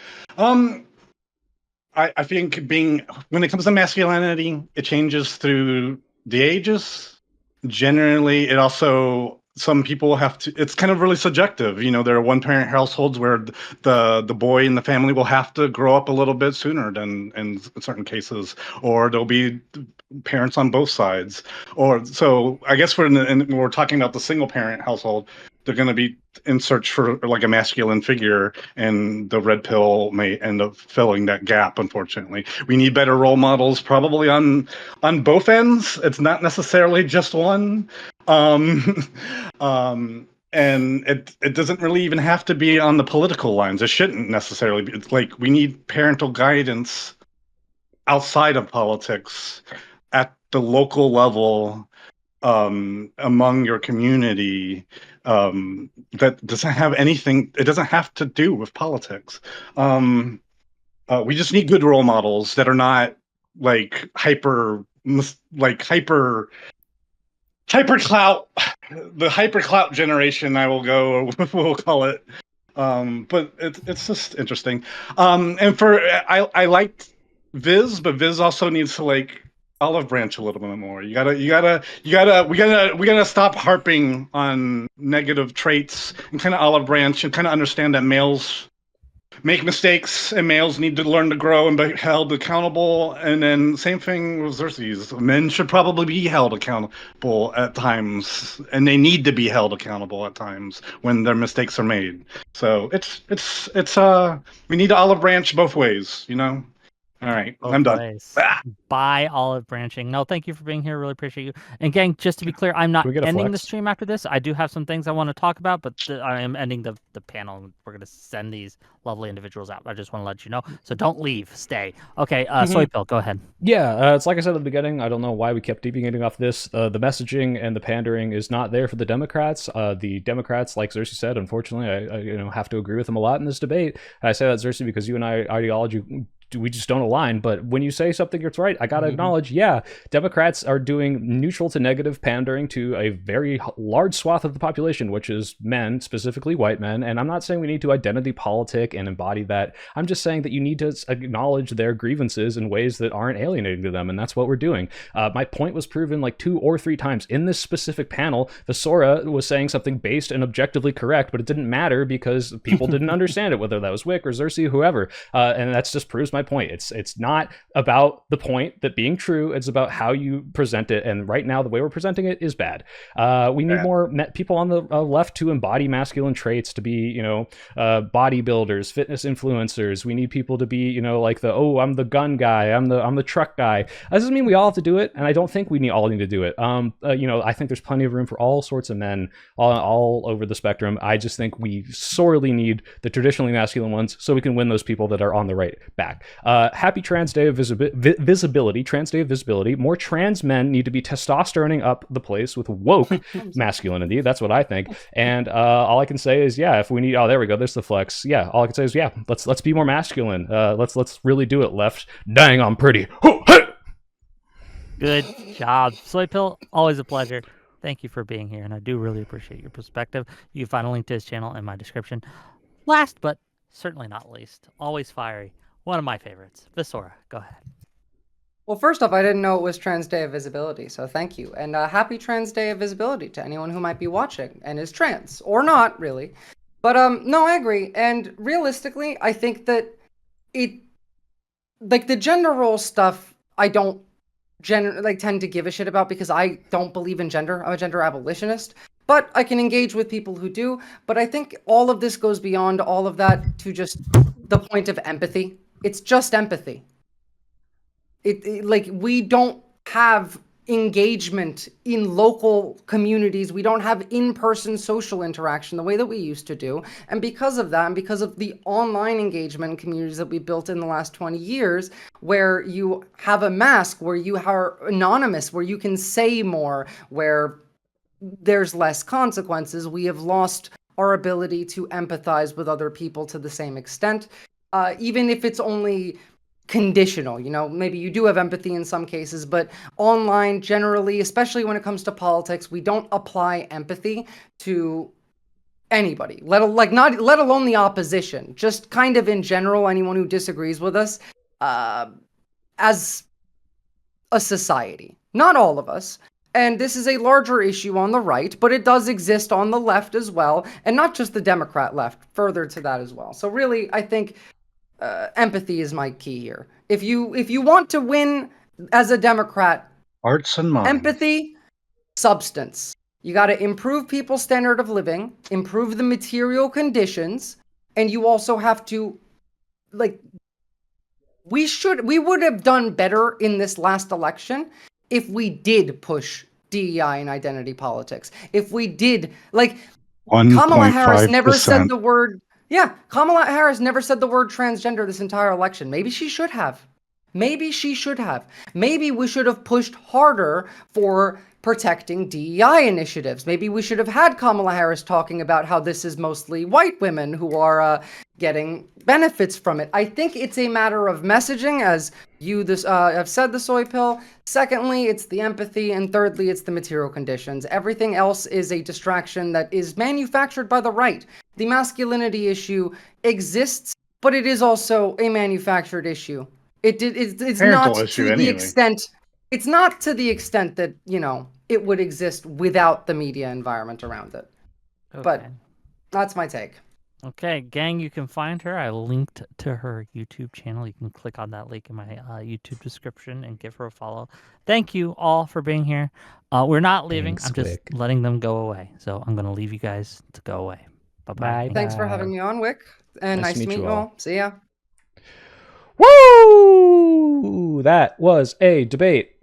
I think when it comes to masculinity, it changes through the ages. Generally, it also, some people have to, it's kind of really subjective. You know, there are one-parent households where the boy in the family will have to grow up a little bit sooner than in certain cases, or there'll be parents on both sides. Or so I guess when we're talking about the single-parent household, they're going to be in search for like a masculine figure, and the red pill may end up filling that gap. Unfortunately, we need better role models, probably on both ends. It's not necessarily just one. And it doesn't really even have to be on the political lines. It shouldn't necessarily be. It's like we need parental guidance outside of politics, at the local level, among your community, that doesn't have anything, it doesn't have to do with politics. We just need good role models that are not like hyper clout, the hyper clout generation, I will go, we'll call it. But it's just interesting. And I liked Viz, but Viz also needs to like olive branch a little bit more. We gotta stop harping on negative traits and kind of olive branch and kind of understand that males make mistakes and males need to learn to grow and be held accountable. And then same thing with Xerxes. Men should probably be held accountable at times, and they need to be held accountable at times when their mistakes are made. So it's we need to olive branch both ways, you know? All right, I'm done. Ways. Bye, olive branching. No, thank you for being here. Really appreciate you. And gang, just to be clear, I'm not Can we get a ending the flex? stream after this. I do have some things I want to talk about, but I am ending the panel. We're going to send these lovely individuals out. I just want to let you know. So don't leave. Stay. Okay, Soy Pill, go ahead. Yeah, it's like I said at the beginning. I don't know why we kept deviating off this. The messaging and the pandering is not there for the Democrats. The Democrats, like Xerxes said, unfortunately, I have to agree with them a lot in this debate. I say that, Xerxes, because you and I ideology we just don't align. But when you say something that's right, I gotta acknowledge, yeah, Democrats are doing neutral to negative pandering to a very large swath of the population, which is men, specifically white men. And I'm not saying we need to identity politic and embody that. I'm just saying that you need to acknowledge their grievances in ways that aren't alienating to them, and that's what we're doing. My point was proven like 2 or 3 times in this specific panel. Vasora was saying something based and objectively correct, but it didn't matter because people didn't understand it, whether that was Wick or Xerxes, whoever. And that's just proves my point. It's not about the point that being true. It's about how you present it. And right now, the way we're presenting it is bad. We need more people on the left to embody masculine traits, to be, bodybuilders, fitness influencers. We need people to be, like I'm the gun guy, I'm the truck guy. That doesn't mean we all have to do it, and I don't think we all need to do it. I think there's plenty of room for all sorts of men all over the spectrum. I just think we sorely need the traditionally masculine ones so we can win those people that are on the right back. Happy Trans Day of Visibility. Trans Day of Visibility. More trans men need to be testosteroning up the place with woke masculinity. That's what I think. And all I can say is, yeah, if we need, there we go, there's the flex. Yeah, all I can say is, yeah, let's be more masculine. Let's really do it, left. Dang, I'm pretty. Good job. Soy Pill, always a pleasure. Thank you for being here, and I do really appreciate your perspective. You can find a link to his channel in my description. Last but certainly not least, always fiery, one of my favorites, Vasora. Go ahead. Well, first off, I didn't know it was Trans Day of Visibility, so thank you. And happy Trans Day of Visibility to anyone who might be watching and is trans, or not, really. But no, I agree. And realistically, I think that the gender role stuff, I don't tend to give a shit about, because I don't believe in gender. I'm a gender abolitionist, but I can engage with people who do. But I think all of this goes beyond all of that to just the point of empathy. It's just empathy. We don't have engagement in local communities. We don't have in-person social interaction the way that we used to do. And because of that, and because of the online engagement communities that we built in the last 20 years, where you have a mask, where you are anonymous, where you can say more, where there's less consequences, we have lost our ability to empathize with other people to the same extent, even if it's only conditional. Maybe you do have empathy in some cases, but online generally, especially when it comes to politics, we don't apply empathy to anybody, let alone the opposition, just kind of in general, anyone who disagrees with us, as a society. Not all of us. And this is a larger issue on the right, but it does exist on the left as well, and not just the Democrat left, further to that as well. So really, I think empathy is my key here. If you want to win as a Democrat, hearts and minds, empathy, substance. You got to improve people's standard of living, improve the material conditions, and you also have to, we would have done better in this last election if we did push DEI and identity politics. If we did, Kamala Harris never said the word. Yeah, Kamala Harris never said the word transgender this entire election. Maybe she should have. Maybe we should have pushed harder for protecting DEI initiatives. Maybe we should have had Kamala Harris talking about how this is mostly white women who are getting benefits from it. I think it's a matter of messaging, as you have said, the Soy Pill. Secondly, it's the empathy. And thirdly, it's the material conditions. Everything else is a distraction that is manufactured by the right. The masculinity issue exists, but it is also a manufactured issue. It's not to the extent. It's not to the extent that, it would exist without the media environment around it. Okay. But that's my take. Okay, gang, you can find her. I linked to her YouTube channel. You can click on that link in my YouTube description and give her a follow. Thank you all for being here. We're not leaving. Thanks, I'm just Wick. letting them go away. So I'm going to leave you guys to go away. Bye-bye. Thanks for having me on, Wick. And nice to meet you all. See ya. Woo! That was a debate.